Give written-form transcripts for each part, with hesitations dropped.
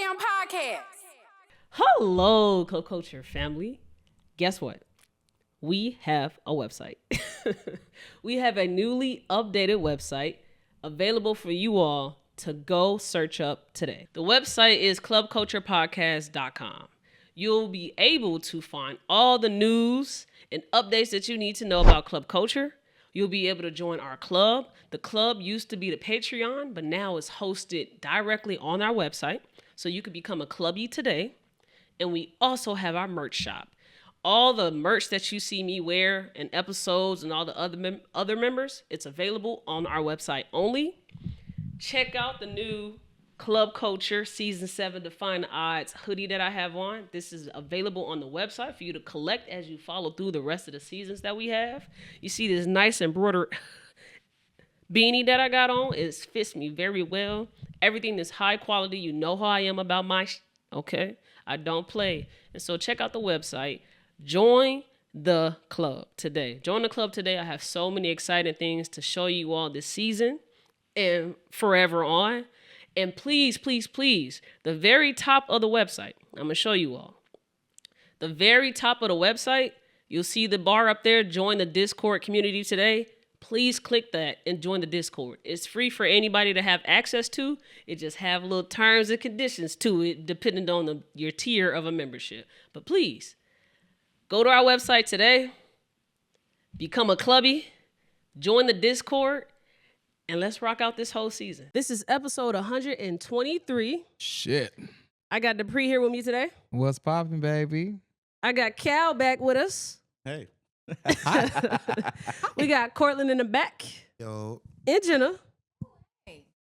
damn podcast. Hello, co-culture family. Guess what? We have a website. We have a newly updated website available for you all to go search up today. The website is clubculturepodcast.com. You'll be able to find all the news and updates that you need to know about club culture. You'll be able to join our club. The club used to be the Patreon, but now it's hosted directly on our website. So you could become a clubby today. And we also have our merch shop. All the merch that you see me wear in episodes and all the other members, it's available on our website only. Check out the new Club Culture Season 7 Define the Odds hoodie that I have on. This is available on the website for you to collect as you follow through the rest of the seasons that we have. You see this nice embroidered beanie that I got on. It fits me very well. Everything is high quality. You know how I am about my okay? I don't play. And so check out the website. Join the club today. Join the club today. I have so many exciting things to show you all this season and forever on. And please, please, please, the very top of the website, I'm going to show you all. The very top of the website, you'll see the bar up there, join the Discord community today. Please click that and join the Discord. It's free for anybody to have access to. It just have little terms and conditions to it, depending on your tier of a membership. But please, go to our website today, become a clubby, join the Discord, and let's rock out this whole season. This is episode 123. Shit. I got Dupree here with me today. What's poppin', baby? I got Khyle back with us. Hey. We got Cortland in the back. Yo. And Jennah.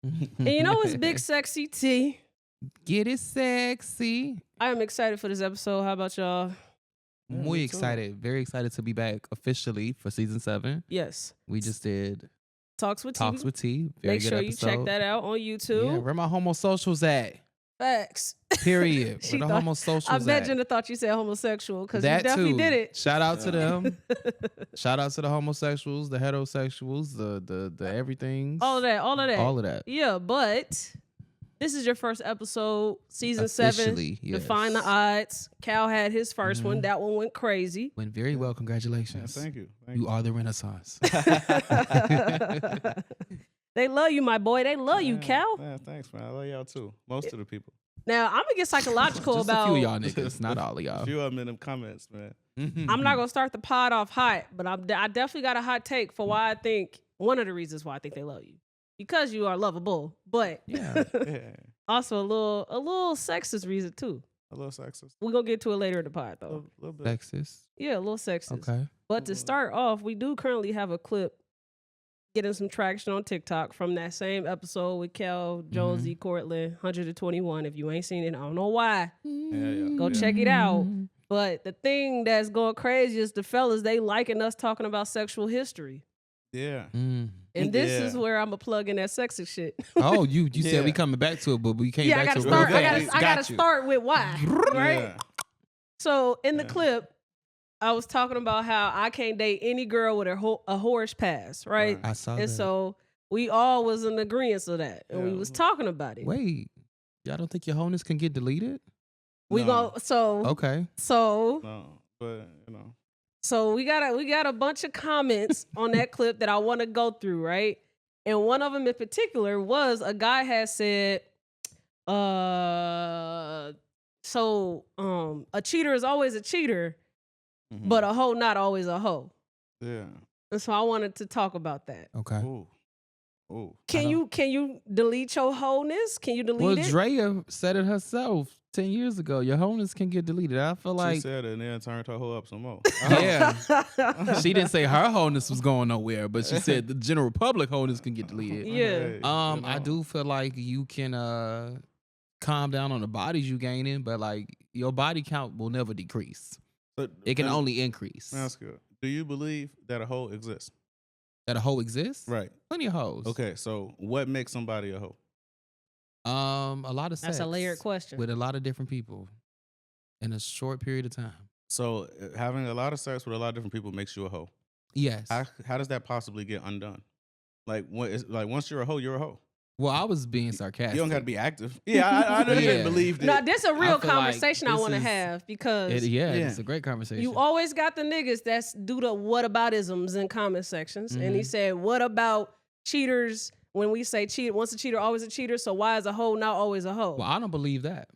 And you know it's Big Sexy T. Get it sexy. I am excited for this episode. How about y'all? Muy excited. Very excited to be back officially for season 7. Yes. We just did Talks with T. Talks with T. Very Make good sure episode. you check that out on YouTube. Yeah, where my homo socials at? Facts. Period. She Where the thought- homo socials I at? bet Jennah thought you said homosexual because you That definitely too. did it. Shout out to them. Shout out to the homosexuals, the heterosexuals, the everything. All of that. All of that. Yeah, but this is your first episode, season Officially, 7. yes. Define the odds. Khyle had his 1st one. That one went crazy. Went very well. Yeah, Congratulations. thank you. You are the Renaissance. They love you, my boy. They love you, Khyle. Man, thanks, man. I love y'all too. Most of the people. Now, I'm going to get psychological Just about... a few of y'all niggas, not all of A y'all. few of them in them comments, man. I'm not going to start the pod off hot, but I definitely got a hot take for why I think... One of the reasons why I think they love you. Because you are lovable, but Yeah. Yeah. also a little sexist reason, too. A little sexist. We're going to get to it later in the pod, A though. little bit. Texas. Yeah, a little sexist. Okay. But to start off, we do currently have a clip getting some traction on TikTok from that same episode with Kel, Jonesy, Cortland, 121. If you ain't seen it, I don't know why. Yeah. Go check it out. But the thing that's going crazy is the fellas, they liking us talking about sexual history. Yeah. Mm. And this Yeah. is where I'm going to plug in that sexy shit. Oh, you said Yeah. we coming back to it, but we came Yeah, I back got to to it real start. fast. I got Got to you. start with why, right? Yeah. So in the Yeah. clip, I was talking about how I can't date any girl with a horse pass, right? I saw And that. so we all was in agreement of that, and we Yeah. was talking about it. Wait, y'all don't think your wholeness can get deleted? We No. go so Okay. No, but so we got a bunch of comments on that clip that I want to go through, right? And one of them in particular was a guy had said, a cheater is always a cheater, but a hoe not always a hoe. yeah. And so I wanted to talk about that. Okay. Ooh. Ooh. Can you delete your wholeness? Can you delete Well, it? Drea said it herself 10 years ago. Your wholeness can get deleted. I feel She like, said it and then turned her hoe up some more. yeah. She didn't say her wholeness was going nowhere, but she said the general public wholeness can get deleted. Yeah. Hey, I do feel like you can calm down on the bodies you gaining, but like your body count will never decrease. But It can only increase. That's good. Do you believe that a hoe exists? That a hoe exists? Right. Plenty of hoes. Okay. So what makes somebody a hoe? A lot of sex. That's a layered question. With a lot of different people in a short period of time. So having a lot of sex with a lot of different people makes you a hoe. Yes. How does that possibly get undone? Like once you're a hoe, you're a hoe. Well, I was being sarcastic. You don't got to be active. Yeah, I know you Yeah. didn't believe that. No, this is a real feel like conversation I this want to is- have because It's a great conversation. you always got the niggas that's do the whataboutisms in comment sections. And he said, what about cheaters when we say cheat? Once a cheater, always a cheater. So why is a hoe not always a hoe? Well, I don't believe that.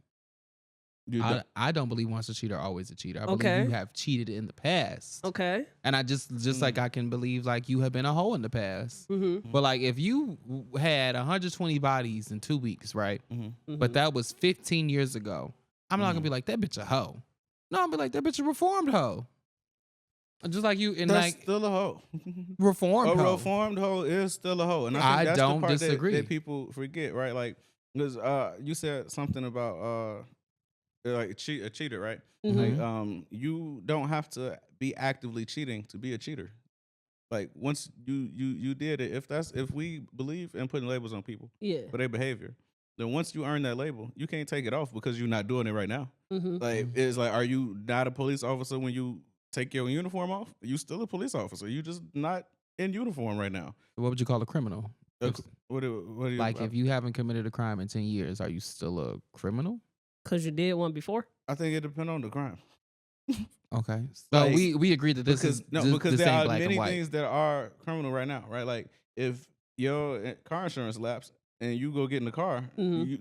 You don't. I don't believe once a cheater, always a cheater. I Okay. believe you have cheated in the past. Okay. And I just like I can believe like you have been a hoe in the past. But like if you had 120 bodies in 2 weeks, right? But that was 15 years ago. I'm not gonna be like that bitch a hoe. No, I'm gonna be like that bitch a reformed hoe. Just like you in That's like still a hoe. reformed A hoe. reformed hoe is still a hoe, and I think I that's don't the part disagree. that people forget, right? Like, because you said something about like a cheater, right? Like, you don't have to be actively cheating to be a cheater. Like, once you did it, if we believe in putting labels on people for their behavior, then once you earn that label, you can't take it off because you're not doing it right now. Like, it's like, are you not a police officer when you take your uniform off? You still a police officer. You just not in uniform right now. What would you call a criminal? What do you Like if you haven't committed a crime in 10 years, are you still a criminal? Because you did one before? I think it depends on the crime. Okay. So Like, we agree that this because is because this there ain't are black many and white. things that are criminal right now, right? Like if your car insurance lapse and you go get in the car,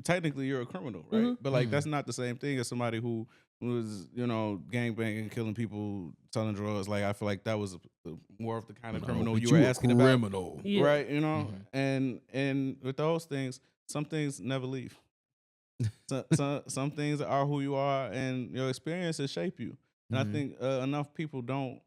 technically you're a criminal, right? But like that's not the same thing as somebody who was gangbanging, killing people, selling drugs. Like I feel like that was more of the kind of criminal you were asking about, right? You know, and with those things, some things never leave. Some things are who you are, and your experiences shape you. And I think enough people don't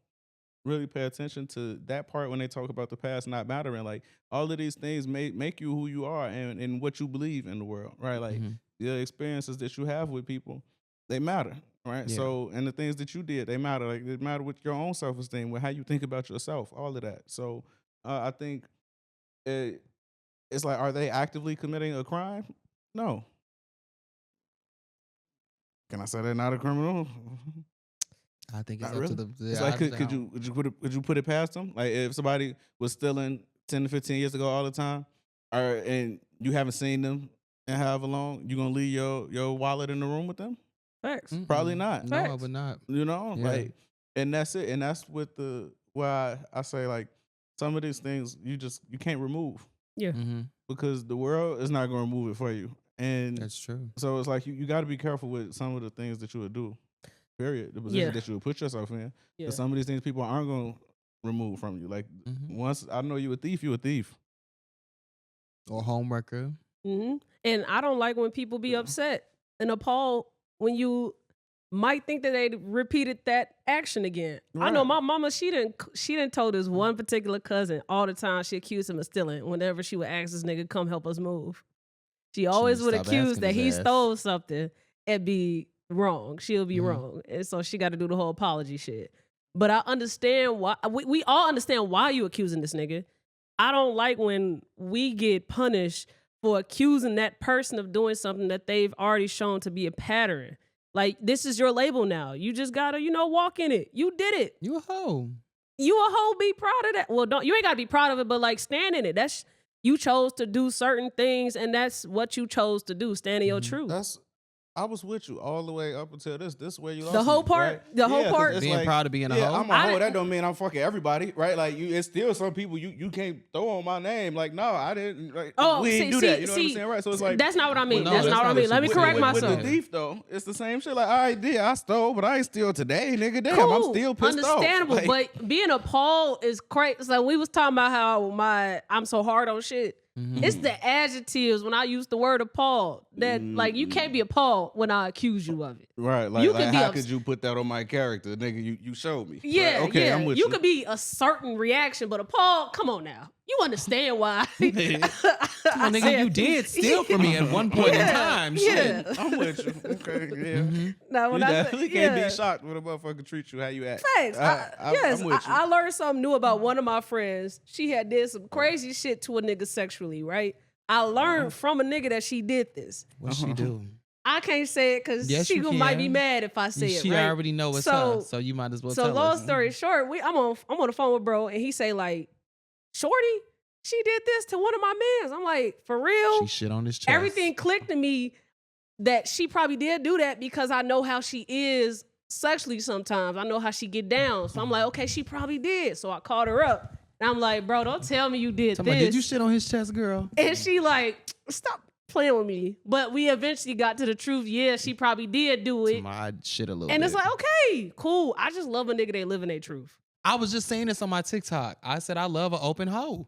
really pay attention to that part when they talk about the past not mattering. Like all of these things make you who you are and what you believe in the world, right? Like the experiences that you have with people, they matter, right? Yeah. So and the things that you did, they matter. Like they matter with your own self-esteem, with how you think about yourself, all of that. So I think it's like, are they actively committing a crime? No. Can I say they're not a criminal? I think it's Not up to really. the. It's like, could you put it past them? Like, if somebody was stealing 10 to 15 years ago all the time, and you haven't seen them in however long, you gonna leave your wallet in the room with them? Facts. Probably not. No, I Facts. would not. You know, Yeah. like, and that's it. And that's with why I say like some of these things you can't remove Yeah. because the world is not gonna remove it for you. And That's true. so it's like you got to be careful with some of the things that you would do. Period. The position that you would put yourself in. Yeah. Because some of these things people aren't going to remove from you. Like once I know you a thief, you a thief. Or homewrecker. And I don't like when people be upset and appalled when you might think that they repeated that action again. I know my mama, she didn't told this one particular cousin all the time she accused him of stealing whenever she would ask this nigga come help us move. She always would accuse that he stole something and be wrong. She'll be wrong. And so she got to do the whole apology shit. But I understand why. We all understand why you accusing this nigga. I don't like when we get punished for accusing that person of doing something that they've already shown to be a pattern. Like, this is your label now. You just got to, walk in it. You did it. You a hoe. You a hoe, be proud of that. Well, you ain't got to be proud of it, but like stand in it. You chose to do certain things, and that's what you chose to do. Stand in your truth. I was with you all the way up until this where you lost The whole me, part, right? the whole part. It's Being like, proud of being a hoe. I'm a hoe. That don't mean I'm fucking everybody, right? Like it's still some people you can't throw on my name. Like no, I didn't. Like, we didn't do that. You know what I'm saying, right? So it's like that's not what I mean. Well, no, that's not what I mean. Let me correct myself. With the thief though, it's the same shit. Like I stole, but I ain't steal today, nigga. Damn, Cool. I'm still pissed Understandable, off. Like, but being appalled is crazy. So we was talking about how I'm so hard on shit. It's the adjectives when I use the word appalled that like you can't be appalled when I accuse you of it. Right, like, you like could be how could you put that on my character, nigga? You showed me. Yeah, right? Okay, yeah. I'm with You you. could be a certain reaction, but appalled. Come on now, you understand why? Come on, nigga, you did steal from me at one point in time. Yeah. Shit. I'm with you. Okay, yeah. Now, when You I definitely say, can't be shocked when a motherfucker treats you how you act. Thanks. I'm with you. I learned something new about one of my friends. She had did some crazy shit to a nigga sexually, right? I learned from a nigga that she did this. What she do? I can't say it because Yes, she you might be can. mad if I say it. She right? already know what's up, so you might as well So tell long us. story short, I'm on the phone with bro, and he say like, "Shorty, she did this to one of my mans. I'm like, for real? She shit on his chest. Everything clicked to me that she probably did do that because I know how she is sexually sometimes. I know how she get down. So I'm like, okay, she probably did. So I called her up. And I'm like, bro, don't tell me you did this. Did you shit on his chest, girl? And she like, stop playing with me. But we eventually got to the truth. Yeah, she probably did do it. I shit a little And bit. it's like, okay, cool. I just love a nigga that live in their truth. I was just saying this on my TikTok. I said I love an open hoe.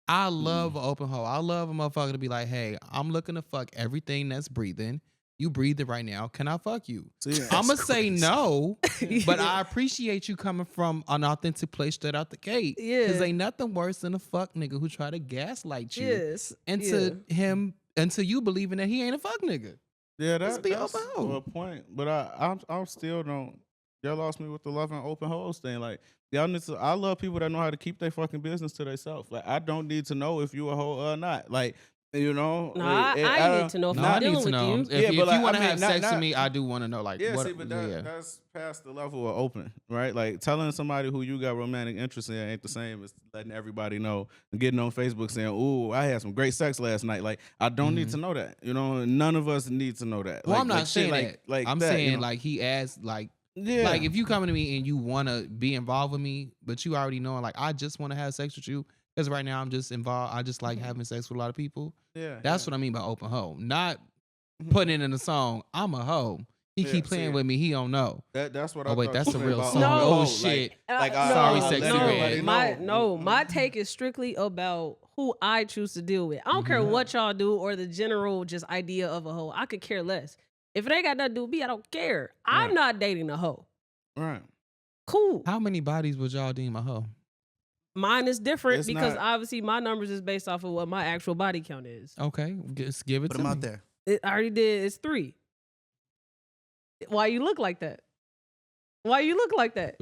I love an open hoe. I love a motherfucker to be like, hey, I'm looking to fuck everything that's breathing. You breathing right now. Can I fuck you? I'm going to say no, but I appreciate you coming from an authentic place straight out the gate. Yeah. Because ain't nothing worse than a fuck nigga who try to gaslight you Yes. into you believing that he ain't a fuck nigga. Yeah, Let's be that's open hoe. a point. But I still don't. Y'all lost me with the love and open hoes thing. Like, y'all need to. I love people that know how to keep their fucking business to themselves. Like, I don't need to know if you a hoe or not. Like, you know. No, like, I need to know if I'm dealing with you. If you like, want to I mean, have sex with me, I do want to know. Like, yeah, what, see, but that's past the level of open, right? Like, telling somebody who you got romantic interest in ain't the same as letting everybody know and getting on Facebook saying, "Ooh, I had some great sex last night." Like, I don't need to know that. You know, none of us need to know that. Well, like, I'm not saying that. Like, I'm that, saying you know? like he asked like. Yeah. Like if you coming to me and you want to be involved with me, but you already know like I just want to have sex with you because right now I'm just involved. I just like having sex with a lot of people. Yeah, That's what I mean by open hoe. Not putting it in a song. I'm a hoe. He keep playing with me. He don't know. That's what. Oh wait, that's a real song. No. Oh shit. Sorry, Sexy Red. My take is strictly about who I choose to deal with. I don't care what y'all do or the general just idea of a hoe. I could care less. If it ain't got nothing to do with me, I don't care. I'm not dating a hoe. Right. Cool. How many bodies would y'all deem a hoe? Mine is different It's because not- obviously my numbers is based off of what my actual body count is. Okay, just give it Put to them me. out there. I already did. It's 3. Why you look like that? Why you look like that?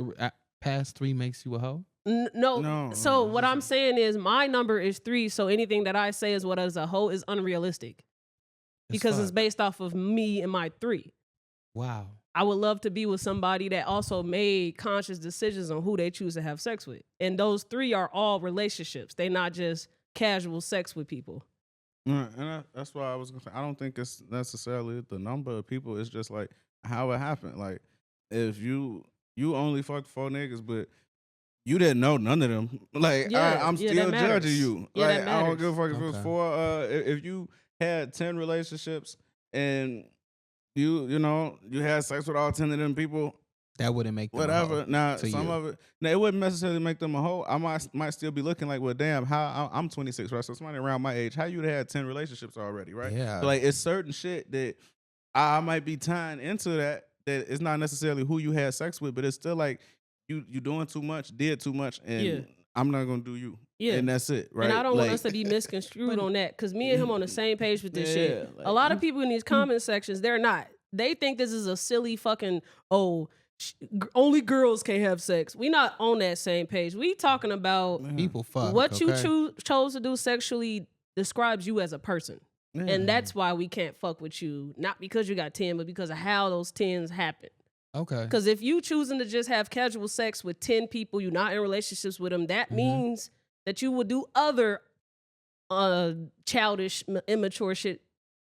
Past 3 makes you a hoe. No. So what I'm saying is my number is 3. So anything that I say is what is a hoe is unrealistic because it's based off of me and my 3. Wow. I would love to be with somebody that also made conscious decisions on who they choose to have sex with. And those 3 are all relationships. They're not just casual sex with people. And that's why I was gonna say I don't think it's necessarily the number of people. It's just like how it happened. Like if you only fucked 4 niggas, but you didn't know none of them. Like I'm still that matters. judging you. Yeah, like that I don't give a fuck if it was Okay. 4. If you had 10 relationships and you know you had sex with all 10 of them people. That wouldn't make them a Whatever. hoe Now, to some you. of it. Now, it wouldn't necessarily make them a hoe. I might still be looking like, well, damn, how I'm 26, right? So somebody around my age, how you had 10 relationships already, right? Yeah. So, like, it's certain shit that I might be tying into that it's not necessarily who you had sex with, but it's still like you doing too much, did too much, and I'm not gonna do you. Yeah. And that's it, right? And I don't want Like- us to be misconstrued on that because me and him on the same page with this shit. Yeah, like- A lot of people in these comment sections, they're not. They think this is a silly fucking, only girls can't have sex. We not on that same page. We talking about People fuck. what you okay? chose to do sexually describes you as a person. Yeah. And that's why we can't fuck with you. Not because you got 10, but because of how those 10s happen. Okay. Because if you choosing to just have casual sex with 10 people, you're not in relationships with them, that means that you will do other childish, immature shit.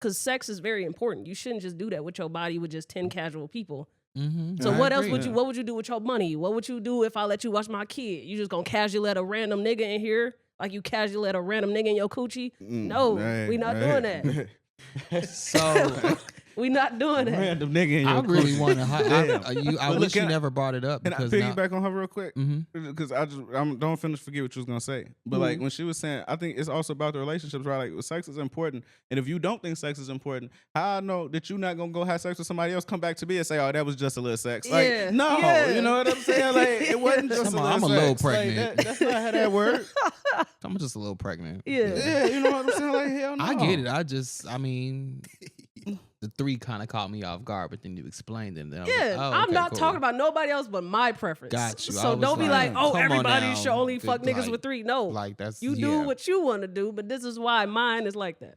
Because sex is very important. You shouldn't just do that with your body with just 10 casual people. Mm-hmm. So I what else agree. would you? What would you do with your money? What would you do if I let you watch my kid? You just gonna casually let a random nigga in here, like you casually let a random nigga in your coochie? No, we not doing that. So We not doing that. Random nigga in your I really coochie. want to. I But wish you can I- never brought it up Can I because piggyback on her real quick? Mm-hmm. Because don't forget what you was gonna say. But like when she was saying, I think it's also about the relationships, right? Like sex is important, and if you don't think sex is important, how I know that you're not gonna go have sex with somebody else, come back to me and say, "Oh, that was just a little sex." Like, Yeah, no, yeah. you know what I'm saying? Like, it wasn't just Come a on, little I'm a little sex. Like, pregnant. that's not how that works. I'm just a little pregnant. Yeah. Yeah, you know what I'm saying? Like, hell no. I get it. I mean, the 3 kind of caught me off guard, but then you explained it. And then I was Yeah, like, oh, I'm okay, not cool. talking about nobody else but my preference. Got you. I So was don't be like, oh, come on everybody now. should only fuck niggas Like- with 3. No, Like that's you do what you want to do, but this is why mine is like that.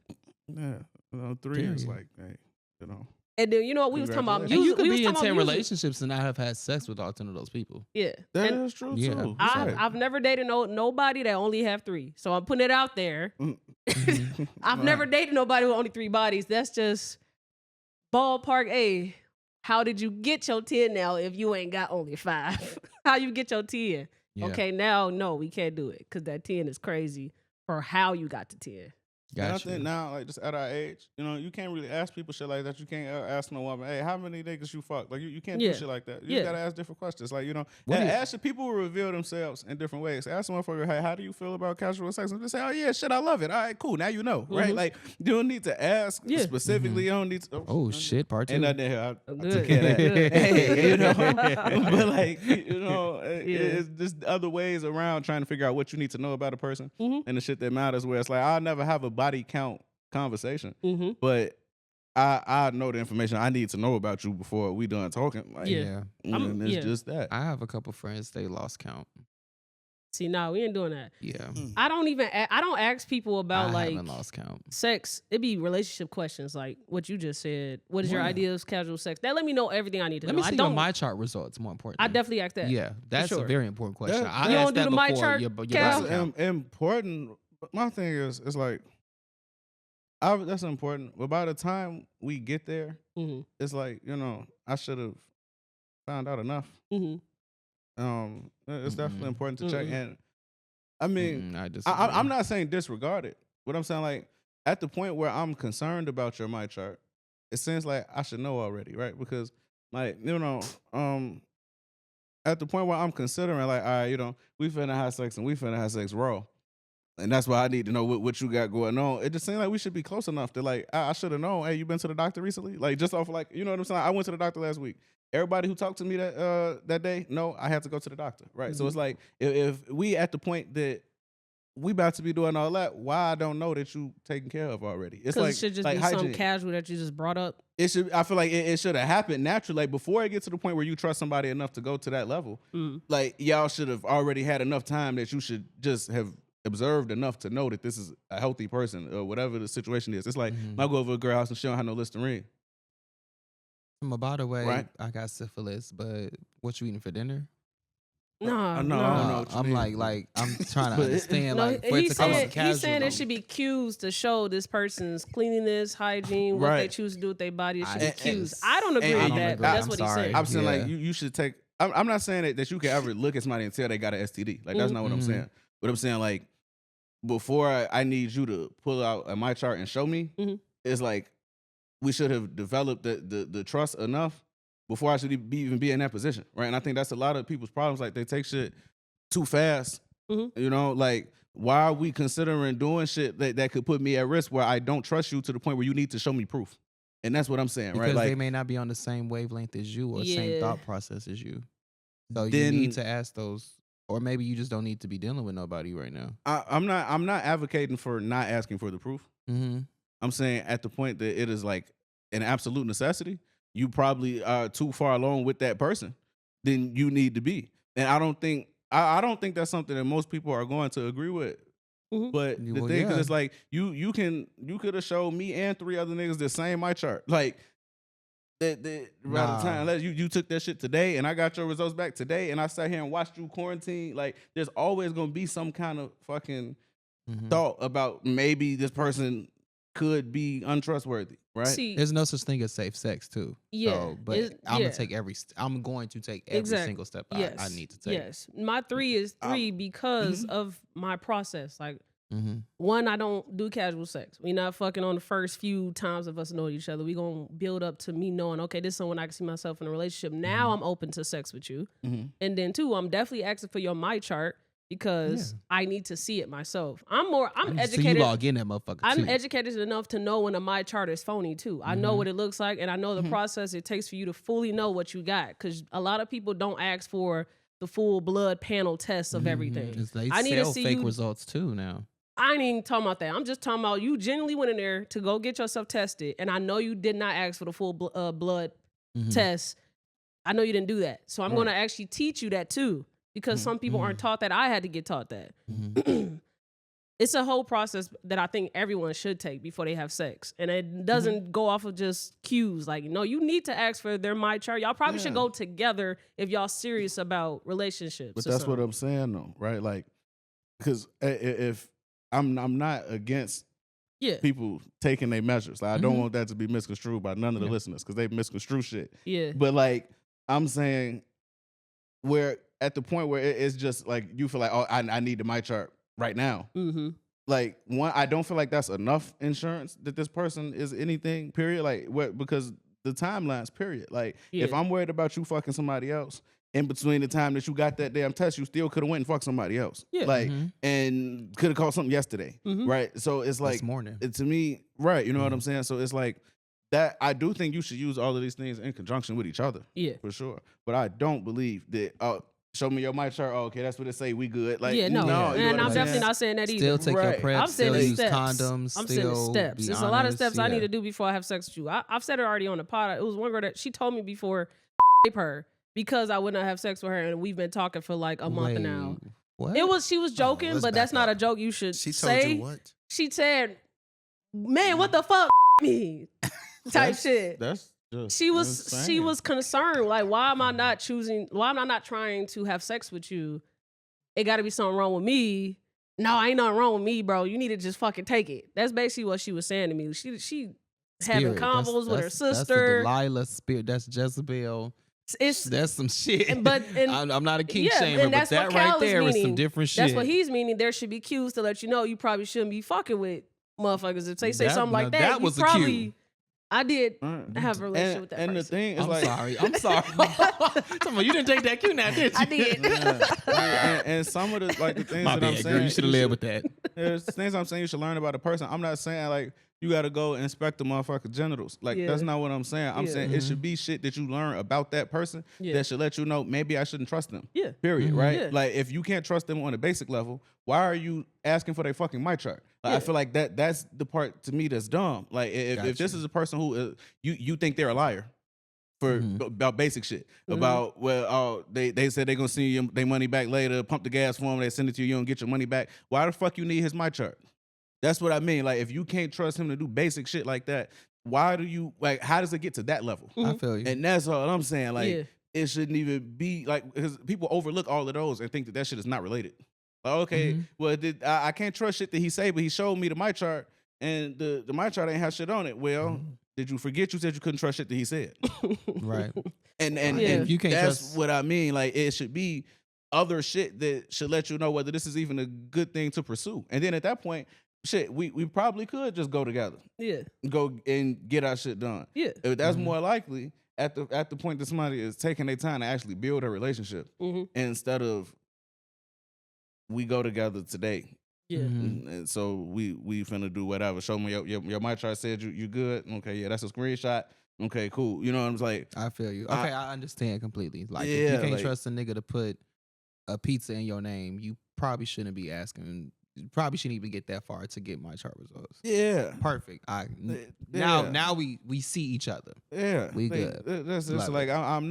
Yeah, 3 is Period. like, hey, you know. And then you know what we was talking about? And you could be in 10 music. relationships and not have had sex with all 10 of those people. Yeah, That and is true Yeah. too. I've never dated nobody that only have 3. So I'm putting it out there. I've never dated nobody with only 3 bodies. That's just ballpark. Hey, how did you get your 10 now if you ain't got only 5? How you get your 10? Yeah. Okay, now no, we can't do it because that 10 is crazy for how you got to 10. And I Gotcha. think now, like, just at our age, you know, you can't really ask people shit like that. You can't ask no woman, hey, how many niggas you fuck? Like, you can't do shit like that. You just gotta ask different questions. Like, you know, ask people will reveal themselves in different ways. Ask a motherfucker, hey, how do you feel about casual sex? And just say, oh, yeah, shit, I love it. All right, cool. Now you know, right? Like, you don't need to ask specifically. You don't need to. Oh, shit, part 2. Ain't nothing here. I Good, took care of that. good. Hey, you know, but like, you know, it's just other ways around trying to figure out what you need to know about a person and the shit that matters. Where it's like, I'll never have a body count conversation, but I know the information I need to know about you before we done talking. Like, and it's just that. I have a couple friends, they lost count. See, no, we ain't doing that. Yeah. I don't ask people about I like haven't lost count. sex. It be relationship questions like what you just said. What is your idea of casual sex? That let me know everything I need to know. Let me see I don't. your MyChart results. More important. I definitely ask that. Yeah, that's sure. a very important question. That- I You asked don't do that the before. MyChart, Your Khyle? body count. Important. But my thing is like, that's important. But by the time we get there, it's like, you know, I should have found out enough. It's definitely important to check. And I mean, I'm not saying disregard it, but I'm saying like at the point where I'm concerned about your MyChart, it seems like I should know already, right? Because like, you know, at the point where I'm considering like, all right, you know, we finna have sex and we finna have sex raw. And that's why I need to know what you got going on. It just seems like we should be close enough to like, I should have known, hey, you been to the doctor recently? Like just off like, you know what I'm saying? I went to the doctor last week. Everybody who talked to me that day, no, I had to go to the doctor, right? So it's like, if we at the point that we about to be doing all that, why I don't know that you taken care of already? It's like it should just like be hygiene. something casual that you just brought up. It should. I feel like it should have happened naturally. Like before it gets to the point where you trust somebody enough to go to that level, like y'all should have already had enough time that you should just have observed enough to know that this is a healthy person or whatever the situation is. It's like I go over to a girl house and she don't have no Listerine. By the way, Right. I got syphilis, but what you eating for dinner? No, I don't know what you I'm mean. like I'm trying to understand. No, like, for it to come off casual, he's saying though. it should be cues to show this person's cleanliness, hygiene, what they Right. choose to do with their body. It should I- be cues. and- I don't agree and- with I that, don't but agree. that's I'm what sorry. he's saying. I'm saying Yeah. like you should take. I'm not saying that you can ever look at somebody and tell they got an STD. Like that's not what I'm saying. But I'm saying like before I need you to pull out a MyChart and show me, it's like we should have developed the trust enough before I should even be in that position, right? And I think that's a lot of people's problems. Like they take shit too fast. You know, like why are we considering doing shit that could put me at risk where I don't trust you to the point where you need to show me proof? And that's what I'm saying, because right? Like they may not be on the same wavelength as you or same Yeah. thought process as you. So you Then- need to ask those, or maybe you just don't need to be dealing with nobody right now. I'm not advocating for not asking for the proof. I'm saying at the point that it is like an absolute necessity, you probably are too far along with that person than you need to be. And I don't think that's something that most people are going to agree with. But the Well, thing is, yeah. it's like you could have showed me and 3 other niggas the same MyChart. Like that around the time, unless you took that shit today and I got your results back today and I sat here and watched you quarantine. Like there's always gonna be some kind of fucking thought about maybe this person could be untrustworthy, right? See, There's no such thing as safe sex too. Yeah, So, but I'm going to take every single step yes, I need to take. Yes, my 3 is 3 because of my process. Like, one, I don't do casual sex. We not fucking on the first few times of us knowing each other. We gonna build up to me knowing, okay, this is someone I can see myself in a relationship. Now I'm open to sex with you. And then 2, I'm definitely asking for your MyChart because I need to see it myself. I'm So educated. you log in that motherfucker I'm too. educated enough to know when a MyChart is phony too. I know what it looks like, and I know the process it takes for you to fully know what you got. Because a lot of people don't ask for the full blood panel test of everything. 'Cause they I need to sell see fake you. results too now. I ain't even talking about that. I'm just talking about you genuinely went in there to go get yourself tested, and I know you did not ask for the full blood test. I know you didn't do that, so I'm going to actually teach you that too, because some people aren't taught that. I had to get taught that. it's a whole process that I think everyone should take before they have sex. And it doesn't go off of just cues. Like, no, you need to ask for their MyChart. Y'all probably should go together if y'all serious about relationships. But that's what I'm saying though, right? Like, because if I'm not against people taking their measures. Like, I don't want that to be misconstrued by none of the listeners because they misconstrue shit. Yeah. But like, I'm saying we're at the point where it's just like you feel like, oh, I need the MyChart right now. Like, one, I don't feel like that's enough insurance that this person is anything, period. Like, what, because the timelines, period. Like, if I'm worried about you fucking somebody else in between the time that you got that damn test, you still could have went and fucked somebody else. Yeah. Like, and could have called something yesterday. Right. So it's like, to me, right. You know what I'm saying? So it's like that. I do think you should use all of these things in conjunction with each other. Yeah. For sure. But I don't believe that, show me your MyChart. Oh, okay, that's what it say. We good. Like, no. And I'm definitely not saying that either. Still take your prep. I'm saying still use steps. Condoms. I'm saying steps. There's a lot of steps I need to do before I have sex with you. I've said it already on the pod. It was one girl that she told me before her because I would not have sex with her, and we've been talking for like a month now. What? She was joking, but that's not a joke you should say. She told you what? She said, "Man, what the fuck me?" type shit. That's just she was concerned. Like, why am I not trying to have sex with you? It got to be something wrong with me. No, ain't nothing wrong with me, bro. You need to just fucking take it. That's basically what she was saying to me. She having convos with her sister. That's the Delilah spirit. That's Jezebel. That's some shit. I'm not a king shamer, but that right there is some different shit. That's what he's meaning. There should be cues to let you know you probably shouldn't be fucking with motherfuckers. If they say something like that, was probably. A cue. I did have a relationship with that person. And the thing is, I'm sorry. You didn't take that cue now, did you? I did. And some of the things that I'm saying, girl, you should have led with that. There's things I'm saying you should learn about a person. I'm not saying like you got to go inspect the motherfucking genitals. Like, that's not what I'm saying. I'm saying it should be shit that you learn about that person that should let you know maybe I shouldn't trust them. Yeah. Period. Right? Yeah. Like, if you can't trust them on a basic level, why are you asking for their fucking MyChart? Like, I feel like that's the part to me that's dumb. Like, if this is a person who you think they're a liar for about basic shit, about they said they're gonna send you their money back later, pump the gas for them, they send it to you, you don't get your money back. Why the fuck you need his MyChart? That's what I mean. Like, if you can't trust him to do basic shit like that, why do you, like, how does it get to that level? I feel you. And that's all I'm saying. Like, it shouldn't even be like, because people overlook all of those and think that shit is not related. Like, okay, well, I can't trust shit that he say, but he showed me the MyChart, and the MyChart ain't have shit on it. Well, did you forget you said you couldn't trust shit that he said? Right. And you can't that's what I mean. Like, it should be other shit that should let you know whether this is even a good thing to pursue. And then at that point, shit, we probably could just go together. Yeah. Go and get our shit done. Yeah. If that's more likely at the point that somebody is taking their time to actually build a relationship instead of we go together today. Yeah. And so we finna do whatever. Show me your MyChart said you good. Okay, yeah, that's a screenshot. Okay, cool. You know what I'm saying? I feel you. Okay, I understand completely. Like, if you can't trust a nigga to put a pizza in your name, you probably shouldn't be asking. You probably shouldn't even get that far to get MyChart results. Yeah. Perfect. Now we see each other. Yeah. We good. That's just like, I'm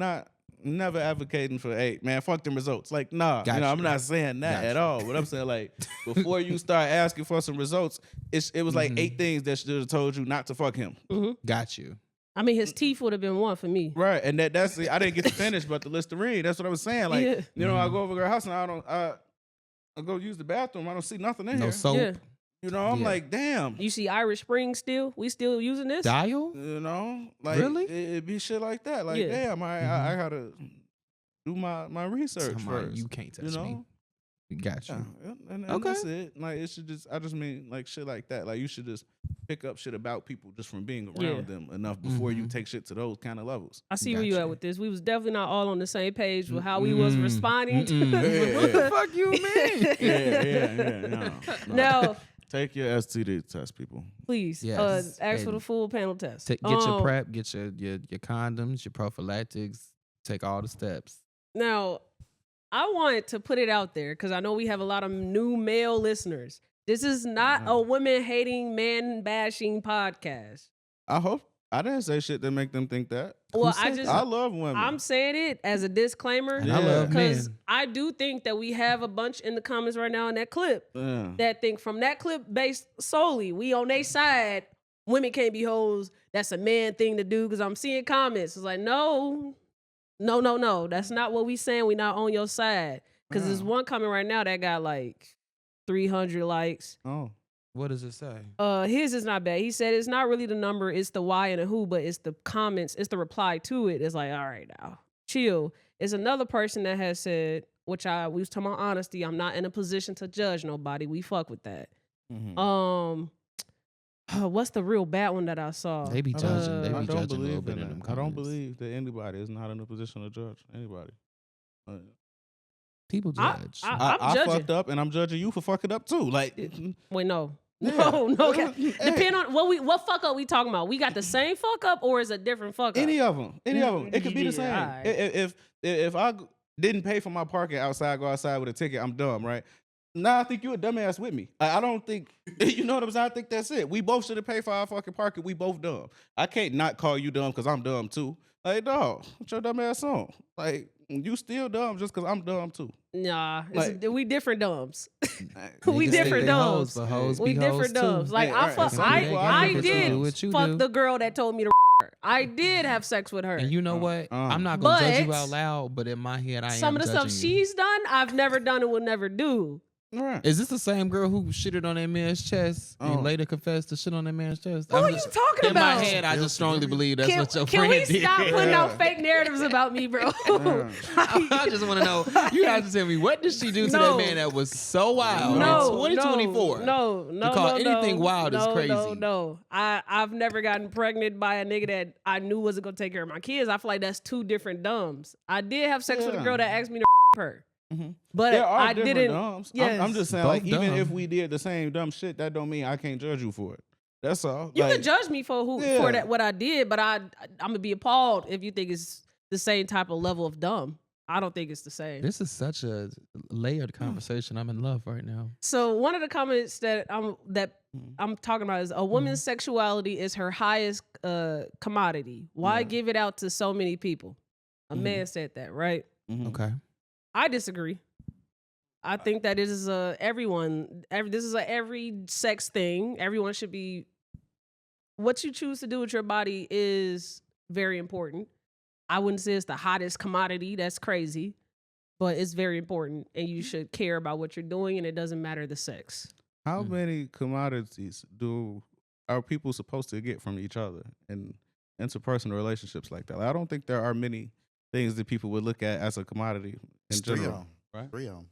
never advocating for, hey, man, fuck them results. Like, nah, I'm not saying that at all. But I'm saying, like, before you start asking for some results, it was like 8 things that should have told you not to fuck him. Got you. I mean, his teeth would have been one for me. Right. And that's I didn't get to finish, but the Listerine, that's what I was saying. Like, you know, I go over to her house and I go use the bathroom. I don't see nothing in here. No soap. Yeah. You know, I'm like, damn. You see Irish Spring still? We still using this? Dial? You know, like, really? It be shit like that. Like, damn, I gotta do my research first. You can't touch me. Got you. And that's it. Like, it should just, I just mean, like, shit like that. Like, you should just pick up shit about people just from being around them enough before you take shit to those kind of levels. I see where you at with this. We was definitely not all on the same page with how we was responding to what the fuck you mean? No. Now, take your STD test, people. Please. Yes. Ask for the full panel test. Get your prep, get your condoms, your prophylactics, take all the steps. Now, I want to put it out there because I know we have a lot of new male listeners. This is not a women-hating, man-bashing podcast. I hope I didn't say shit that make them think that. Well, I love women. I'm saying it as a disclaimer. And I love men. Because I do think that we have a bunch in the comments right now in that clip that think from that clip based solely, we on their side, women can't be hoes. That's a man thing to do. Because I'm seeing comments. It's like, no. That's not what we saying. We not on your side. Because there's one comment right now that got like 300 likes. Oh. What does it say? His is not bad. He said it's not really the number, it's the why and the who, but it's the comments, it's the reply to it. It's like, all right now, chill. It's another person that has said, we was talking about honesty. I'm not in a position to judge nobody. We fuck with that. Mm-hmm. What's the real bad one that I saw? They be judging. They be judging a little bit in them comments. I don't believe that anybody is not in a position to judge anybody. People judge. I fucked up, and I'm judging you for fucking up too. Like, wait, no. Yeah. No. Depend on what fuck up we talking about. We got the same fuck up, or is it a different fuck up? Any of them. It could be the same. Right. If I didn't pay for my parking outside, go outside with a ticket, I'm dumb, right? Now I think you a dumbass with me. I don't think, you know what I'm saying? I think that's it. We both should have paid for our fucking parking. We both dumb. I can't not call you dumb because I'm dumb too. Like, dog, what's your dumb ass on? Like, you still dumb just because I'm dumb too. Nah, like, we different dumbs. We different dumbs. We different dumbs. Like, I did fuck the girl that told me to I did have sex with her. And you know what? I'm not going to judge you out loud, but in my head, I am some of the stuff she's done, I've never done and will never do. Right. Is this the same girl who shitted on that man's chest and later confessed to shit on that man's chest? Who are you talking about? In my head, I just strongly believe that's what your friend did. Can we stop putting out fake narratives about me, bro? I just want to know. You have to tell me, what did she do to that man that was so wild in 2024? No. To call anything wild is crazy. No. I've never gotten pregnant by a nigga that I knew wasn't going to take care of my kids. I feel like that's two different dumbs. I did have sex with a girl that asked me to her. Mm-hmm. But there are I didn't. Dumbs. Yes. I'm just saying, Both like, dumb. even if we did the same dumb shit, that don't mean I can't judge you for it. That's all. You can judge me for what I did, but I'm gonna be appalled if you think it's the same type of level of dumb. I don't think it's the same. This is such a layered conversation. I'm in love right now. So one of the comments that I'm talking about is a woman's sexuality is her highest commodity. Why give it out to so many people? A man said that, right? Okay. I disagree. I think that this is this is every sex thing. Everyone should be. What you choose to do with your body is very important. I wouldn't say it's the hottest commodity. That's crazy, but it's very important, and you should care about what you're doing, and it doesn't matter the sex. How many commodities are people supposed to get from each other in interpersonal relationships like that? Like, I don't think there are many things that people would look at as a commodity in general. Right? 3 of them.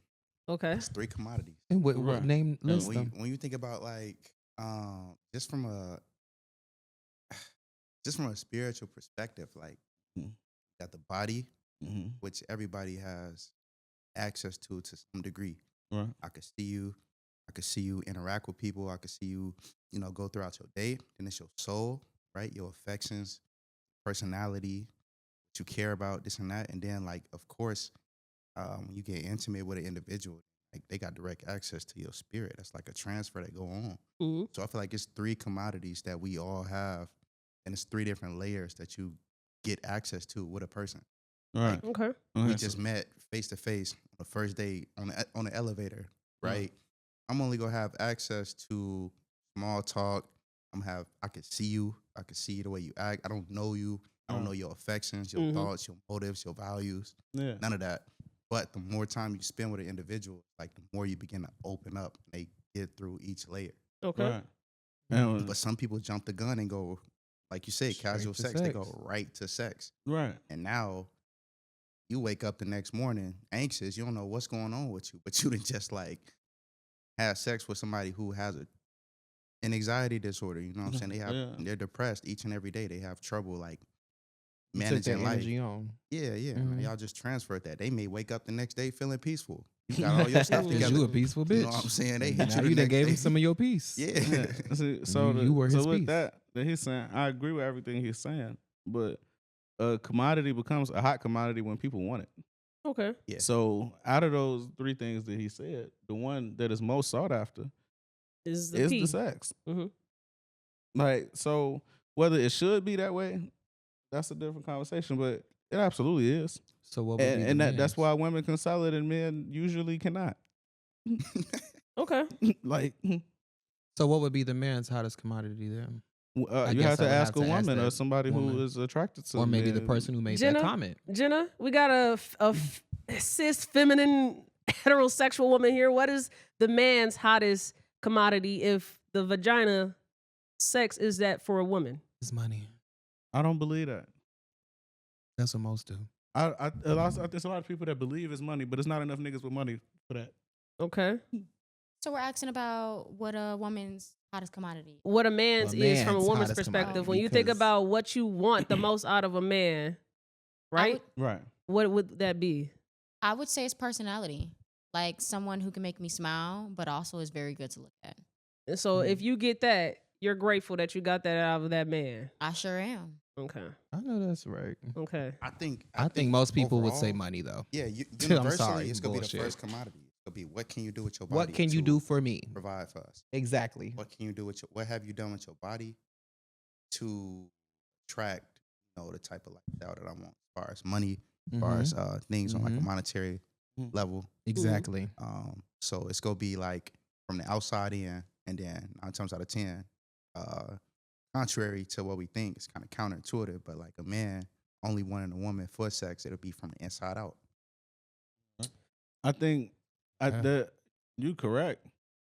Okay. It's 3 commodities. And what name list them? When you think about like just from a spiritual perspective, like you got the body, which everybody has access to some degree. Right. I could see you interact with people. I could see you, go throughout your day. Then it's your soul, right? Your affections, personality, what you care about, this and that. And then, like, of course, when you get intimate with an individual, like, they got direct access to your spirit. That's like a transfer that go on. Mm-hmm. So I feel like it's 3 commodities that we all have, and it's 3 different layers that you get access to with a person. Right. Like, okay. We just met face to face on the first date on the elevator, right? I'm only gonna have access to small talk. I could see you. I could see the way you act. I don't know you. I don't know your affections, your thoughts, your motives, your values. Yeah. None of that. But the more time you spend with an individual, like, the more you begin to open up and they get through each layer. Okay. Right. But some people jump the gun and go, like you said, casual sex. They go right to sex. Right. And now you wake up the next morning anxious. You don't know what's going on with you, but you didn't just like have sex with somebody who has an anxiety disorder. You know what I'm saying? They're depressed each and every day. They have trouble like managing life. Yeah. Mm-hmm. Y'all just transferred that. They may wake up the next day feeling peaceful. You got all your stuff together. You a peaceful bitch. You know what I'm saying? They hit now you done gave him some of your peace. Yeah. So you were his with peace. that he's saying, I agree with everything he's saying, but a commodity becomes a hot commodity when people want it. Okay. Yeah. So out of those 3 things that he said, the one that is most sought after is the sex. Mm-hmm. Like, so whether it should be that way, that's a different conversation. But it absolutely is. So what would be the that's man's? why women can sell it and men usually cannot. Okay. Like, So what would be the man's hottest commodity then? you guess have to I would ask have a to ask woman or that somebody who woman. is attracted to Or maybe the men. person who made Jennah? that comment. Jennah, we got a cis feminine heterosexual woman here. What is the man's hottest commodity if the vagina sex is that for a woman? It's money. I don't believe that. That's what most do. I there's a lot of people that believe it's money, but it's not enough niggas with money for that. Okay. So we're asking about what a woman's hottest commodity. What a man's is from a man's woman's hottest perspective. commodity, When you think because- about what you want the most out of a man, right? Right. What would that be? I would say it's personality. Like someone who can make me smile, but also is very good to look at. And so if you get that, you're grateful that you got that out of that man. I sure am. Okay. I know that's right. Okay. I think most people would say overall, money though. Yeah, I'm universally, sorry, it's gonna be the bullshit. first commodity. It'll be what can you do with your body? What can you to do for me? provide for us? Exactly. What can you do with what have you done with your body to attract, the type of lifestyle that I want as far as money, as far as things on like a Mhm. monetary level. Exactly. So it's gonna be like from the outside in, and then 9 times out of 10, contrary to what we think, it's kind of counterintuitive. But like a man only wanting a woman for sex, it'll be from the inside out. I think Yeah. that you correct,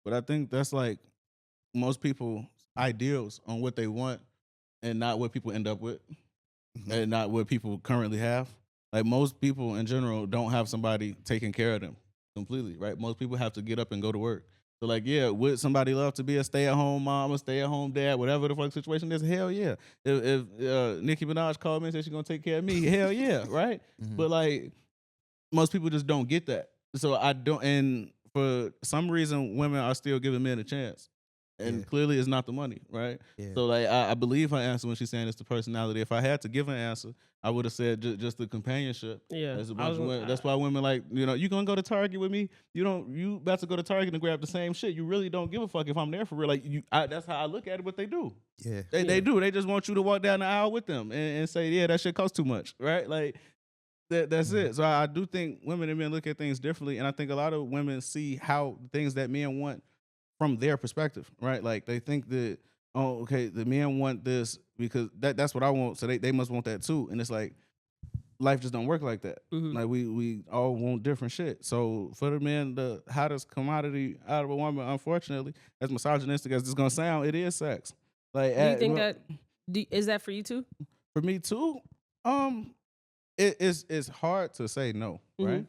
but I think that's like most people ideals on what they want and not what people end up with and not what people currently have. Like most people in general don't have somebody taking care of them completely, right? Most people have to get up and go to work. So like, yeah, would somebody love to be a stay-at-home mom, a stay-at-home dad, whatever the fuck situation is? Hell yeah. If Nicki Minaj called me and said she's gonna take care of me, hell yeah, right? Mhm. But like most people just don't get that. So I don't, and for some reason, women are still giving men a chance. And Yeah. clearly it's not the money, right? Yeah. So like I believe her answer when she's saying it's the personality. If I had to give an answer, I would have said just the companionship. Yeah. There's a I bunch was- of women. That's why women like, you gonna go to Target with me? You about to go to Target and grab the same shit. You really don't give a fuck if I'm there for real. Like that's how I look at it, but they do. Yeah. They do. They just want you to walk down the aisle with them and say, yeah, that shit costs too much, right? Like that's it. So I do think women and men look at things differently, and I think a lot of women see how things that men want from their perspective, right? Like they think that, oh, okay, the men want this because that's what I want, so they must want that too. And it's like life just don't work like that. Mhm. Like we all want different shit. So for the men, the hottest commodity out of a woman, unfortunately, as misogynistic as it's gonna sound, it is sex. Like, Do you think that is that for you too? for me too? It's hard to say no, right? Mhm.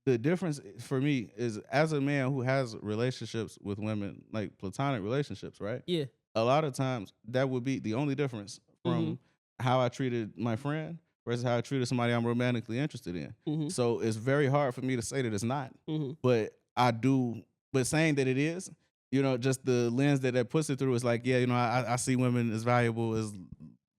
The difference for me is as a man who has relationships with women, like platonic relationships, right? Yeah. A lot of times that would be the only difference from Mhm. how I treated my friend versus how I treated somebody I'm romantically interested in. Mhm. So it's very hard for me to say that it's not, Mhm. but I do. But saying that it is, just the lens that puts it through is like, yeah, I see women as valuable, as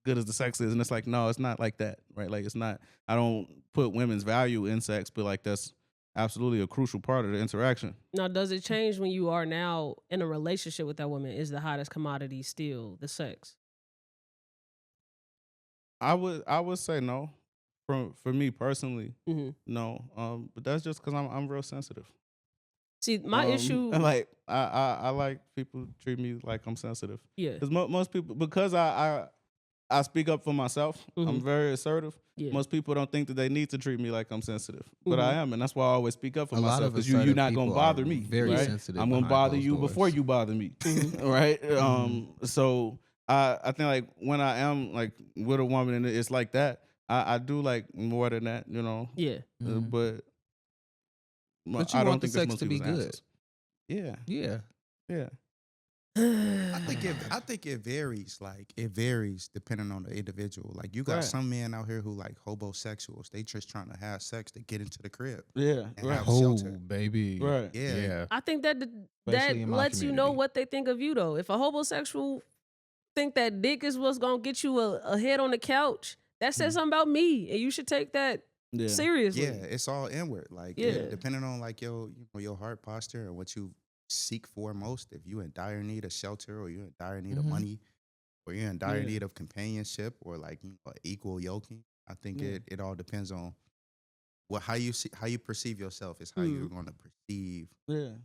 good as the sex is, and it's like, no, it's not like that, right? Like it's not. I don't put women's value in sex, but like that's absolutely a crucial part of the interaction. Now, does it change when you are now in a relationship with that woman? Is the hottest commodity still the sex? I would say no. For me personally, Mhm. no. But that's just because I'm real sensitive. See, my issue. And like I like people treat me like I'm sensitive. Yeah. Because most people, because I speak up for myself. I'm Mhm. very assertive. Yeah. Most people don't think that they need to treat me like I'm sensitive, but I Mhm. am, and that's why I always speak up for A lot myself. of Because you're assertive not gonna people bother are me, very right? sensitive I'm gonna behind bother closed you doors. before you bother me, right? So I think like when I am like with a woman and it's like that, I do like more than that, Yeah. Mhm. but But you I don't want the think that's sex most to be people's good. answers. Yeah, Yeah. yeah. I think it varies. Like it varies depending on the individual. Like you got Right. some men out here who like homosexuals. They just trying to have sex to get into the crib. Yeah, And right. have shelter. baby. Right. Yeah. Yeah. I think that Especially in my lets you know community. what they think of you, though. If a homosexual think that dick is what's gonna get you a head on the couch, that says something about me, and you should take that Yeah. seriously. Yeah, it's all inward. Like Yeah. depending on like your heart posture and what you seek for most. If you in dire need of shelter or you in dire need of Mhm. money, or you're in dire Yeah. need of companionship or like equal yoking. I think Yeah. it all depends on how you perceive yourself is how you're going to perceive Yeah.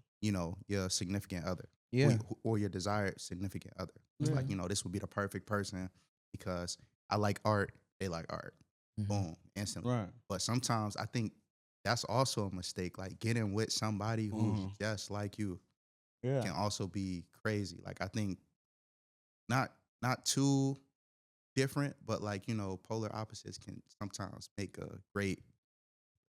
your significant other Yeah. or your desired significant other. It's Yeah. like this would be the perfect person because I like art, they like art. Mhm. Boom, instantly. Right. But sometimes I think that's also a mistake. Like getting with somebody who's just like you Yeah. can also be crazy. Like I think not too different, but like polar opposites can sometimes make a great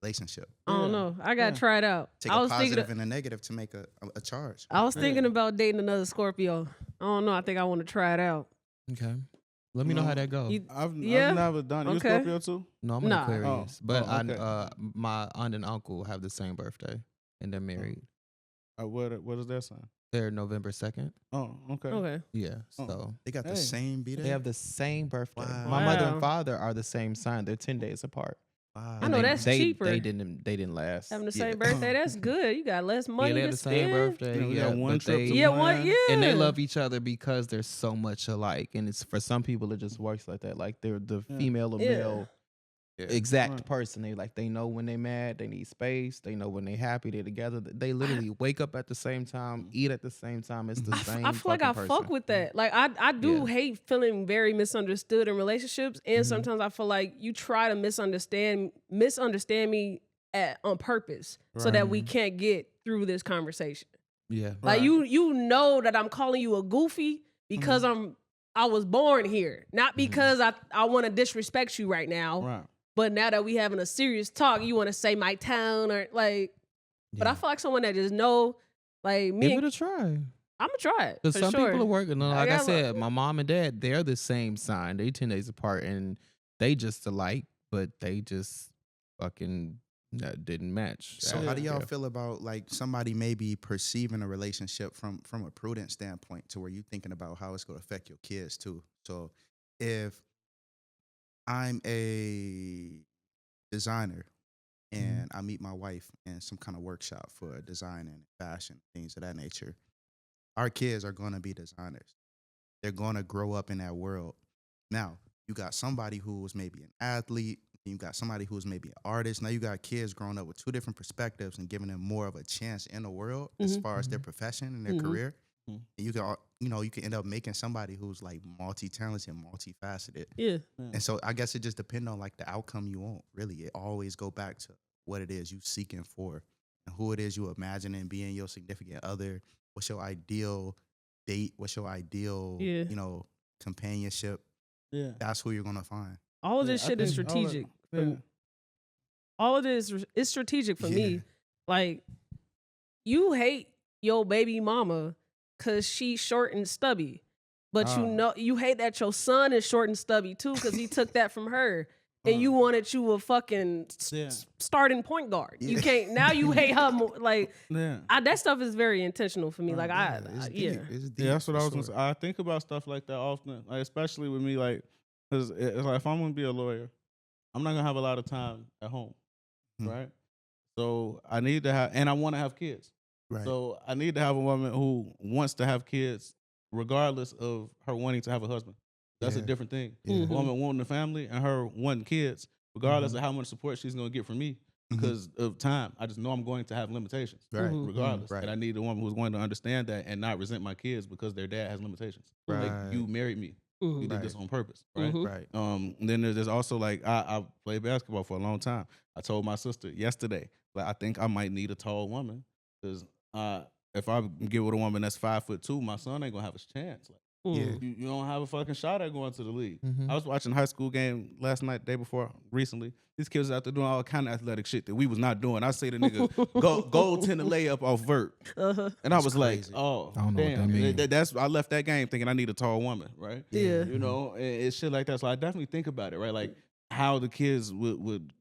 relationship. I don't Yeah. know. I got to Yeah. try it out. Take I a was thinking. positive and a negative to make a charge. I was thinking Yeah. about dating another Scorpio. I don't know. I think I want to try it out. Okay. Let me know how that goes. You- I've Yeah? never done it. You Okay. Scorpio too? No, I'm an Nah. Aquarius, Oh. but Oh, okay. my aunt and uncle have the same birthday, and they're married. What is that sign? They're November 2nd. Oh, okay. Okay. Yeah, Oh. so They got the Hey. same B-Day? they have the same birthday. Wow. My mother Wow. and father are the same sign. They're 10 days apart. Wow. I know And that's they, cheaper. They didn't last. Having the Yeah. same birthday, that's good. You got less money Yeah, they to have the spend. same birthday. Yeah, we Yeah, got one but trip they to Yeah, plan. one. Yeah. and they love each other because they're so much alike. And it's for some people it just works like that. Like they're the Yeah. female or Yeah. male Yeah. exact Right. person. They know when they mad, they need space. They know when they happy, they together. They literally wake up at the same time, eat at the same time. It's the same. I feel like I fucking fuck person. with that. Like I do Yeah. hate feeling very misunderstood in relationships, and sometimes I feel like you try to misunderstand me on purpose so that we can't get through this conversation. Yeah. Like Right. you know that I'm calling you a goofy because I was born here, not because I want to disrespect you right now. Right. But now that we having a serious talk, you want to say my town or like. But I feel like someone that just know, like me. Give it a try. I'm gonna try it. Because For some sure. people are working. Like I gotta- said, my mom and dad, they're the same sign. They 10 days apart, and they just alike, but they just fucking didn't match. So how do y'all feel about like somebody maybe perceiving a relationship from a prudent standpoint to where you thinking about how it's going to affect your kids too? So if I'm a designer and I meet my wife in some kind of workshop for design and fashion, things of that nature, our kids are going to be designers. They're going to grow up in that world. Now, you got somebody who was maybe an athlete, and you got somebody who's maybe an artist. Now you got kids growing up with two different perspectives and giving them more of a chance in the world as far as their profession and their career. And you can, you can end up making somebody who's like multi-talented, multifaceted. Yeah. And so I guess it just depends on like the outcome you want. Really, it always go back to what it is you seeking for and who it is you imagining being your significant other. What's your ideal date? What's your ideal, companionship? Yeah. That's who you're gonna find. All of this I shit is think all of- strategic. yeah. All of this is strategic for Yeah. me. Like, you hate your baby mama because she's short and stubby. But you hate that your son is short and stubby too because he took that from her. And you wanted you a fucking starting point guard. You can't, now you hate her more. Like, Yeah. that stuff is very intentional for me. Like, It's yeah. deep. It's deep, Yeah, that's what for I was gonna sure. say. I think about stuff like that often, like especially with me, like, because it's like if I'm gonna be a lawyer, I'm not gonna have a lot of time at home, right? So I need to have, and I want to have kids. Right. So I need to have a woman who wants to have kids, regardless of her wanting to have a husband. That's a Yeah. different thing. Yeah. A woman wanting a family and her wanting kids, regardless of how much support she's gonna get from me because of time. I just know I'm going to have limitations, Right. regardless. Right. And I need a woman who's going to understand that and not resent my kids because their dad has limitations. Right. Like you married me, you did Right. this on purpose, right? Right. And then there's also like I played basketball for a long time. I told my sister yesterday, like I think I might need a tall woman because if I get with a woman that's 5'2", my son ain't gonna have a chance. Like, Yeah. you don't have a fucking shot at going to the league. Mhm. I was watching a high school game last night, day before, recently. These kids out there doing all kind of athletic shit that we was not doing. I say the nigga goaltender layup off vert, and I was like, crazy. oh, I don't know what that damn. mean. That's I left that game thinking I need a tall woman, right? Yeah. You know, and it's shit like that. So I definitely think about it, right? Like how the kids would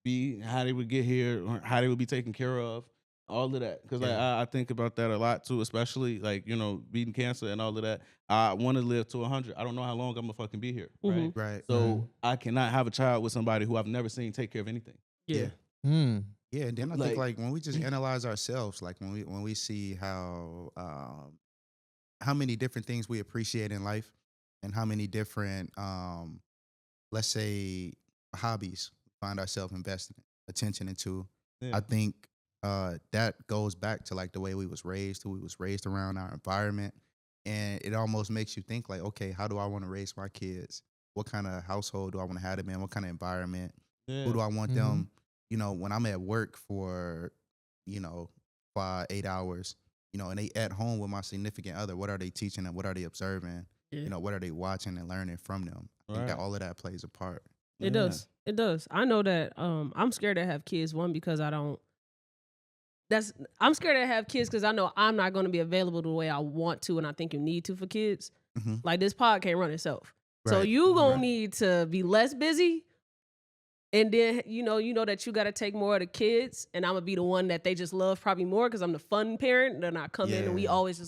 be, how they would get here, or how they would be taken care of. All of that, because like, I think about that a lot too, especially like beating cancer and all of that. I want to live to 100. I don't know how long I'm gonna fucking be here, right? Right. So I cannot have a child with somebody who I've never seen take care of anything. Yeah. Mm. Yeah, and then I think like when we just analyze ourselves, like when we see how many different things we appreciate in life, and how many different, let's say, hobbies we find ourselves investing attention into. Yeah. I think that goes back to like the way we was raised, who we was raised around, our environment, and it almost makes you think like, okay, how do I want to raise my kids? What kind of household do I want to have them in? What kind of environment? Yeah. Who do I want Mhm. them? You know, when I'm at work for, 5, 8 hours, and they at home with my significant other, what are they teaching them? What are they observing? Yeah. What are they watching and learning from them? I think that Right. all of that plays a part. It does. It does. I know that I'm scared to have kids. One, because I'm scared to have kids because I know I'm not going to be available the way I want to and I think you need to for kids. Mhm. Like this pod can't run itself. So Right. you gonna Right. need to be less busy. And then you know that you got to take more of the kids, and I'm gonna be the one that they just love probably more because I'm the fun parent. Then I come in and we Yeah. always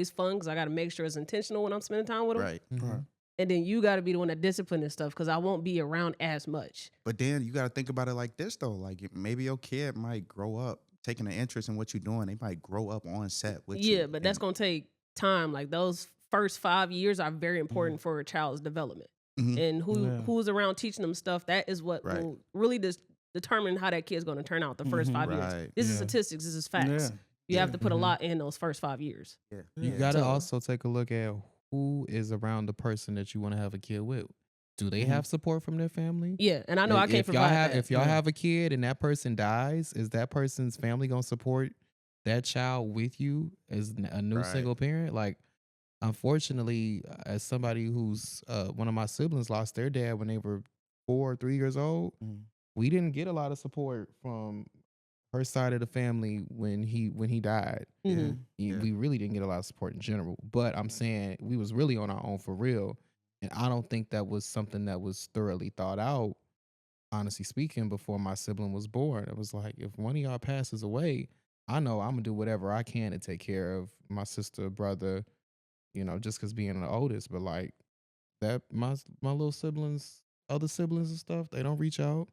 fun because I got to make sure it's intentional when I'm spending time with them. Right. Mhm. And then you got to be the one that discipline and stuff because I won't be around as much. But then you got to think about it like this though. Like maybe your kid might grow up taking an interest in what you're doing. They might grow up on set with you. Yeah, but that's And- gonna take time. Like those first 5 years are very important for a child's development. Mhm. And Yeah. who's around teaching them stuff, that is what Right. will really determine how that kid's gonna turn out the first 5 years. Right. This is Yeah. statistics, this is facts. Yeah. You have to put a Mhm. lot in those first 5 years. Yeah. You Yeah. gotta So- also take a look at who is around the person that you want to have a kid with. Do they Mhm. have support from their family? Yeah, and I know I can't If y'all provide have that. if y'all Yeah. have a kid and that person dies, is that person's family gonna support that child with you as a new Right. single parent? Like, unfortunately, as somebody who's one of my siblings lost their dad when they were 3 years old, Mhm. we didn't get a lot of support from her side of the family when he died. Mhm. Yeah. We really didn't get a lot of support in general. But I'm saying we was really on our own for real. And I don't think that was something that was thoroughly thought out, honestly speaking, before my sibling was born. It was like, if one of y'all passes away, I know I'm gonna do whatever I can to take care of my sister, brother, just because being the oldest. But like that, my little siblings, other siblings and stuff, they don't reach out.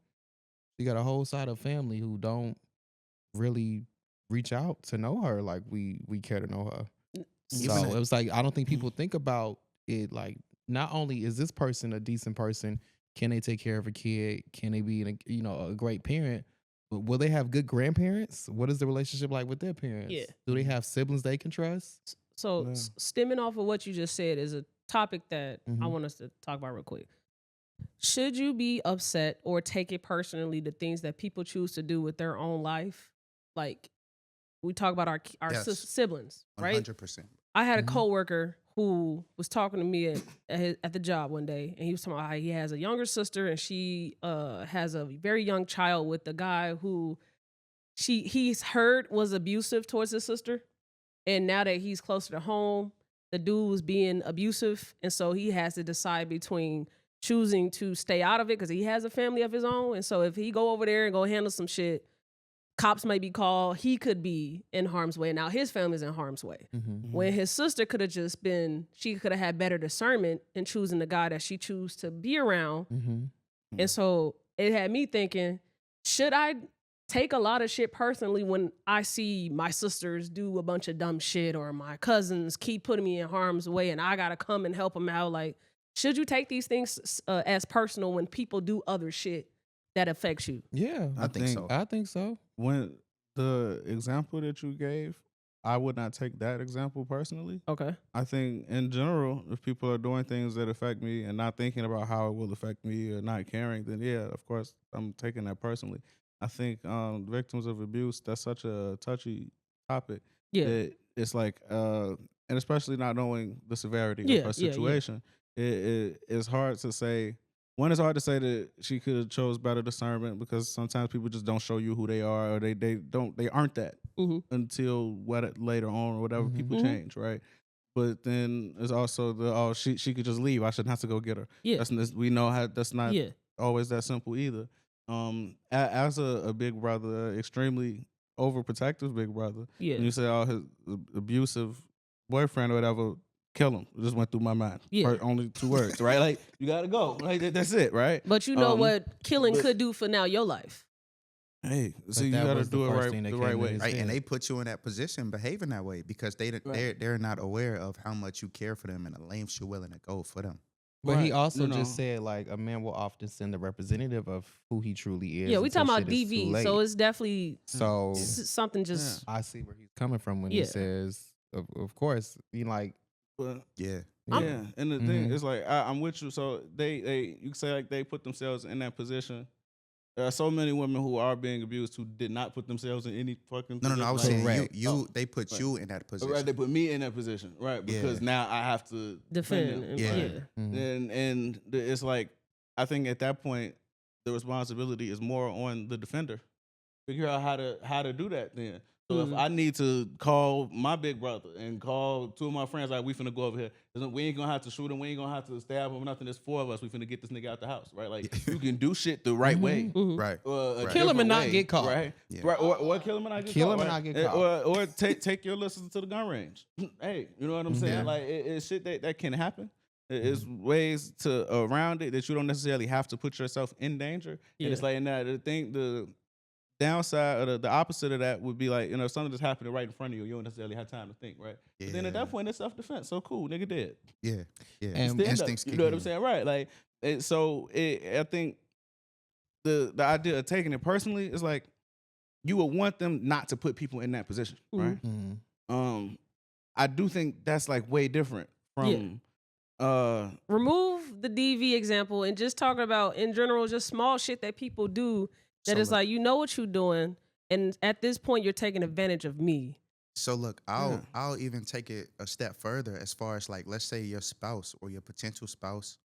You got a whole side of family who don't really reach out to know her like we care to know her. So Even it was like, I don't think people think about it like, not only is this person a decent person, can they take care of a kid? Can they be a great parent? But will they have good grandparents? What is the relationship like with their parents? Yeah. Do they have siblings they can trust? So Yeah. stemming off of what you just said is a topic that I Mhm. want us to talk about real quick. Should you be upset or take it personally the things that people choose to do with their own life? Like we talk about our Yes. siblings, right? 100%. I had a Mhm. coworker who was talking to me at the job one day, and he was talking about how he has a younger sister, and she has a very young child with the guy who he's heard was abusive towards his sister, and now that he's closer to home, the dude was being abusive, and so he has to decide between choosing to stay out of it because he has a family of his own, and so if he go over there and go handle some shit, cops may be called. He could be in harm's way. Now his family's in harm's way. Mm-hmm. When his sister could have just been, she could have had better discernment in choosing the guy that she choose to be around. Mm-hmm. And so it had me thinking, should I take a lot of shit personally when I see my sisters do a bunch of dumb shit or my cousins keep putting me in harm's way and I gotta come and help them out? Like, should you take these things as personal when people do other shit that affects you? Yeah, I think so. I think so. When the example that you gave, I would not take that example personally. Okay. I think in general, if people are doing things that affect me and not thinking about how it will affect me or not caring, then yeah, of course, I'm taking that personally. I think victims of abuse, that's such a touchy topic. Yeah. That it's like, and especially not knowing the severity Yeah, of her yeah, yeah. situation, it's hard to say. One, it's hard to say that she could have chose better discernment because sometimes people just don't show you who they are or they aren't that Mhm. until later on or whatever. Mhm. People Mhm. change, right? But then there's also she could just leave. I shouldn't have to go get her. Yeah. We know how that's not Yeah. always that simple either. As a big brother, extremely overprotective big brother, Yeah. when you say his abusive boyfriend or whatever, kill him. It just went through my mind. Yeah. Only 2 words, right? Like you gotta go. Like that's it, right? But you know what killing but- could do for now your life. Hey, so you that gotta was the do it first right thing that the came right to way. his Right, and Yeah. they put you in that position behaving that way because they're not aware of how much you care for them and the lengths you're willing to go for them. But he Right, also you know. just said like a man will often send a representative of who he truly is. Yeah, we until talking about shit is too DV, late. so it's definitely So something just. I see where he's coming from when Yeah. he says, of course, you like, But Yeah. yeah, and the thing Mhm. is like I'm with you. So they you can say like they put themselves in that position. There are so many women who are being abused who did not put themselves in any fucking No, position. I was Like, saying Correct. you they put Right. you in that position. right, they put me in that position, right? Because Yeah. now I have to Defend. them, And, Yeah. yeah. Mhm. and it's like I think at that point the responsibility is more on the defender. Figure out how to do that then. So if I need to call my big brother and call two of my friends, like we finna go over here. We ain't gonna have to shoot him. We ain't gonna have to stab him. Nothing. There's four of us. We finna get this nigga out the house, right? Like you can do shit the right way, Right. or a Kill him and different not way, get caught. right? Yeah. Right. Or kill him and not get Kill caught. him and right? not get caught. Or take your listeners to the gun range. Hey, you know what I'm saying? Yeah. Like it's shit that can happen. It's ways to around it that you don't necessarily have to put yourself in danger. Yeah. And it's like the downside or the opposite of that would be like, if something that's happening right in front of you, you don't necessarily have time to think, right? But then at Yeah. that point, it's self-defense. So cool, nigga dead. Yeah. Yeah. And Stand up. Instincts You kick know what I'm in. saying? Right. Like, I think the idea of taking it personally is like, you would want them not to put people in that position, right? Mhm. I do think that's like way different from, Remove the DV example and just talking about in general, just small shit that people do that So is look- like, you know what you're doing. And at this point, you're taking advantage of me. So look, I'll even take it a step further as far as like, let's say your spouse or your potential spouse.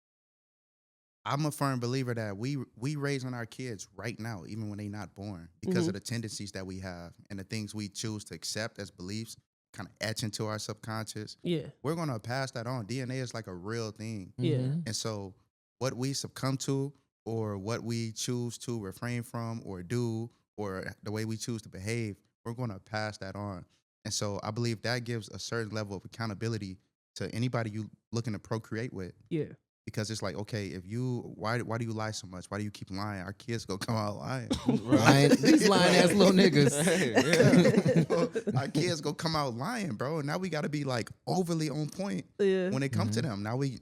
I'm a firm believer that we raising our kids right now, even when they're not born, because of the tendencies that we have and the things we choose to accept as beliefs, kind of etch into our subconscious. Yeah. We're gonna pass that on. DNA is like a real thing. Yeah. Mhm. And so what we succumb to or what we choose to refrain from or do or the way we choose to behave, we're going to pass that on. And so I believe that gives a certain level of accountability to anybody you looking to procreate with. Yeah. Because it's like, okay, if you, why do you lie so much? Why do you keep lying? Our kids gonna come out lying. These lying ass little niggas. Yeah. Our kids gonna come out lying, bro. And now we gotta be like overly on point Yeah. when it comes to them. Now we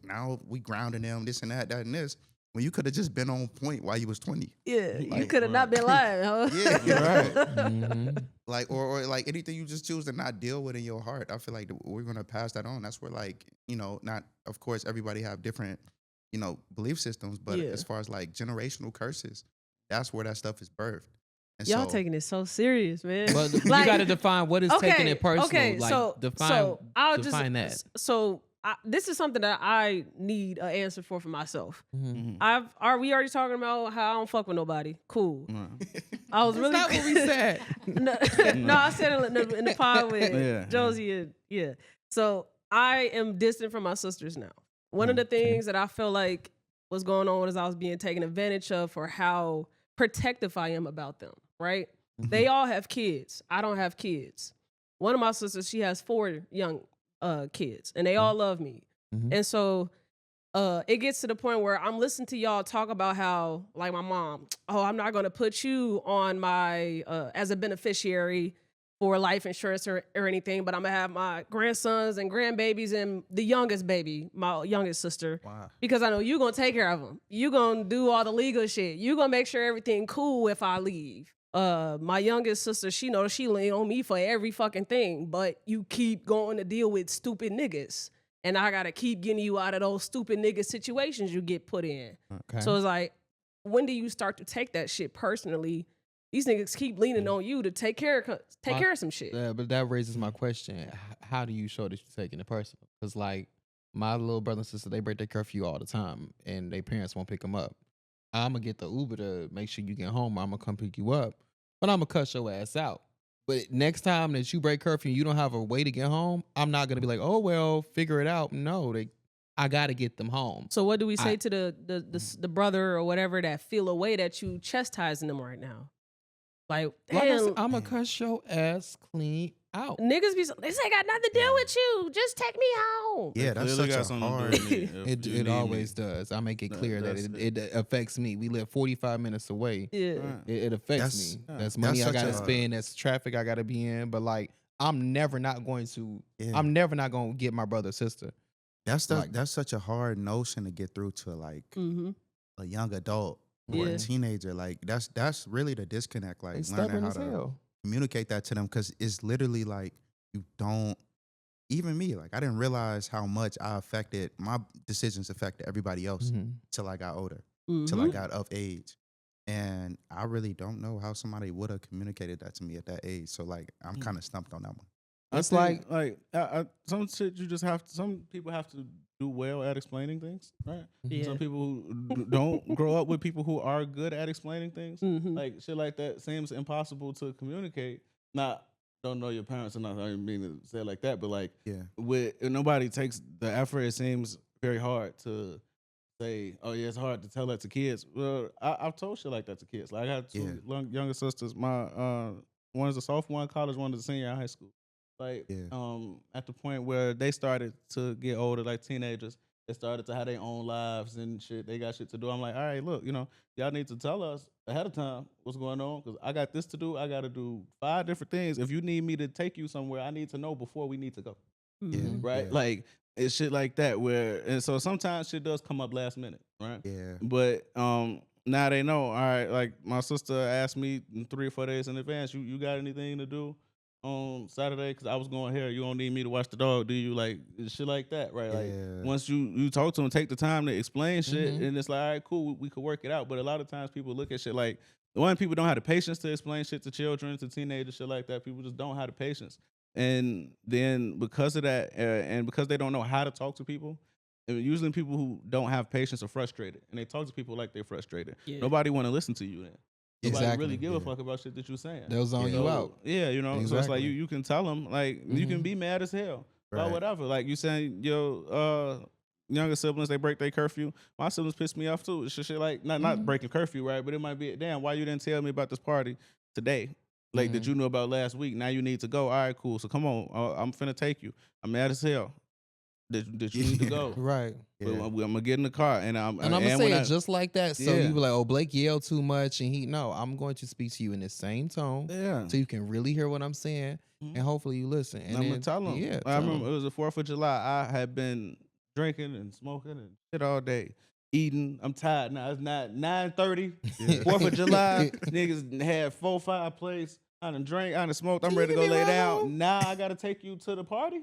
grounding them, this and that and this. When you could have just been on point while you was 20. Yeah. You Like, could have not been lying, huh? Yeah, right. Mhm. Like or like anything you just choose to not deal with in your heart. I feel like we're gonna pass that on. That's where like, not of course everybody have different, belief systems, but Yeah. as far as like generational curses, that's where that stuff is birthed. And Y'all so, taking it so serious, man. But you Like- got to define what is taking it personal. Okay, like so define I'll define that. So this is something that I need an answer for myself. Mhm. Are we already talking about how I don't fuck with nobody? Cool. I was That's really not what we said. no, I said it in the pod with Yeah. Josie and yeah. So I am distant from my sisters now. One of the things that I feel like was going on is I was being taken advantage of for how protective I am about them, right? They all have kids. I don't have kids. One of my sisters, she has 4 young kids, and they all love me. And so it gets to the point where I'm listening to y'all talk about how, like my mom, I'm not going to put you on my, as a beneficiary for life insurance or anything, but I'm going to have my grandsons and grandbabies and the youngest baby, my youngest sister, wow. because I know you're going to take care of them. You're going to do all the legal shit. You're going to make sure everything cool if I leave. My youngest sister, she knows she lean on me for every fucking thing, but you keep going to deal with stupid niggas. And I gotta keep getting you out of those stupid nigga situations you get put in. Okay. So it's like, when do you start to take that shit personally? These niggas keep leaning on you to take care of some shit. Yeah, but that raises my question. How do you show that you're taking it personal? Because like my little brother and sister, they break their curfew all the time and their parents won't pick them up. I'm going to get the Uber to make sure you get home. I'm going to come pick you up, but I'm going to cuss your ass out. But next time that you break curfew and you don't have a way to get home, I'm not going to be like, oh, well, figure it out. No, I got to get them home. So what do we say to the brother or whatever that feel a way that you chastising them right now? Like, damn, I'm going to cuss your ass clean out. niggas be this ain't got nothing to do with you. Just take me home. Yeah, that's Clearly such got a something to hard. do with me if you It need always me. does. I make it clear that That's it affects me. We live 45 minutes away. Yeah. Right. It affects That's- me. yeah. That's money That's I gotta such a- spend. That's traffic I gotta be in. But like, I'm never not going to get my brother or sister. That's such a hard notion to get through to like a young adult or a teenager. Like that's really the disconnect. Like learning how to communicate that to them, because it's literally like you don't. Even me, like I didn't realize how much my decisions affected everybody else till I got older, till I got of age. And I really don't know how somebody would have communicated that to me at that age. So like I'm kind of stumped on that one. It's some shit you just have to. Some people have to do well at explaining things, right? Yeah. Some people who don't grow up with people who are good at explaining things, like shit like that seems impossible to communicate. Not don't know your parents enough. I didn't mean to say it like that, but like if nobody takes the effort, it seems very hard to say, oh yeah, it's hard to tell that to kids. Well, I've told shit like that to kids. Like I got two younger sisters. My one is a sophomore in college, one is a senior in high school. Like at the point where they started to get older, like teenagers, they started to have their own lives and shit. They got shit to do. I'm like, all right, look, y'all need to tell us ahead of time what's going on, because I got this to do. I got to do 5 different things. If you need me to take you somewhere, I need to know before we need to go. Right? Like it's shit like that and so sometimes shit does come up last minute, right? Yeah. But now they know. All right, like my sister asked me 3 or 4 days in advance, you got anything to do on Saturday? Because I was going here. You don't need me to watch the dog, do you? Like shit like that, right? Like once you talk to them, take the time to explain shit, and it's like, all right, cool, we could work it out. But a lot of times people look at shit like, people don't have the patience to explain shit to children, to teenagers, shit like that. People just don't have the patience. And then because of that, and because they don't know how to talk to people, and usually people who don't have patience are frustrated, and they talk to people like they're frustrated. Nobody want to listen to you then. Nobody really give a fuck about shit that you're saying. They'll zone you out. Yeah, So it's like you can tell them, like you can be mad as hell about whatever. Like you saying your younger siblings, they break their curfew. My siblings piss me off too. It's just shit like not breaking curfew, right? But it might be, damn, why you didn't tell me about this party today? Like that you knew about last week. Now you need to go. All right, cool. So come on, I'm finna take you. I'm mad as hell that you need to go. Right. But I'm gonna get in the car and I'm gonna say it just like that. So you be like, oh, Blake yelled too much, and I'm going to speak to you in the same tone. Yeah. So you can really hear what I'm saying, and hopefully you listen. And I'm gonna tell them. Yeah. I remember it was the 4th of July. I had been drinking and smoking and shit all day. Eating, I'm tired now. It's not 9:30. 4th of July, niggas had 4 or 5 plates. I done drank, I done smoked. I'm ready to go lay down. Now I gotta take you to the party.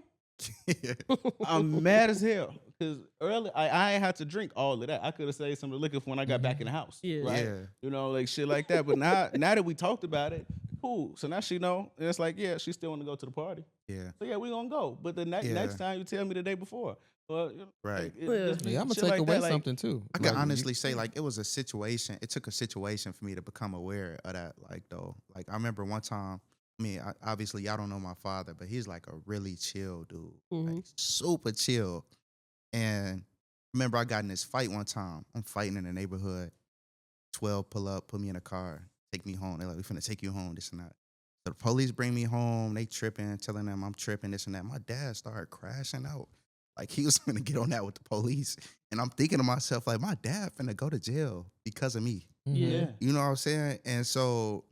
I'm mad as hell because early I ain't had to drink all of that. I could have saved some of the liquor for when I got back in the house. Right? Like shit like that. But now that we talked about it, cool. So now she know, and it's like, she still want to go to the party. Yeah. So we gonna go. But the next time you tell me the day before. Well, right. I'm gonna take away something too. I can honestly say, like, it was a situation. It took a situation for me to become aware of that. Like, though, like I remember one time. I mean, obviously, y'all don't know my father, but he's like a really chill dude, like super chill. And remember, I got in this fight one time. I'm fighting in the neighborhood. 12 pull up, put me in a car, take me home. They're like, we finna take you home, this and that. So the police bring me home. They tripping, telling them I'm tripping, this and that. My dad started crashing out. Like, he was finna get on that with the police. And I'm thinking to myself, like, my dad finna go to jail because of me. Yeah. You know what I'm saying? And so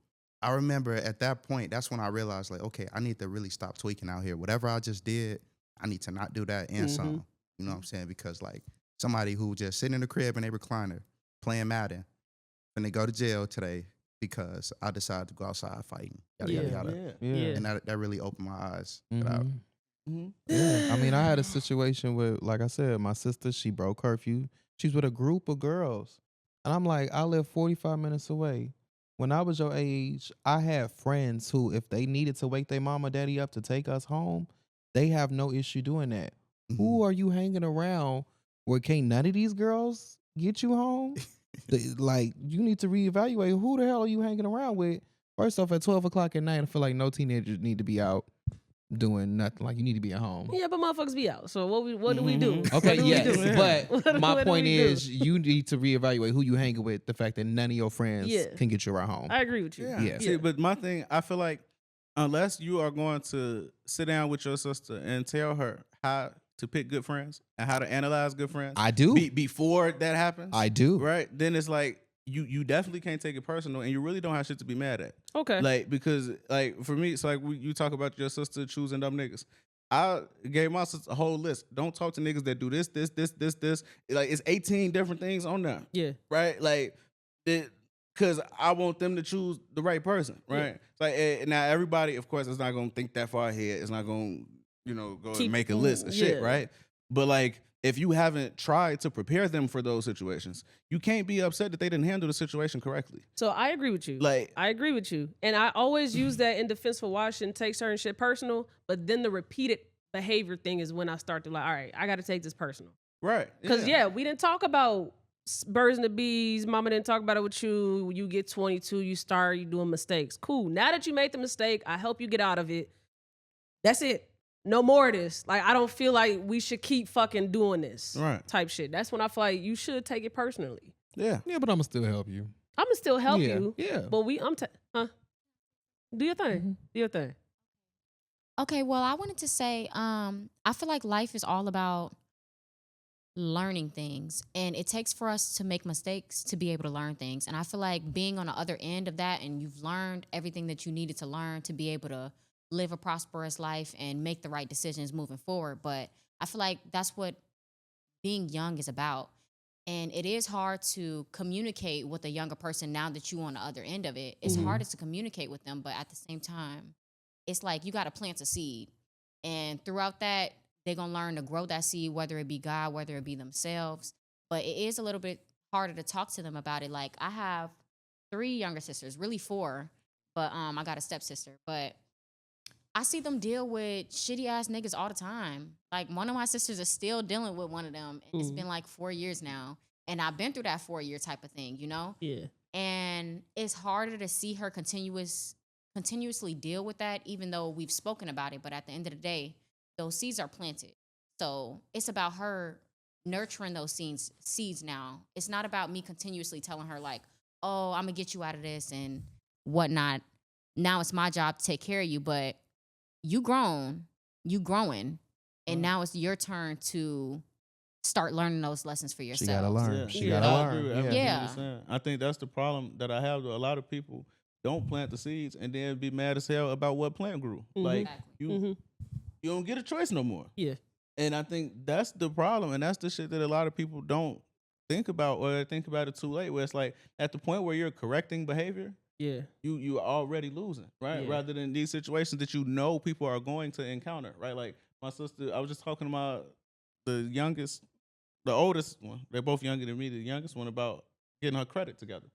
I remember at that point, that's when I realized, like, okay, I need to really stop tweaking out here. Whatever I just did, I need to not do that and some. You know what I'm saying? Because, like, somebody who just sitting in the crib in a recliner playing Madden, and they go to jail today because I decided to go outside fighting. Yada, yada, yada. And that really opened my eyes. Yeah. I mean, I had a situation with, like I said, my sister, she broke curfew. She's with a group of girls. And I'm like, I live 45 minutes away. When I was your age, I had friends who, if they needed to wake their mama, daddy up to take us home, they have no issue doing that. Who are you hanging around where can't none of these girls get you home? Like, you need to reevaluate who the hell are you hanging around with. First off, at 12 o'clock at night, I feel like no teenagers need to be out doing nothing. Like, you need to be at home. Yeah, but motherfuckers be out. So what do we do? Okay, yes. But my point is, you need to reevaluate who you hanging with. The fact that none of your friends can get you around home. I agree with you. Yeah. See, but my thing, I feel like unless you are going to sit down with your sister and tell her how to pick good friends and how to analyze good friends. I do. Before that happens. I do. Right? Then it's like, you definitely can't take it personal, and you really don't have shit to be mad at. Okay. Like, because, like, for me, it's like you talk about your sister choosing dumb niggas. I gave my sister a whole list. Don't talk to niggas that do this. Like it's 18 different things on there. Yeah. Right? Like because I want them to choose the right person, right? Yeah. Like now everybody, of course, is not gonna think that far ahead. It's not gonna, go and make a list of shit, right? But like if you haven't tried to prepare them for those situations, you can't be upset that they didn't handle the situation correctly. So I agree with you. Like I agree with you. And I always use that in defense for why I shouldn't take certain shit personal. But then the repeated behavior thing is when I start to like, all right, I got to take this personal. Right. Because, we didn't talk about birds and the bees. Mama didn't talk about it with you. You get 22, you doing mistakes. Cool. Now that you made the mistake, I help you get out of it. That's it. No more of this. Like, I don't feel like we should keep fucking doing this type shit. That's when I feel like you should take it personally. Yeah. Yeah, but I'm going to still help you. I'm going to still help you. Yeah. But do your thing. Mm-hmm. Do your thing. Okay, well, I wanted to say, I feel like life is all about learning things, and it takes for us to make mistakes to be able to learn things. And I feel like being on the other end of that, and you've learned everything that you needed to learn to be able to live a prosperous life and make the right decisions moving forward. But I feel like that's what being young is about. And it is hard to communicate with a younger person now that you're on the other end of it. It's harder to communicate with them, but at the same time, it's like you got to plant a seed. And throughout that, they're going to learn to grow that seed, whether it be God, whether it be themselves. But it is a little bit harder to talk to them about it. Like, I have 3 younger sisters, really 4, but I got a stepsister. But I see them deal with shitty ass niggas all the time. Like, one of my sisters is still dealing with one of them. And it's been like 4 years now. And I've been through that 4-year type of thing, Yeah. And it's harder to see her continuously deal with that, even though we've spoken about it. But at the end of the day, those seeds are planted. So it's about her nurturing those seeds now. It's not about me continuously telling her like, oh, I'm gonna get you out of this and whatnot. Now it's my job to take care of you, but you growing, and now it's your turn to start learning those lessons for yourself. She gotta learn. Yeah. She gotta I learn. agree with everything Yeah. you're saying. I think that's the problem that I have with a lot of people. Don't plant the seeds and then be mad as hell about what plant grew. Like you don't get a choice no more. Yeah. And I think that's the problem, and that's the shit that a lot of people don't think about, or think about it too late. Where it's like at the point where you're correcting behavior, you already losing, right? Yeah. Rather than these situations that people are going to encounter, right? Like my sister, I was just talking about the oldest one. They're both younger than me. The youngest one about getting her credit together.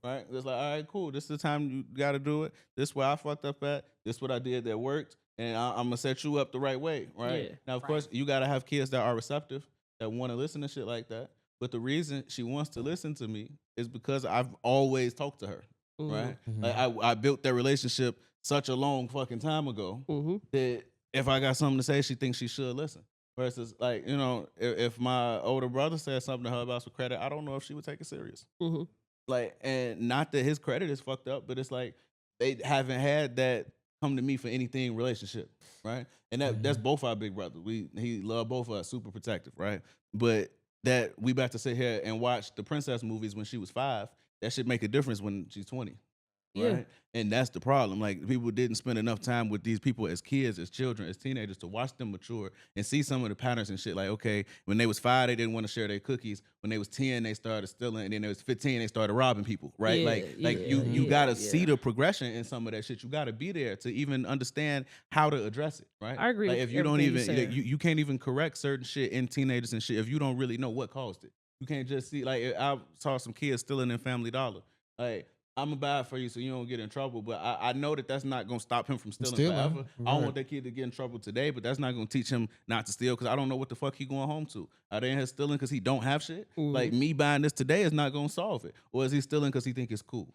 Right? It's like, all right, cool. This is the time you got to do it. This is where I fucked up at. This is what I did that worked. And I'm going to set you up the right way, right? Yeah. Now, of course, you got to have kids that are receptive, that want to listen to shit like that. But the reason she wants to listen to me is because I've always talked to her, right? Like I built that relationship such a long fucking time ago that if I got something to say, she thinks she should listen. Versus, like, if my older brother said something to her about some credit, I don't know if she would take it serious. Like, and not that his credit is fucked up, but it's like they haven't had that come to me for anything relationship, right? And that's both our big brothers. He loved both of us, super protective, right? But that we about to sit here and watch the princess movies when she was 5, that should make a difference when she's 20. Right? Yeah. And that's the problem. Like, people didn't spend enough time with these people as kids, as children, as teenagers to watch them mature and see some of the patterns and shit. Like, okay, when they was 5, they didn't want to share their cookies. When they was 10, they started stealing, and then they was 15, they started robbing people, right? You gotta see the progression in some of that shit. You gotta be there to even understand how to address it, right? I agree Like, with if you don't everything even, you're you can't even correct certain shit in teenagers and shit if you don't really know what caused it. You can't just see, like, I saw some kids stealing in Family Dollar. Like, I'm gonna buy it for you so you don't get in trouble. But I know that's not gonna stop him from stealing forever. Right. I don't want that kid to get in trouble today, but that's not gonna teach him not to steal because I don't know what the fuck he going home to. Are they in here stealing because he don't have shit? Like, me buying this today is not gonna solve it. Or is he stealing because he think it's cool?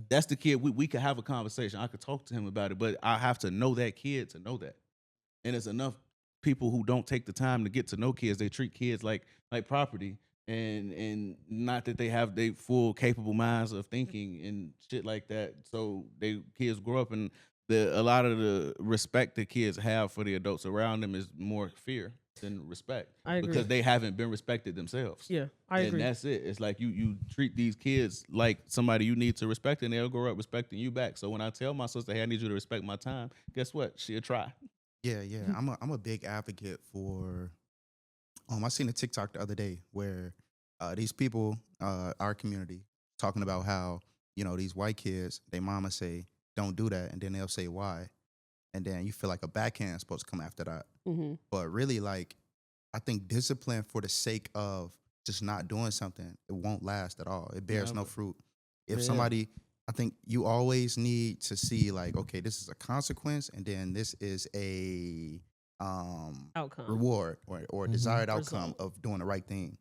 That's the kid. We could have a conversation. I could talk to him about it, but I have to know that kid to know that. And there's enough people who don't take the time to get to know kids. They treat kids like property. And not that they have their full capable minds of thinking and shit like that. So they kids grow up, and a lot of the respect that kids have for the adults around them is more fear than respect. I agree. Because they haven't been respected themselves. Yeah, I agree. And that's it. It's like you treat these kids like somebody you need to respect, and they'll grow up respecting you back. So when I tell my sister, hey, I need you to respect my time, guess what? She'll try. Yeah, yeah. I'm a big advocate for. I seen a TikTok the other day where these people, our community, talking about how these white kids, they mama say don't do that, and then they'll say why, and then you feel like a backhand is supposed to come after that. Mm-hmm. But really, like, I think discipline for the sake of just not doing something, it won't last at all. It bears no fruit. If somebody, I think you always need to see like, okay, this is a consequence, and then this is a outcome, reward or desired outcome of doing the right thing.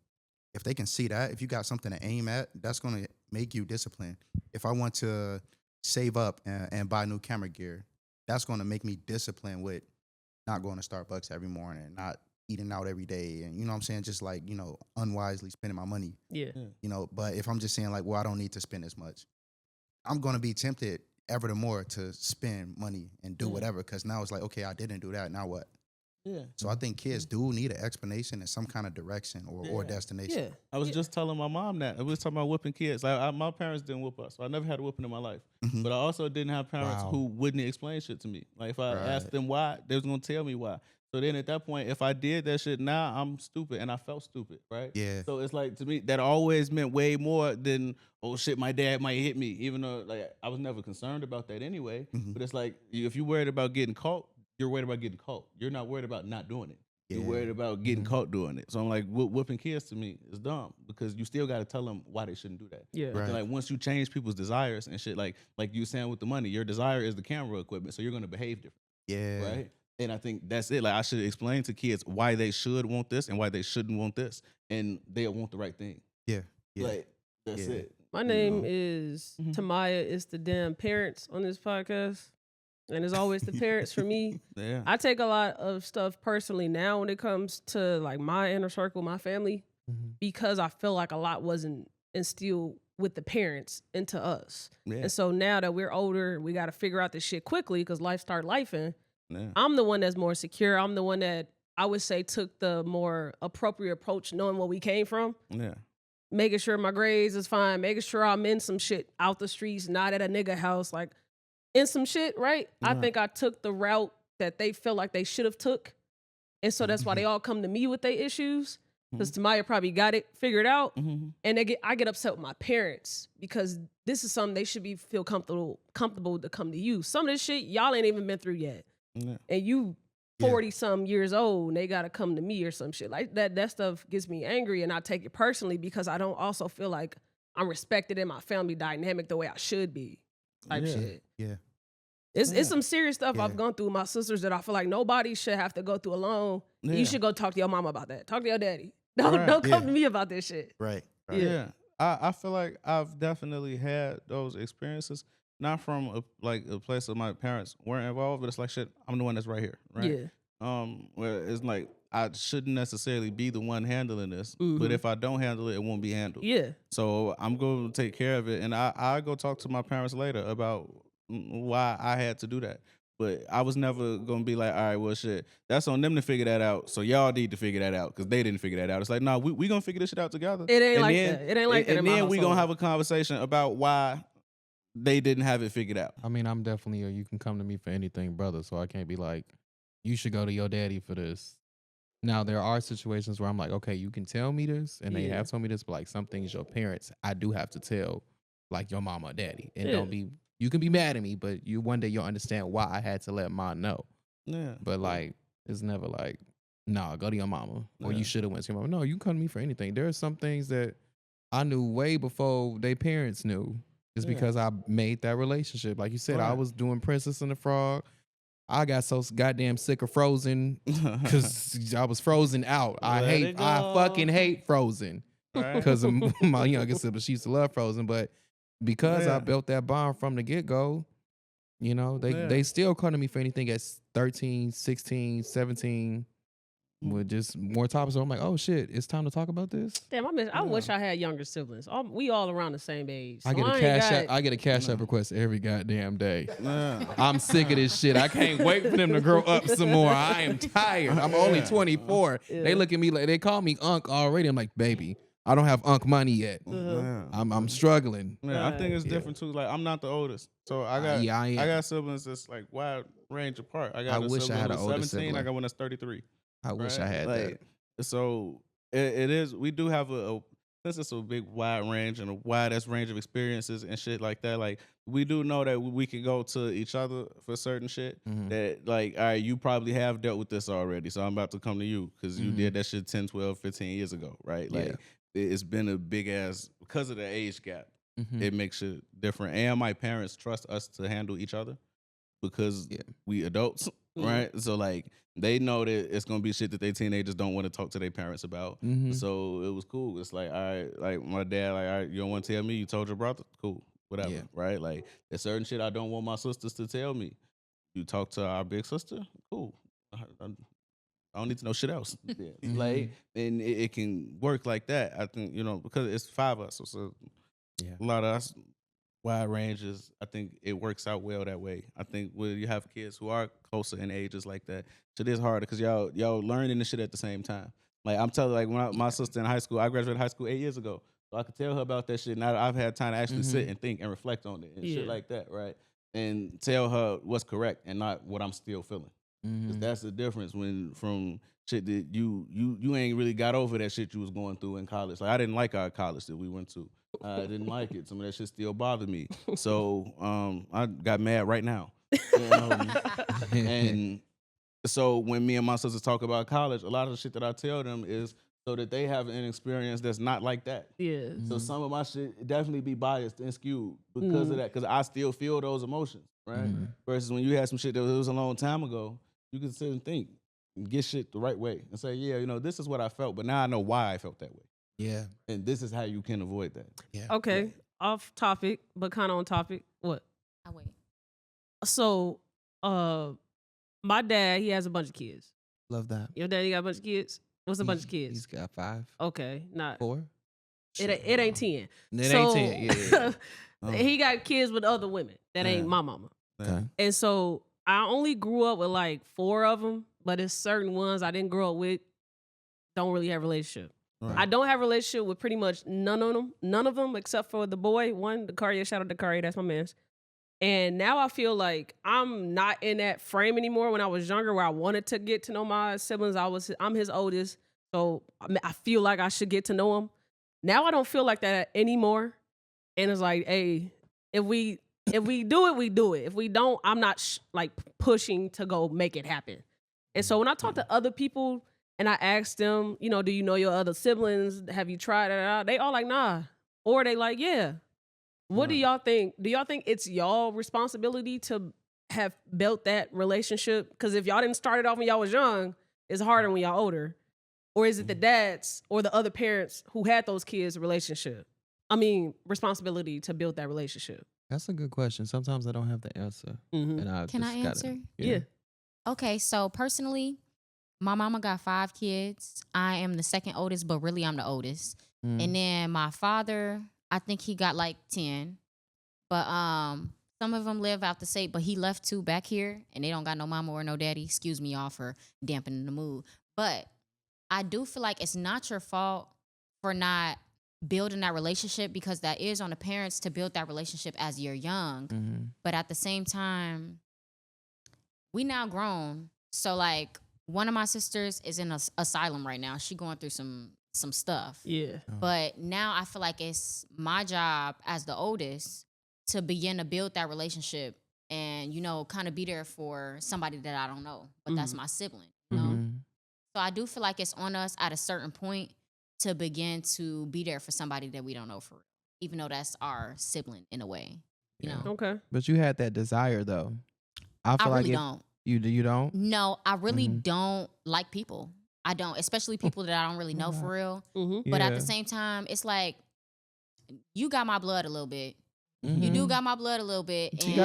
If they can see that, if you got something to aim at, that's going to make you disciplined. If I want to save up and buy new camera gear, that's going to make me disciplined with not going to Starbucks every morning, not eating out every day, and you know what I'm saying, just like unwisely spending my money. Yeah. But if I'm just saying like, well, I don't need to spend as much, I'm going to be tempted ever the more to spend money and do whatever, because now it's like, okay, I didn't do that, now what? Yeah. So I think kids do need an explanation and some kind of direction or destination. Yeah. I was just telling my mom that. We was talking about whooping kids. Like, my parents didn't whoop us, so I never had a whooping in my life. Mhm. But I also didn't have parents who wouldn't explain shit to me. Like, if I asked them why, they was going to tell me why. So then at that point, if I did that shit now, I'm stupid, and I felt stupid, right? Yeah. So it's like, to me, that always meant way more than, oh shit, my dad might hit me, even though like I was never concerned about that anyway. Mhm. But it's like, if you're worried about getting caught, you're worried about getting caught. You're not worried about not doing it. You're worried about getting caught doing it. So I'm like, whooping kids to me is dumb, because you still got to tell them why they shouldn't do that. Yeah. Right. And like, once you change people's desires and shit, like you saying with the money, your desire is the camera equipment, so you're gonna behave different. Yeah. Right. And I think that's it. Like, I should explain to kids why they should want this and why they shouldn't want this, and they'll want the right thing. Yeah. Yeah. Like, that's it. My name is Tamaya. It's the damn parents on this podcast. And it's always the parents for me. Yeah. I take a lot of stuff personally now when it comes to like my inner circle, my family, because I feel like a lot wasn't instilled with the parents into us. Yeah. And so now that we're older, we got to figure out this shit quickly because life start lifing. Yeah. I'm the one that's more secure. I'm the one that I would say took the more appropriate approach, knowing where we came from. Yeah. Making sure my grades is fine, making sure I'm in some shit out the streets, not at a nigga house, like in some shit, right? I think I took the route that they felt like they should have took. And so that's why they all come to me with their issues. Because Tamaya probably got it figured out. And I get upset with my parents because this is something they should feel comfortable to come to you. Some of this shit y'all ain't even been through yet. Yeah. And you 40 some years old and they gotta come to me or some shit. Like that stuff gets me angry, and I take it personally because I don't also feel like I'm respected in my family dynamic the way I should be. Type shit. Yeah. It's some serious stuff I've gone through with my sisters that I feel like nobody should have to go through alone. Yeah. You should go talk to your mama about that. Talk to your daddy. Don't come to me about this shit. Right. Yeah. I feel like I've definitely had those experiences, not from a place of my parents weren't involved, but it's like, shit, I'm the one that's right here, right? Yeah. Where it's like, I shouldn't necessarily be the one handling this, but if I don't handle it, it won't be handled. Yeah. So I'm going to take care of it, and I go talk to my parents later about why I had to do that. But I was never going to be like, all right, well, shit, that's on them to figure that out. So y'all need to figure that out because they didn't figure that out. It's like, nah, we going to figure this shit out together. It ain't like that. It ain't like that. And then we going to have a conversation about why they didn't have it figured out. I mean, I'm definitely you can come to me for anything, brother. So I can't be like, you should go to your daddy for this. Now, there are situations where I'm like, okay, you can tell me this, and they have told me this, but like some things your parents, I do have to tell, like your mama or daddy. And don't be, you can be mad at me, but one day you'll understand why I had to let mom know. Yeah. But like, it's never like, nah, go to your mama. Or you should have went to your mama. No, you come to me for anything. There are some things that I knew way before they parents knew. Just because I made that relationship. Like you said, I was doing Princess and the Frog. I got so goddamn sick of Frozen because I was frozen out. I fucking hate Frozen because of my youngest sibling. She used to love Frozen, but because I built that bond from the get-go, you know, they still come to me for anything at 13, 16, 17 with just more topics. So I'm like, oh shit, it's time to talk about this. Damn, I wish I had younger siblings. We all around the same age. So I get a cash app request every goddamn day. I'm sick of this shit. I can't wait for them to grow up some more. I am tired. I'm only 24. They look at me like they call me Unc already. I'm like, baby, I don't have unk money yet. Yeah. I'm struggling. Yeah, I think it's Yeah. different too. Like I'm not the oldest, so I got I am. I got siblings that's like wide range apart. I got I a wish I sibling had who's an older 17. I sibling. got one that's 33. I wish I right? had Like, so it is. We do have a since it's a big wide range and a widest range of experiences and shit like that. Like we do know that we can go to each other for certain shit. Mhm. That like, all right, you probably have dealt with this already, so I'm about to come to you because you did that shit 10, 12, 15 years ago, right? Like it's been a big ass because of the age gap. Mhm. It makes it different. And my parents trust us to handle each other because we adults, right? So like they know that it's gonna be shit that they teenagers don't want to talk to their parents about. Mhm. So it was cool. It's like, all right, like my dad, like, all right, you don't want to tell me, you told your brother, cool, whatever, Yeah. right? Like there's certain shit I don't want my sisters to tell me. You talk to our big sister, cool. I don't need to know shit else. Yeah. Like, and it can work like that. I think, because it's 5 of us. So a lot of us, wide ranges. I think it works out well that way. I think when you have kids who are closer in ages like that, shit is harder because y'all learning this shit at the same time. Like I'm telling, like when my sister in high school, I graduated high school 8 years ago, so I could tell her about that shit. Now that I've had time to actually sit and think and reflect on it and shit like that, right? And tell her what's correct and not what I'm still feeling. 'Cause that's the difference from shit that you ain't really got over that shit you was going through in college. Like I didn't like our college that we went to. I didn't like it. Some of that shit still bothered me. So I got mad right now. And so when me and my sisters talk about college, a lot of the shit that I tell them is so that they have an experience that's not like that. Yeah. So some of my shit definitely be biased and skewed because of that, because I still feel those emotions, right? Versus when you had some shit that was a long time ago, you can sit and think and get shit the right way and say, yeah, this is what I felt, but now I know why I felt that way. Yeah. And this is how you can avoid that. Yeah. Okay. Off topic, but kind of on topic. What? I wait. So, my dad, he has a bunch of kids. Love that. Your daddy got a bunch of kids? What's a bunch of kids? He's got 5. Okay, not 4. it ain't 10. It So, ain't 10. Yeah. He got kids with other women that ain't my mama. Okay. And so I only grew up with like 4 of them, but it's certain ones I didn't grow up with. Don't really have a relationship. Right. I don't have a relationship with pretty much none of them except for the boy, one, Daechii. Shout out to Daechii, that's my man's. And now I feel like I'm not in that frame anymore. When I was younger, where I wanted to get to know my siblings, I'm his oldest, so I feel like I should get to know him. Now I don't feel like that anymore, and it's like, hey, if we do it, we do it. If we don't, I'm not like pushing to go make it happen. And so when I talk to other people and I ask them, do you know your other siblings? Have you tried it out? They all like, nah, or they like, yeah. What do y'all think? Do y'all think it's y'all responsibility to have built that relationship? Because if y'all didn't start it off when y'all was young, it's harder when y'all older. Or is it the dads or the other parents who had those kids' responsibility to build that relationship? That's a good question. Sometimes I don't have the answer. Mm-hmm. And Can I answer? Yeah. Okay, so personally, my mama got 5 kids. I am the second oldest, but really I'm the oldest. And then my father, I think he got like 10. But some of them live out the state, but he left 2 back here, and they don't got no mama or no daddy. Excuse me, y'all, for dampening the mood. But I do feel like it's not your fault for not building that relationship, because that is on the parents to build that relationship as you're young. But at the same time, we now grown. So like one of my sisters is in an asylum right now. She going through some stuff. Yeah. But now I feel like it's my job as the oldest to begin to build that relationship and, kind of be there for somebody that I don't know, but that's my sibling, So I do feel like it's on us at a certain point to begin to be there for somebody that we don't know for real, even though that's our sibling in a way, you know? Okay. But you had that desire though. I feel really like don't. You don't? No, I really don't like people. I don't, especially people that I don't really know for real. But at the same time, it's like, you got my blood a little bit. You do got my blood a little bit. And You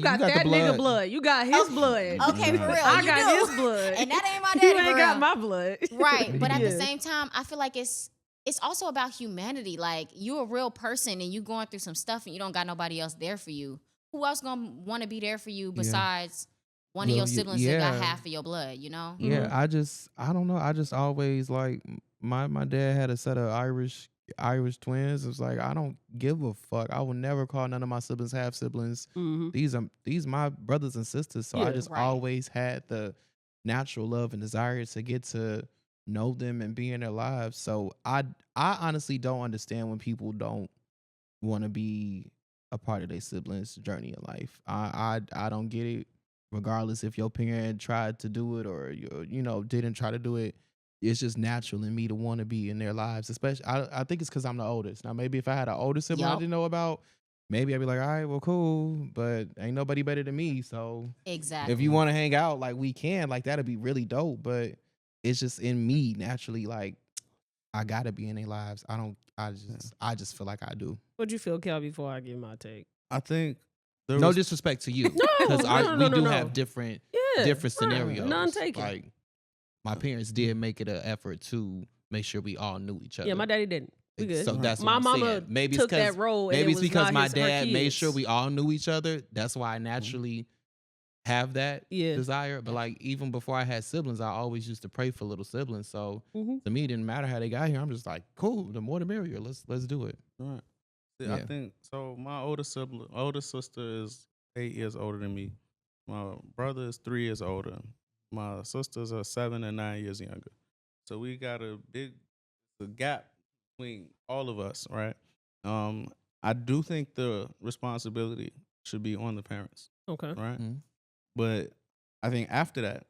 got that nigga blood. You got his blood. Okay, for real. I got his blood. And that ain't my daddy. You ain't for got real. my blood. Right. But at the same time, I feel like it's also about humanity. Like, you a real person and you going through some stuff and you don't got nobody else there for you. Who else gonna want to be there for you besides one of your siblings that got half of your blood, Yeah, I don't know. I just always like my dad had a set of Irish Irish twins. It's like I don't give a fuck. I will never call none of my siblings half siblings. These my brothers and sisters. So I just always had the natural love and desire to get to know them and be in their lives. So I honestly don't understand when people don't want to be a part of their siblings' journey in life. I don't get it. Regardless if your parent tried to do it or you know didn't try to do it, it's just natural in me to want to be in their lives. Especially, I think it's because I'm the oldest. Now maybe if I had an older sibling I didn't know about, maybe I'd be like, all right, well, cool, but ain't nobody better than me. So Exactly. if you want to hang out, like we can, like that'd be really dope. But it's just in me naturally, like I gotta be in their lives. I just feel like I do. What'd you feel, Cal, before I give my take? I think No disrespect to you, because we do have different scenarios. None taken. Like my parents did make it an effort to make sure we all knew each other. Yeah, my daddy didn't. We good. So that's my what I'm mama saying. Maybe took that role. Maybe it's because my her dad made kids. sure we all knew each other. That's why I naturally have that desire. But like even before I had siblings, I always used to pray for little siblings. So to me, it didn't matter how they got here. I'm just like, cool. The more the merrier. Let's do it. All right. See, I think so. My older sister is 8 years older than me. My brother is 3 years older. My sisters are 7 and 9 years younger. So we got a big gap between all of us, right? I do think the responsibility should be on the parents. Okay. Right? But I think after that,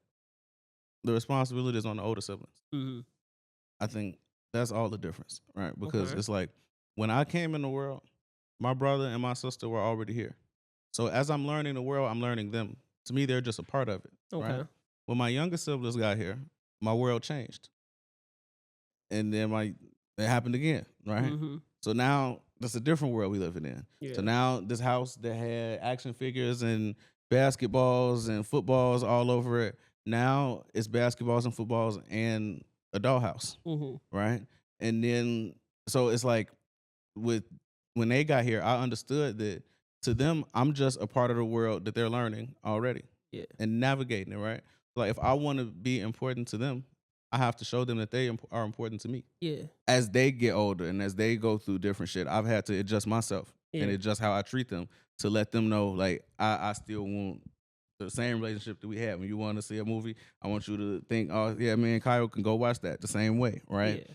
the responsibility is on the older siblings. I think that's all the difference, right? Because it's like when I came in the world, my brother and my sister were already here. So as I'm learning the world, I'm learning them. To me, they're just a part of it. Okay. Right? When my younger siblings got here, my world changed. And then it happened again, right? So now that's a different world we living in. Yeah. So now this house that had action figures and basketballs and footballs all over it, now it's basketballs and footballs and a dollhouse, right? And then so it's like when they got here, I understood that to them, I'm just a part of the world that they're learning already and navigating it, right? Like if I want to be important to them, I have to show them that they are important to me. Yeah. As they get older and as they go through different shit, I've had to adjust myself and adjust how I treat them to let them know, like, I still want the same relationship that we had. When you want to see a movie, I want you to think, oh, yeah, me and Khyle can go watch that the same way, right? Yeah.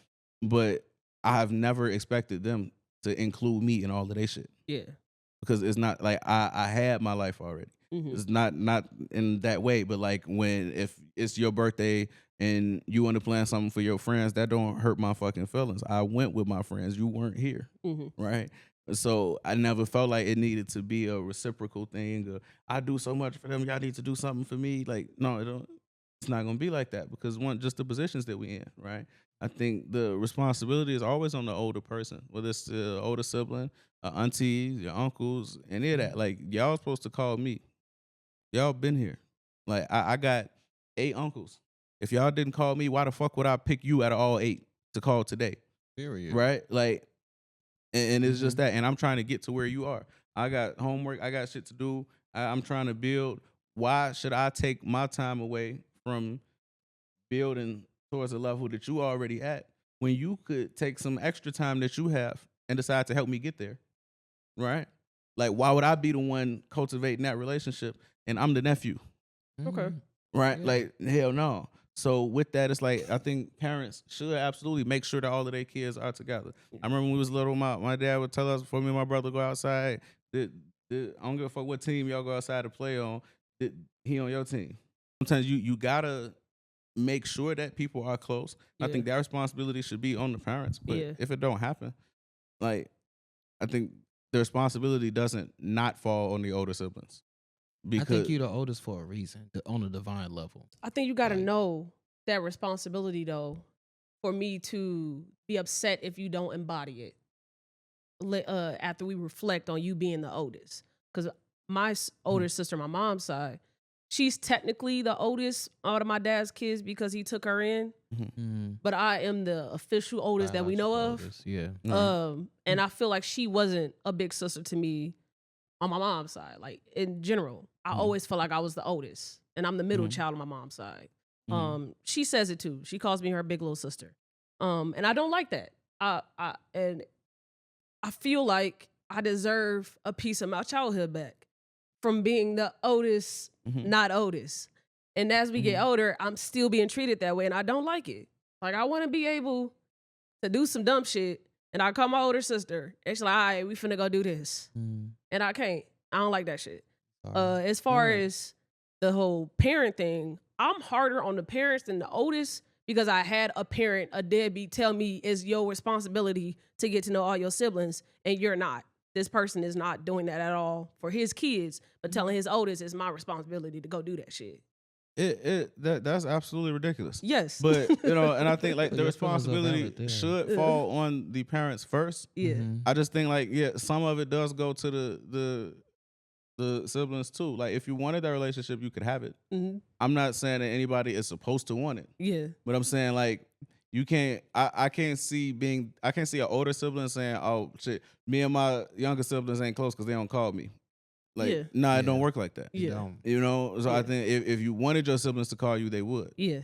But I have never expected them to include me in all of their shit. Yeah. Because it's not like I had my life already. It's not in that way, but like if it's your birthday and you want to plan something for your friends, that don't hurt my fucking feelings. I went with my friends. You weren't here, right? So I never felt like it needed to be a reciprocal thing. I do so much for them. Y'all need to do something for me. Like, no, it's not going to be like that because just the positions that we in, right? I think the responsibility is always on the older person, whether it's the older sibling, aunties, your uncles, any of that. Like, y'all supposed to call me. Y'all been here. Like, I got 8 uncles. If y'all didn't call me, why the fuck would I pick you out of all 8 to call today? Period. Right? Like, and it's just that. And I'm trying to get to where you are. I got homework. I got shit to do. I'm trying to build. Why should I take my time away from building towards a level that you already at when you could take some extra time that you have and decide to help me get there? Right? Like, why would I be the one cultivating that relationship and I'm the nephew? Okay. Right? Yeah. Like, hell no. So with that, it's like I think parents should absolutely make sure that all of their kids are together. I remember when we was little, my dad would tell us before me and my brother go outside, I don't give a fuck what team y'all go outside to play on, he on your team. Sometimes you gotta make sure that people are close. I think that responsibility should be on the parents. But if it don't happen, like, I think the responsibility doesn't not fall on the older siblings. I think you're the oldest for a reason, on a divine level. I think you got to know that responsibility, though, for me to be upset if you don't embody it after we reflect on you being the oldest. Because my older sister, my mom's side, she's technically the oldest out of my dad's kids because he took her in. But I am the official oldest that we know of. Yeah. And I feel like she wasn't a big sister to me on my mom's side. Like, in general, I always felt like I was the oldest. And I'm the middle child on my mom's side. She says it too. She calls me her big little sister. And I don't like that. and I feel like I deserve a piece of my childhood back from being the oldest, not oldest. And as we get older, I'm still being treated that way, and I don't like it. Like, I want to be able to do some dumb shit, and I call my older sister, and she's like, all right, we finna go do this. And I can't. I don't like that shit. As far as the whole parent thing, I'm harder on the parents than the oldest because I had a parent, a deadbeat, tell me it's your responsibility to get to know all your siblings, and you're not. This person is not doing that at all for his kids, but telling his oldest it's my responsibility to go do that shit. That's absolutely ridiculous. Yes. But, and I think like the your feelings are responsibility valid there. should fall on the parents first. Yeah. I just think like, some of it does go to the siblings too. Like, if you wanted that relationship, you could have it. I'm not saying that anybody is supposed to want it. Yeah. But I'm saying like, you can't. I can't see an older sibling saying, "Oh shit, me and my younger siblings ain't close because they don't call me." Like, it don't work like that. Yeah. You know. So I think if you wanted your siblings to call you, they would. Yeah.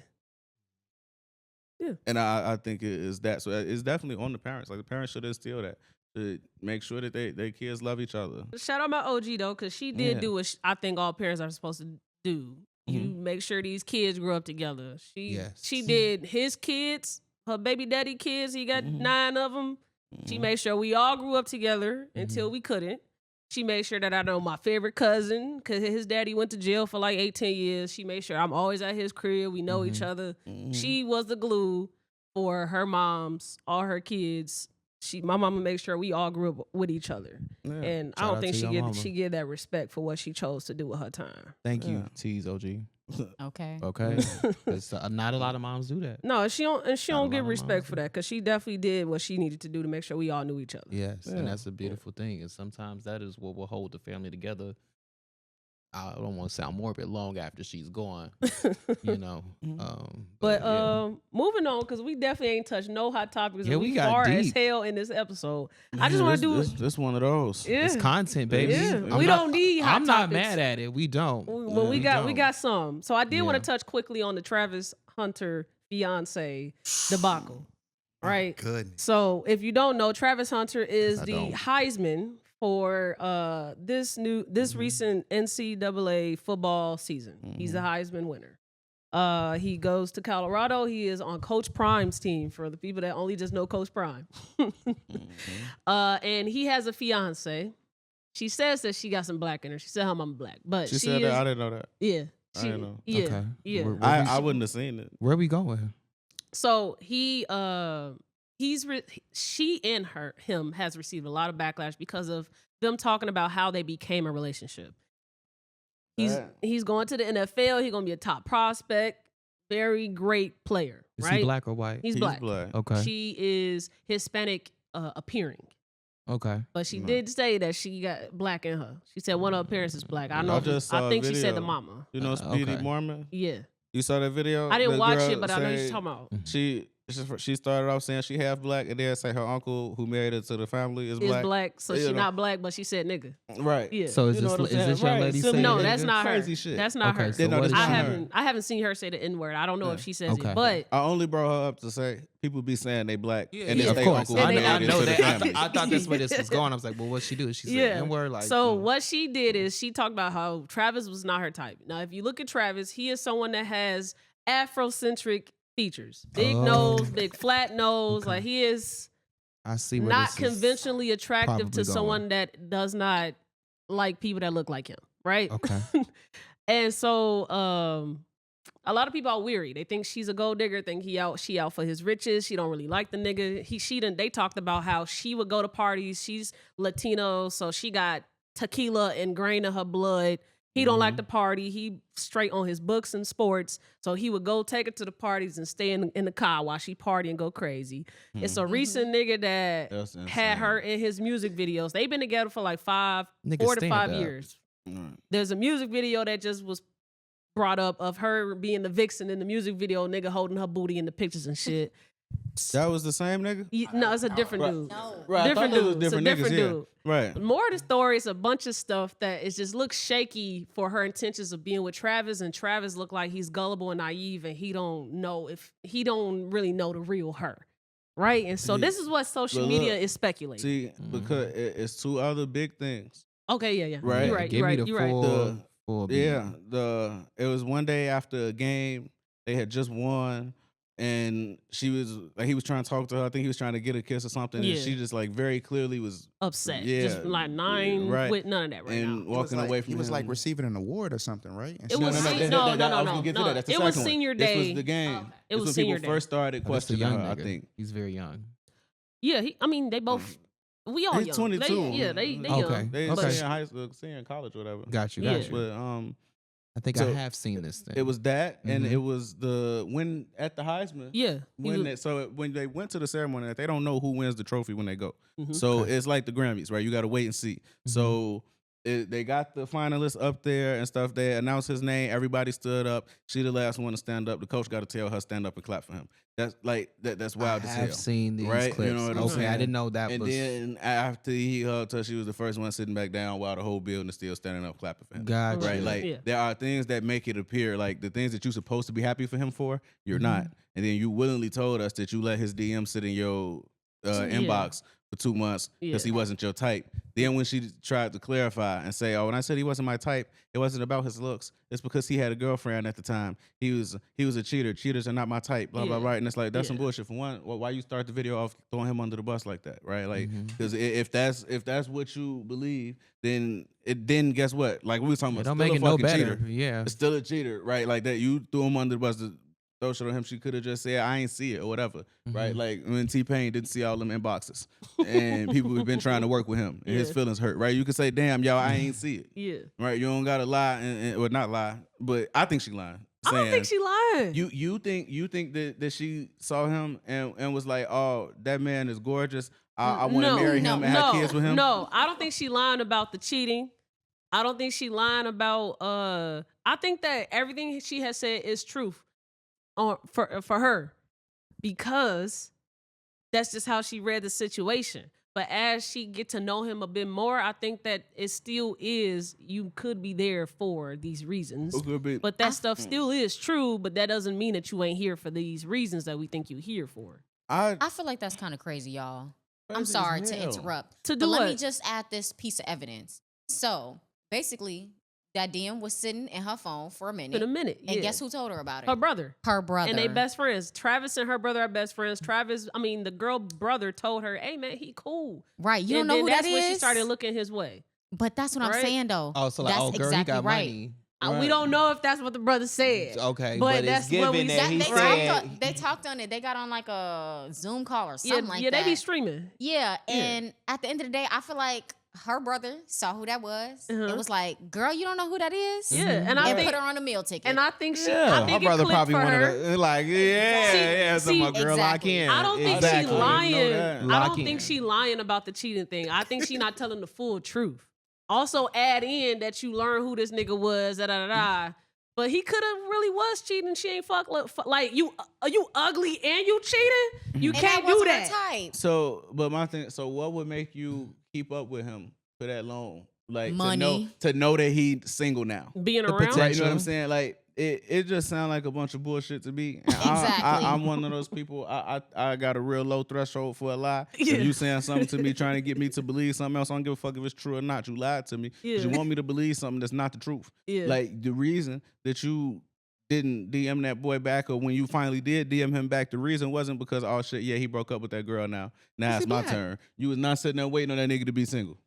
Yeah. And I think it is that. So it's definitely on the parents. Like, the parents should instill that. To make sure that their kids love each other. Shout out my OG though, because she did do what I think all parents are supposed to do. You make sure these kids grow up together. She did his kids, her baby daddy kids. He got 9 of them. She made sure we all grew up together until we couldn't. She made sure that I know my favorite cousin, because his daddy went to jail for like 18 years. She made sure I'm always at his crib. We know each other. She was the glue for her moms, all her kids. My mama made sure we all grew up with each other. Yeah. And I don't think she get that respect for what she chose to do with her time. Thank you, T's OG. Okay. It's, not a lot of moms do that. No, she don't get respect for that, because she definitely did what she needed to do to make sure we all knew each other. Yes, and that's a beautiful thing. And sometimes that is what will hold the family together. I don't want to sound morbid long after she's gone, you know. But moving on, because we definitely ain't touched no hot topics. Yeah, we got far deep as hell in this episode. I just want to do this one of those. Yeah. It's content, baby. Yeah. We don't need hot I'm not topics. mad at it. We don't. Well, we got some. So I did want to touch quickly on the Travis Hunter fiance debacle. Right. Good. So if you don't know, Travis Hunter is the Heisman for this recent NCAA football season. He's the Heisman winner. He goes to Colorado. He is on Coach Prime's team, for the people that only just know Coach Prime. And he has a fiance. She says that she got some black in her. She said her mama black, but she said that. I didn't know that. Yeah. I didn't know. Yeah. Okay. Yeah. I wouldn't have seen it. Where we going? So she and him has received a lot of backlash because of them talking about how they became a relationship. He's going to the NFL. He's gonna be a top prospect, very great player. Is right? he black or white? He's black. Okay. She is Hispanic appearing. Okay. But she did say that she got black in her. She said one of her parents is black. I know. I think she said the mama. You know Speedy Mormon? Yeah. You saw that video? I didn't watch it, but I know you're talking about. She started off saying she half black, and then say her uncle who married her to the family is black. So she's not black, but she said nigga. Right. Yeah. So is this young lady saying no, nigga? that's not her. Crazy shit. That's not her. So I haven't seen her say the N word. I don't know if she says it, but I only brought her up to say people be saying they black. And of course. Uncle I know that. family. I thought that's where this was going. I was like, well, what she do? She said N word. Like, so what she did is she talked about how Travis was not her type. Now, if you look at Travis, he is someone that has Afrocentric features, big nose, big flat nose. Like, he is not conventionally attractive to someone that does not like people that look like him, right? Okay. And so a lot of people are weary. They think she's a gold digger, think she out for his riches. She don't really like the nigga. They talked about how she would go to parties. She's Latino, so she got tequila ingrained in her blood. He don't like to party. He straight on his books and sports. So he would go take her to the parties and stay in the car while she party and go crazy. It's a recent nigga that had her in his music videos. They've been together for like 4 to 5 years. There's a music video that just was brought up of her being the vixen in the music video, nigga holding her booty in the pictures and shit. That was the same nigga? No, it's a different dude. Right. Different dude. It's a different niggas, dude. Yeah. Right. More of the story is a bunch of stuff that it just looks shaky for her intentions of being with Travis, and Travis look like he's gullible and naive, and he don't really know the real her. right? And so See, this is what social but media look, is speculating. See, because it's two other big things. Okay, yeah. Right. You're right. Give You're me right. the You're right. full beat. Yeah, it was one day after a game. They had just won, and he was trying to talk to her. I think he was trying to get a kiss or something, Yeah. and she just like very clearly was Upset. Yeah, Just like nine right. with none of that right and now. walking away from He was like him. receiving an award or something, right? And It she was like, se- no. I was gonna get to no. that. That's the It was second one. senior This day. was the game. Okay. It This was when senior people day. first started Oh, that's a questioning young her. I nigga. think. He's very young. Yeah, they both. We all He's young. 22. They Okay. young. They Okay. senior in high school, senior in college, or whatever. Got you. Yeah. Got you. But I think so I have seen this thing. it was that, and Mhm. it was the win at the Heisman. Yeah. When they went to the ceremony, they don't know who wins the trophy when they go. Mhm. So it's like the Grammys, right? You got to wait and see. So they got the finalists up there and stuff. They announced his name. Everybody stood up. She the last one to stand up. The coach got to tell her stand up and clap for him. That's like that's wild I as have hell. seen these right? clips. You know what I'm Okay, saying? I didn't know that And was. then after he hugged her, she was the first one sitting back down while the whole building is still standing up clapping for him. Got Right, you. like Yeah. there are things that make it appear like the things that you're supposed to be happy for him for, you're not. And then you willingly told us that you let his DM sit in your inbox for 2 months because he wasn't your type. Then when she tried to clarify and say, "Oh, when I said he wasn't my type, it wasn't about his looks. It's because he had a girlfriend at the time. He was a cheater. Cheaters are not my type." Blah blah blah. And it's like that's some bullshit. For one, why you start the video off throwing him under the bus like that, right? Like because if that's what you believe, then guess what? Like we were talking It about, don't still make a it no fucking better. cheater. Yeah. It's still a cheater, right? Like that. You threw him under the bus. Throw shit on him. She could have just said, "I ain't see it" or whatever, right? Like when T-Pain didn't see all them inboxes, and people have been trying to work with him, and his feelings hurt, right? You could say, "Damn, y'all, I ain't see it." Yeah. Right? You don't gotta lie, or not lie, but I think she lying. I don't think she lying. You think that she saw him and was like, "Oh, that man is gorgeous. I want to marry him and have kids with him." No, I don't think she lying about the cheating. I don't think she lying about. I think that everything she has said is truth, for her, because that's just how she read the situation. But as she get to know him a bit more, I think that it still is, you could be there for these reasons. But that stuff still is true, but that doesn't mean that you ain't here for these reasons that we think you here for. I feel like that's kind of crazy, y'all. I'm Crazy sorry as to hell. interrupt. To but do let me what? just add this piece of evidence. So basically, that DM was sitting in her phone for a minute. In a minute, And yeah. guess who told her about it? Her brother. Her brother. And they best friends. Travis and her brother are best friends. The girl brother told her, "Hey man, he cool." Right. You don't And know then who that's that is? when she started looking his way. But that's what I'm Right? saying, though. Oh, so like, that's oh, girl, exactly he got right. money. We don't know if that's what the brother said. Okay, But but it's that's what we given that said. he They said. they talked on it. They got on like a Zoom call or Yeah, something like yeah, that. they be streaming. Yeah, and at the end of the day, I feel like her brother saw who that was. Uh-huh. It was like, girl, you don't know who that is? Yeah, and I And think put her on a meal ticket. and I think she Yeah, I think her brother it clicked probably for wanted her. to like, yeah, see, my girl, lock exactly. in. I don't think Exactly. she lying. that. I Lock don't in. think she lying about the cheating thing. I think she not telling the full truth. Also add in that you learn who this nigga was, da da da da. But he could have really was cheating. She ain't like you ugly and you cheating. You and can't that wasn't do her that. type. So, but my thing. So, what would make you keep up with him for that long? Like Money. to know that he's single now. Being The around. potential. Right, you know what I'm saying? Like it just sounds like a bunch of bullshit to me. And Exactly. I'm one of those people. I got a real low threshold for a lie. Yeah. If you saying something to me, trying to get me to believe something else, I don't give a fuck if it's true or not. You lied to me. 'Cause Yeah. You want me to believe something that's not the truth. Yeah. Like the reason that you didn't DM that boy back, or when you finally did DM him back, the reason wasn't because, oh shit, yeah, he broke up with that girl now. Now it's my turn. You was not sitting there waiting on that nigga to be single.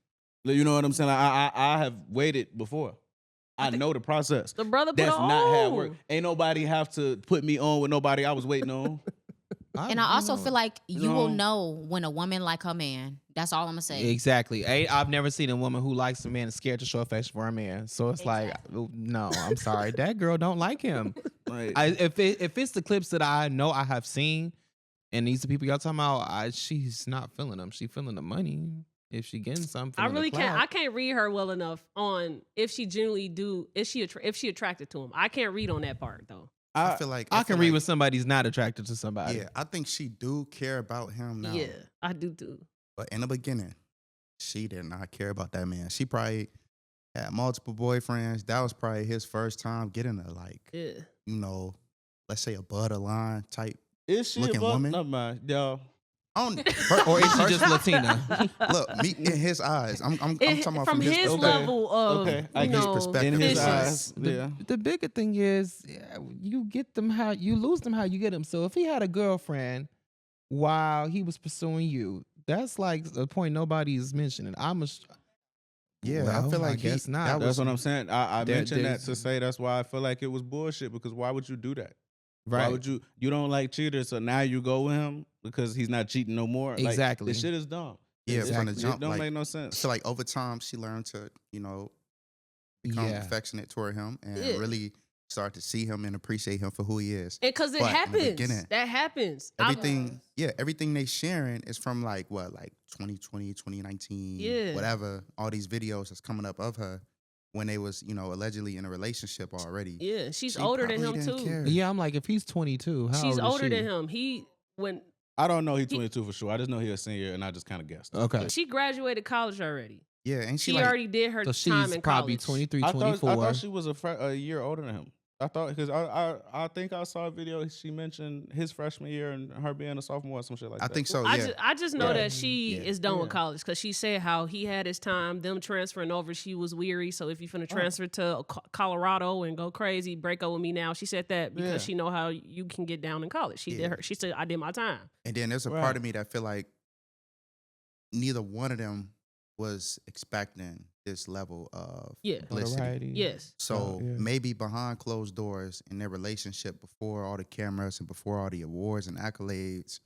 You know what I'm saying? Like, I have waited before. I know the process. The brother put That's her not how it on. work. Ain't nobody have to put me on with nobody I was waiting on. And I also feel like you will know. know when a woman like her man. That's all I'm gonna say. Exactly. I've never seen a woman who likes a man and scared to show affection for a man. So it's like, no, I'm sorry, that girl don't like him. Like, If it's the clips that I know I have seen, and these are people y'all talking about, she's not feeling them. She feeling the money. If she getting something, I really can't. I can't read her well enough on if she genuinely if she attracted to him. I can't read on that part though. I feel like I can feel read like- when somebody's not attracted to somebody. Yeah, I think she do care about him now. Yeah, I do too. But in the beginning, she did not care about that man. She probably had multiple boyfriends. That was probably his first time getting a Yeah. let's say a borderline type. is she looking above? woman? Never mind, y'all. I don't, Or is she just Latina? look, me in his eyes. I'm talking about from his okay. level of I you get know perspective. in his vision. eyes. Yeah. The bigger thing is you get them how you lose them how you get them. So if he had a girlfriend while he was pursuing you, that's like a point nobody's mentioning. Yeah, Well, I feel I like guess not. That That's was what I'm saying. I mentioned that there's- to say that's why I feel like it was bullshit, because why would you do that? right. Why would you don't like cheaters, so now you go with him because he's not cheating no more? Like, Exactly. this shit is dumb. yeah from the Exactly. jump. It don't like, make no sense. so like over time, she learned to become Yeah. affectionate toward him and Yeah. really start to see him and appreciate him for who he is. And because it But in the happens. beginning, That happens. Everything they sharing is from like 2020, 2019, Yeah. whatever. All these videos that's coming up of her when they was allegedly in a relationship already. Yeah, she's She older than probably him didn't too. care. Yeah, I'm like, if he's 22, how She's old is older she? than him. When I don't know. He's 22 for sure. I just know he's a senior, and I just kind of guessed. Okay. she graduated college already. Yeah, and She she like, already did her So time she's in probably college. 23, I 24. thought she was a year older than him. I thought, because I think I saw a video. She mentioned his freshman year and her being a sophomore or some shit like I that. think so. I Yeah, just know Yeah. that she Yeah. is done with Yeah. college because she said how he had his time. Them transferring over, she was weary. So if you finna transfer to Colorado and go crazy, break up with me now. She said that because Yeah. she know how you can get down in college. She Yeah. did her. She said I did my time. and then there's a Right. part of me that feel like neither one of them was expecting this level of Yeah. publicity. Notoriety. Yes. So Yeah. maybe behind closed doors in their relationship, before all the cameras and before all the awards and accolades,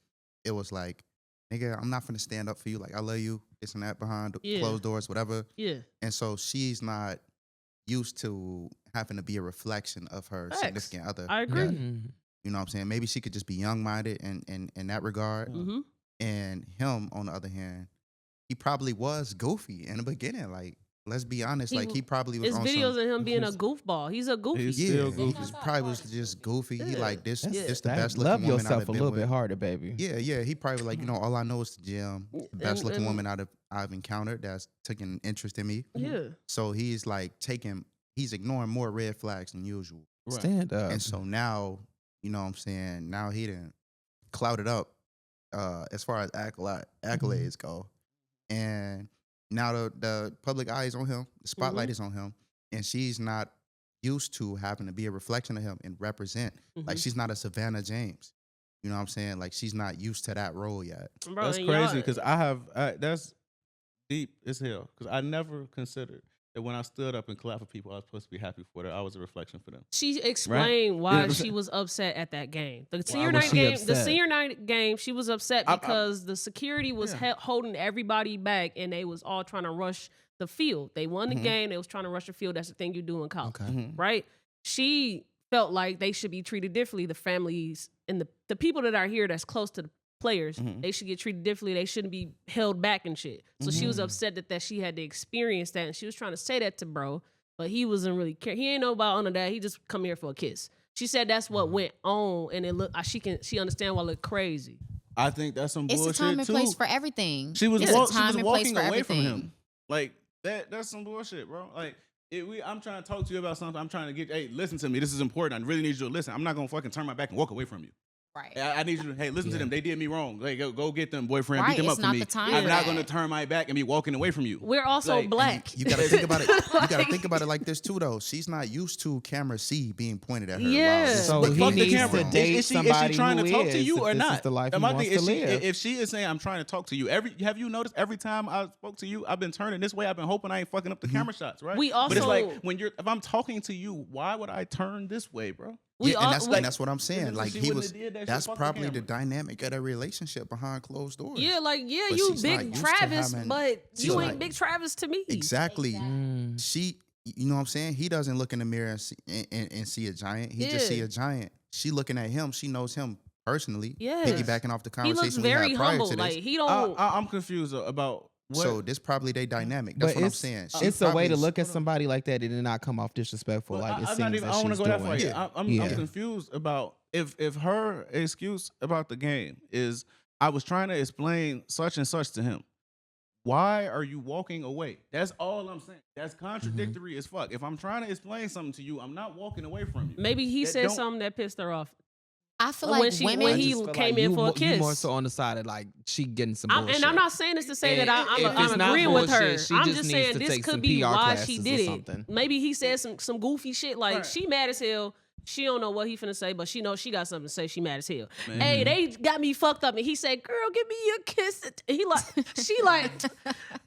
it was like, nigga, I'm not finna stand up for you. Like, I love you, this and that behind Yeah. closed doors, whatever. Yeah. And so she's not used to having to be a reflection of her Facts. significant other. I agree. Mhm. You know what I'm saying? Maybe she could just be young minded in that regard. Mm-hmm. And him, on the other hand, he probably was goofy in the beginning. Like, let's be honest, like he probably was It's on videos some, of him being a goofball. He's a goofy. He's yeah, still he goofy. was probably was just goofy. He Yeah. like this That's- this the That- best looking love woman yourself I've a been little with. bit harder, baby. Yeah, he probably like, all I know is the gym. The best looking and- woman I've encountered that's taken interest in me. Yeah. So he's like he's ignoring more red flags than usual. Right. Stand up. And so now, you know what I'm saying, now he done clouded up as far as accolades go. And now the public eye is on him, the spotlight is on him, and she's not used to having to be a reflection of him and represent. Like, she's not a Savannah James. You know what I'm saying? Like, she's not used to that role yet. Bro, That's and crazy, y'all- because that's deep as hell. Because I never considered that when I stood up and clapped for people, I was supposed to be happy for them. I was a reflection for them. She explained why Yeah. she was upset at that game. The was senior night she game. The upset? senior night game. She was upset I- because the security was Yeah. holding everybody back, and they was all trying to rush the field. They won the game. They was trying to rush the field. That's the thing you do in college, Okay. right? She felt like they should be treated differently. The families and the people that are here that's close to the players, they should get treated differently. They shouldn't be held back and shit. So she was upset that she had to experience that, and she was trying to say that to bro, but he wasn't really care. He ain't know about none of that. He just come here for a kiss. She said that's what went on, and it look. She understand why it look crazy. I think that's some It's bullshit a time and too. place for everything. She was It's wa- a time she and was place walking for away from everything. him. Like that's some bullshit, bro. Like I'm trying to talk to you about something. I'm trying to hey, listen to me. This is important. I really need you to listen. I'm not gonna fucking turn my back and walk away from you. Right. I need you to, hey, listen to them. They did me wrong. Like, go get them, boyfriend. Right, Beat them it's up for not me. the time I'm for not that. going to turn my back and be walking away from you. We're also Like, black. You gotta think about it. You gotta think about it like this too, though. She's not used to camera C being pointed at her. Yeah. While So But he fuck the needs camera. to date Is somebody she trying who to talk is, to you if or this not? is the life he My wants thing, to live. if she is saying I'm trying to talk to you, have you noticed every time I spoke to you, I've been turning this way. I've been hoping I ain't fucking up the camera shots, right? We but it's like also- if I'm talking to you, why would I turn this way, bro? We yeah, all- and that's what I'm saying. Because Like she he wouldn't was. have did that shit, That's fuck the probably the camera. dynamic of their relationship behind closed doors. Yeah, like But you she's not big used to Travis, having- but she's you not- ain't big Travis to me. Exactly. Mm. She, you know what I'm saying? He doesn't look in the mirror and see a giant. He just see Yeah. a giant. She looking at him. She knows him personally. Yes. Piggybacking off the He looks conversation we very had prior humble. to this. Like he don't. I'm confused about what. So this probably their dynamic. That's But what I'm it's, saying. it's a way to probably- look at somebody like that and not come off disrespectful. Well, Like it I'm seems not even, that I don't she's want to go that doing. far. Yeah. Yet. I'm Yeah. confused about if her excuse about the game is I was trying to explain such and such to him. Why are you walking away? That's all I'm saying. That's contradictory as fuck. If I'm trying to explain something to you, I'm not walking away from you. Maybe he that said don't- something that pissed her off. I feel When like she- women. when I he just feel came like in you for a You kiss. more so on the side of like she getting some bullshit. And I'm not saying this to say that If I'm it's not agreeing with her. bullshit, she I'm just just needs saying to this take could some be PR why classes she or did it. something. Maybe he said some goofy shit like Right. she mad as hell. She don't know what he finna say, but she knows she got something to say. She mad as hell. Man. Hey, they got me fucked up, and he said, "Girl, give me your kiss." And he like, she like,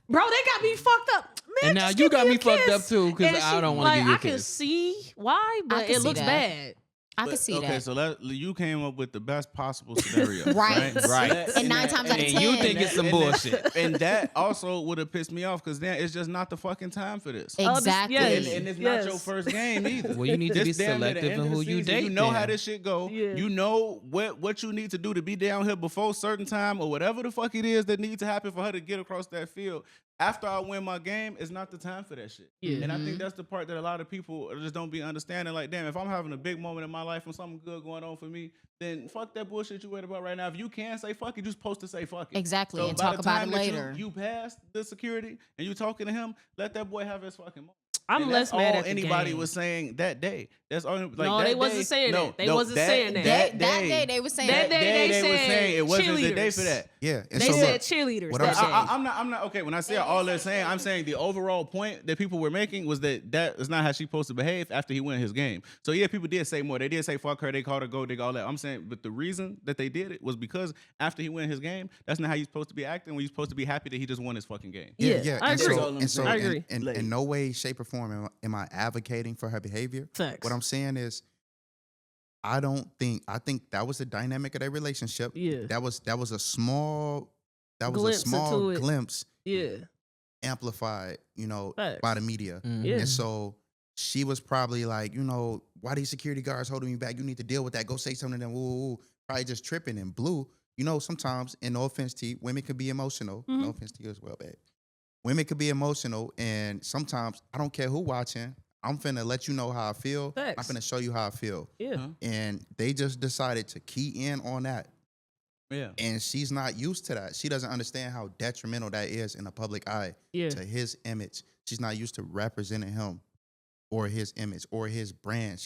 bro, they got me fucked up. Man, And now just you give got a me fucked kiss. up too, 'cause And I she, don't wanna like, give you a I can kiss. see why, but can it see looks that. bad. I can see okay, that. so you came up with the best possible scenario. Right. Right. And 9 times out of And 10. you think it's some bullshit. And that also would have pissed me off because then it's just not the fucking time for this. Exactly. yes. And it's Yes. not your first game either. Well, you need to This be damn near the selective end in of who the you season. date. You know how then. this shit go. Yeah. You know what you need to do to be down here before certain time or whatever the fuck it is that needs to happen for her to get across that field. After I win my game, it's not the time for that shit. Yeah. And I think that's the part that a lot of people just don't be understanding. Like, damn, if I'm having a big moment in my life and something good going on for me, then fuck that bullshit you worried about right now. If you can say fuck it, you're supposed to say fuck it. Exactly, So and by talk the about time it that later. You pass the security and you talking to him, let that boy have his fucking moment. I'm And less that's mad all at the anybody game. was saying that day. That's all. Like, No, that they wasn't day- saying no, that. They no, wasn't saying that. That day they were saying That that. day they were said saying it wasn't the day for cheerleaders. that. Yeah, and They so said look, cheerleaders what that day. I'm I'm not okay. When I say all they're saying, I'm saying the overall point that people were making was that is not how she's supposed to behave after he won his game. So yeah, people did say more. They did say fuck her. They called her gold digger, all that. I'm saying, but the reason that they did it was because after he won his game, that's not how you're supposed to be acting. When you're supposed to be happy that he just won his fucking game. Yeah, I and agree. So, and so, I agree. in no way, shape, or form am I advocating for her behavior. Facts. What I'm saying is, I think that was the dynamic of their relationship. Yeah. That was a small Glimpse into it. glimpse Yeah. amplified, Facts. by the media. Yeah. And so she was probably like, why these security guards holding me back? You need to deal with that. Go say something to them. Woo, woo, woo. Probably just tripping and blue. Sometimes, and no offense to you, women can be emotional. Mm-hmm. No offense to you as well, babe. Women could be emotional, and sometimes I don't care who watching. I'm finna let you know how I feel. Facts. I'm finna show you how I feel. Yeah. Huh? And they just decided to key in on that. Yeah. And she's not used to that. She doesn't understand how detrimental that is in the public eye Yeah. to his image. She's not used to representing him or his image or his brand.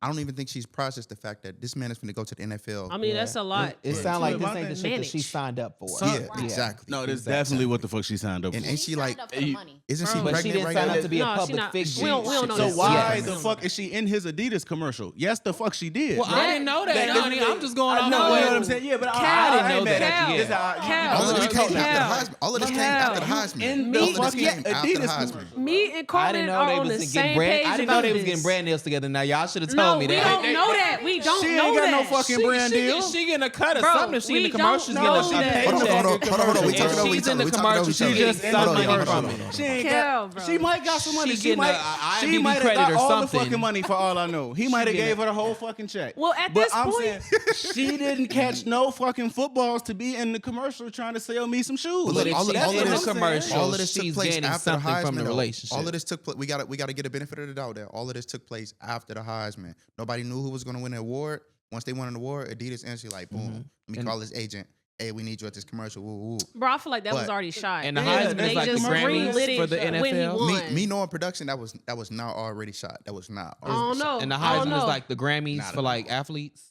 I don't even think she's processed the fact that this man is going to go to the NFL. I mean, that's a lot. It Yeah. sounds like this My ain't the thing- shit that she Manage. signed up for. yeah, Right. exactly. No, that's Exactly. definitely what the fuck she signed up for. And she She like, signed up for the money. isn't she Bro. But pregnant she didn't right sign now? up to be a No, she public not. figure. We don't know So that. why Yeah. the fuck is she in his Adidas commercial? Yes, the fuck she did. Well, I didn't know that, honey. I'm just going off No, the you way. know what I'm saying? Yeah, but Cal, I didn't know know that. that. Cal, This how- Cal. All of this came Cal. after the Heisman. All of this came after the Cal. Heisman. In the All of this fucking came after the Adidas Heisman. commercial. Me and I Cortland didn't know are they on the was getting same brand. page I didn't know about they was this. getting brand deals together. Now y'all should have No, told me we that. don't know that. We don't She know ain't got that. no fucking brand deal. She getting a cut or Bro, something. If she in we the commercial, she's don't getting know a that. paycheck. Hold on. We If talking over she's each other. in the We talking over commercial, each she other. getting in some the money commercial. from it. She ain't Cal, got. bro. She might got some money. She She getting might. a She IMDb might have credit got or all the something. fucking money for all I know. He might have getting gave her the whole fucking check. Well, at but this I'm point- saying she didn't catch no fucking footballs to be in the commercial trying to sell me some shoes. But But look, if all she's of in the this- commercial, all of this took she's place gaining after the something from Heisman, the though. relationship. All of this took place. We got to get a benefit of the doubt there. All of this took place after the Heisman. Nobody knew who was going to win the award. Once they won an award, Adidas instantly like, boom. Let me call his agent. Hey, we need you at this commercial. Woo, woo. Bro, I feel like that was But- already shot. And the Yeah, Heisman they is like the just Grammys greenlit it for the when he NFL. won. Me knowing production, that was not already shot. That was not. I don't know. And the I don't Heisman is know. like the Grammys Not for at like athletes,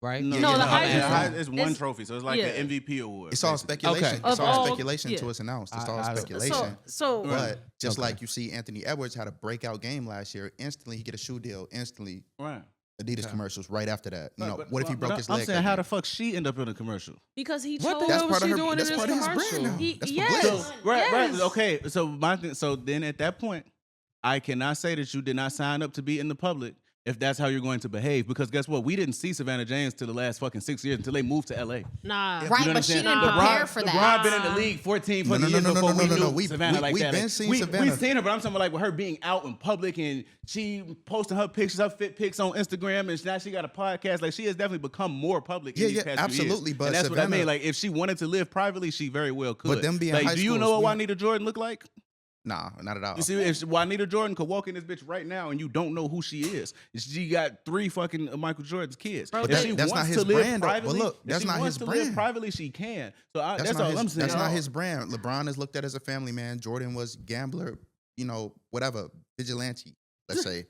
right? No, the yeah, Heisman- It's one it's- trophy, so it's like yeah. an MVP award. It's all basically. speculation. Okay. It's Of all all- speculation yeah. till it's announced. It's all I- speculation. So But just Okay. like you see, Anthony Edwards had a breakout game last year. Instantly, he get a shoe deal. Instantly, Right. Adidas commercials right after that. But- What if he but broke his I'm leg? saying, that how game? the fuck she end up in a commercial? because he What chose. the That's hell was part of she her. doing in That's this part of his commercial? brand now. He- That's yes. publicity. Right. Yes. Okay. So my thing. So then at that point, I cannot say that you did not sign up to be in the public if that's how you're going to behave. Because guess what? We didn't see Savannah James till the last fucking 6 years until they moved to LA. Nah. Right, You know what but I'm she saying? didn't Nah. prepare for that. LeBron been in the league 14 No, years no, no, before no, we no, knew no. Savannah like We've that. been Like, seeing we Savannah. seen her, but I'm talking about like with her being out in public and she posting her pictures, her fit pics on Instagram, and now she got a podcast. Like she has definitely become more public. Yeah, in these yeah, past few years. absolutely, but and that's what I Savannah- mean. Like if she wanted to live privately, she very well could. But them being like, high do you schools, know what we- Juanita Jordan look like? Nah, not at all. You see, if Juanita Jordan could walk in this bitch right now and you don't know who she is, she got 3 fucking Michael Jordan's kids. Bro, If that- she that's wants not his to live brand, though. But privately, look, if that's she not wants his to live brand. privately, she can. So That's that's not all his, I'm saying. That's not his brand. LeBron is looked at as a family man. Jordan was gambler, whatever, vigilante, let's say.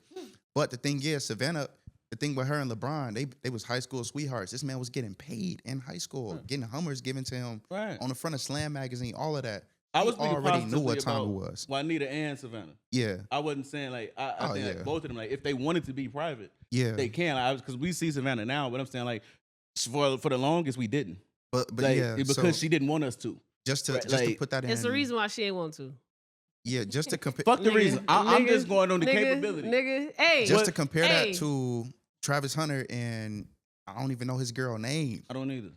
But the thing is, Savannah, the thing with her and LeBron, they was high school sweethearts. This man was getting paid in high school, getting Hummers given to him on the front of Slam magazine, all of that. I was already knew what time it was. Juanita and Savannah. Yeah, I wasn't saying like I think like both of them, like if they wanted to be private, they can. Because we see Savannah now, but I'm saying like for the longest we didn't. But like, yeah, because she didn't want us to. Just to put that in. It's the reason why she ain't want to. Yeah, just to compare. Fuck the reason. I'm just going on the capability. Nigga, hey. Just to compare that to Travis Hunter, and I don't even know his girl name. I don't either.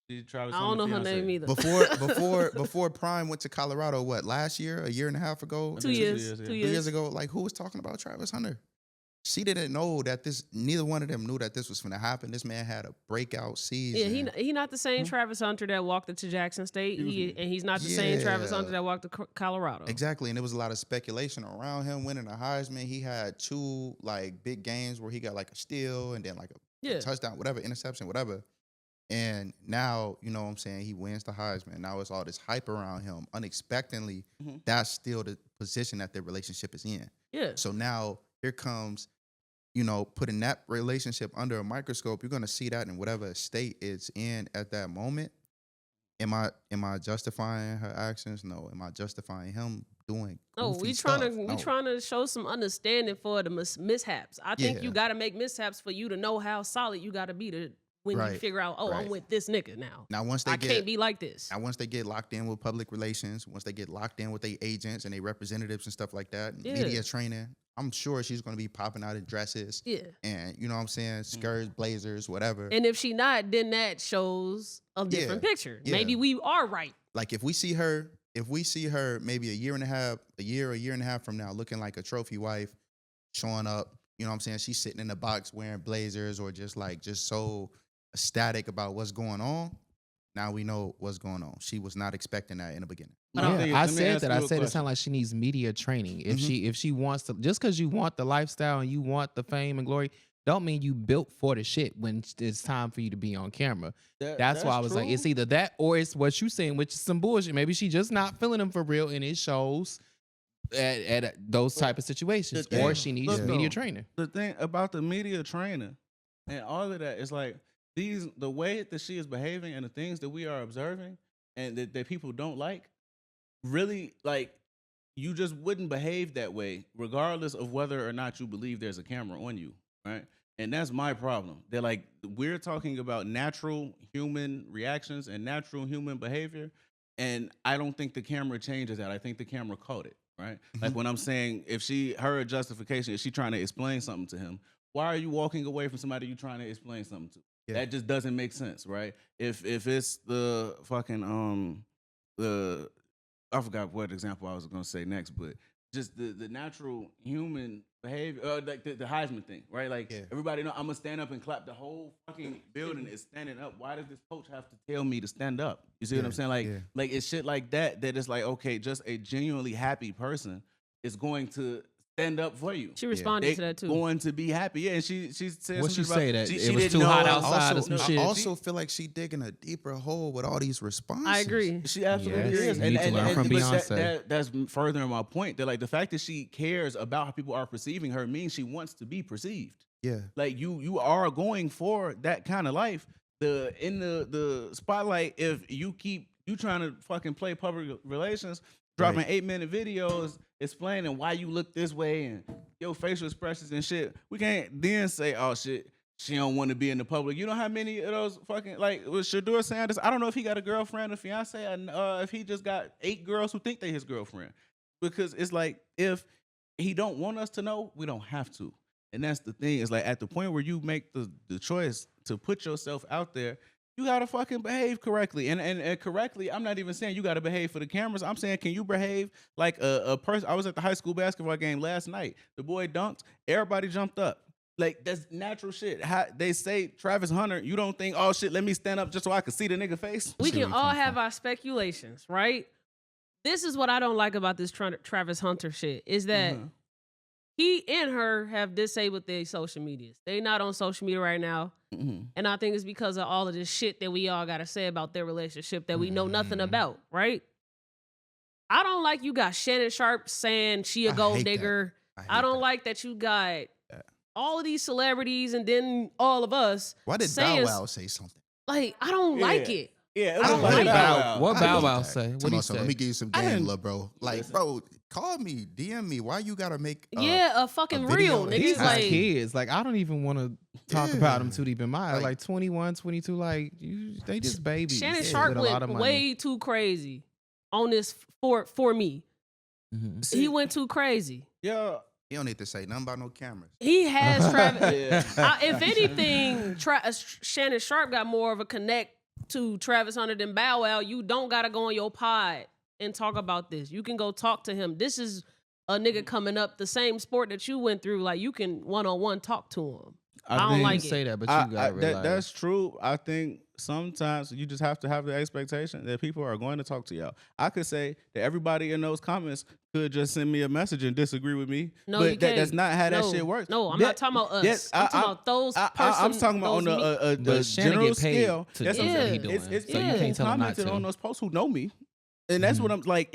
I don't know her name either. Before Prime went to Colorado, what, last year, a year and a half ago? 2 years. 2 years ago. Like, who was talking about Travis Hunter? She didn't know that neither one of them knew that this was going to happen. This man had a breakout season. Yeah, he not the same Travis Hunter that walked into Jackson State. And he's not the same Travis Hunter that walked to Colorado. Exactly. And there was a lot of speculation around him winning a Heisman. He had 2 like big games where he got like a steal and then like a touchdown, whatever, interception, whatever. And now, you know what I'm saying, he wins the Heisman. Now it's all this hype around him. Unexpectedly, that's still the position that their relationship is in. Yeah. So now here comes, you know, putting that relationship under a microscope. You're going to see that in whatever state it's in at that moment. Am I justifying her actions? No. Am I justifying him doing goofy stuff? We trying to show some understanding for the mishaps. I think you got to make mishaps for you to know how solid you got to be when you figure out, I'm with this nigga now. Now once I can't be like this. Now once they get locked in with public relations, once they get locked in with their agents and their representatives and stuff like that, and media training, I'm sure she's going to be popping out in dresses. Yeah. And you know what I'm saying? Skirts, blazers, whatever. And if she not, then that shows a different picture. Yeah. Maybe we are right. Like if we see her maybe a year and a half from now looking like a trophy wife, showing up, you know what I'm saying? She's sitting in the box wearing blazers or just so ecstatic about what's going on. Now we know what's going on. She was not expecting that in the beginning. I said it sounds like she needs media training. If she wants to, just because you want the lifestyle and you want the fame and glory, don't mean you built for the shit when it's time for you to be on camera. That's why I was like, it's either that or it's what you saying, which is some bullshit. Maybe she just not feeling him for real, and it shows at those type of situations. Or she needs media training. The thing about the media trainer and all of that is like the way that she is behaving and the things that we are observing and that people don't like. Really, like, you just wouldn't behave that way regardless of whether or not you believe there's a camera on you, right? And that's my problem. They're like, we're talking about natural human reactions and natural human behavior, and I don't think the camera changes that. I think the camera caught it, right? Like when I'm saying, her justification, is she trying to explain something to him? Why are you walking away from somebody you're trying to explain something to? Yeah. That just doesn't make sense, right? If it's the fucking I forgot what example I was going to say next, but just the natural human behavior, like the Heisman thing, right? Like everybody know I'm going to stand up and clap. The whole fucking building is standing up. Why does this coach have to tell me to stand up? You see what I'm saying? Like it's shit like that it's like, okay, just a genuinely happy person is going to stand up for you. She responded to that too. Going to be happy. Yeah, and she said what she about, say that she it was didn't too know. hot outside or some shit. I also feel like she digging a deeper hole with all these responses. I agree. She absolutely is. You need to learn from Beyonce. That's furthering my point. That like the fact that she cares about how people are perceiving her means she wants to be perceived. Yeah. Like you are going for that kind of life. In the spotlight, if you trying to fucking play public relations, dropping 8-minute videos explaining why you look this way and your facial expressions and shit, we can't then say, oh shit, she don't want to be in the public. You know how many of those fucking, like, was Shador saying this? I don't know if he got a girlfriend or fiance, and if he just got 8 girls who think they his girlfriend. Because it's like, if he don't want us to know, we don't have to. And that's the thing. It's like at the point where you make the choice to put yourself out there, you gotta fucking behave correctly. And correctly, I'm not even saying you gotta behave for the cameras. I'm saying, can you behave like a person? I was at the high school basketball game last night. The boy dunked. Everybody jumped up. Like, that's natural shit. They say Travis Hunter, you don't think, oh shit, let me stand up just so I can see the nigga face? We can all have our speculations, right? This is what I don't like about this Travis Hunter shit, is that he and her have disabled their social medias. They not on social media right now. And I think it's because of all of this shit that we all got to say about their relationship that we know nothing about, right? I don't like you got Shannon Sharp saying she a gold digger. I don't like that you got all of these celebrities and then all of us. Why did saying, Bow Wow say something? Like, I don't like it. Yeah, I don't What like did it. What I Bow hate Wow that. say? What Come he on, so say? let me give you some I game, didn't- lil' bro. Like, bro, call me, DM me. Why you gotta make? Yeah, a fucking video real and nigga. These It's is like, kids. Like, I don't even want to talk about them too deep in my Like- like 21, 22. Like, they just babies. Shannon with Sharp a lot of went money. way too crazy on this for me. Mhm. He went too crazy. Yeah. You don't need to say nothing about no cameras. He has Travis. Yeah. If anything, Shannon Sharp got more of a connect to Travis Hunter than Bow Wow. You don't gotta go on your pod and talk about this. You can go talk to him. This is a nigga coming up the same sport that you went through. Like, you can one-on-one talk to him. I don't think- like You it. say that, but you gotta realize. that's true. I think sometimes you just have to have the expectation that people are going to talk to y'all. I could say that everybody in those comments could just send me a message and disagree with me. No, but you can't. that's not how that No, shit works. No, I'm That- not talking about us. yes, I'm talking about those I'm persons. talking about on the But Shannon general get paid scale. to That's do what I'm what saying. he doing, It's so you people can't tell him not commented to. on those posts who know me. And that's what I'm like.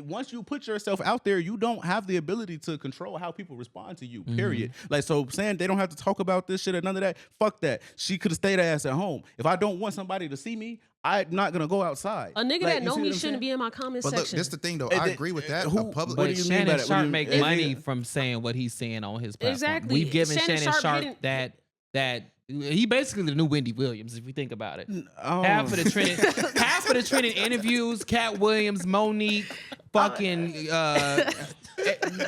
Once you put yourself out there, you don't have the ability to control how people respond to you. Period. Like, so saying they don't have to talk about this shit or none of that. Fuck that. She could have stayed her ass at home. If I don't want somebody to see me, I'm not gonna go outside. A nigga Like, that you know see me what I'm shouldn't saying? be in my comment But look, section. this the thing though. And I then- agree with that. who- A public, what But do you mean by Shannon that? Sharp What do you- make if money it- from saying what he's saying on his platform. Exactly. We've given Shannon Shannon Sharp Sharp didn't- that he basically the new Wendy Williams, if you think about it. Oh. Half of the trending interviews, Cat Williams, Monique, fucking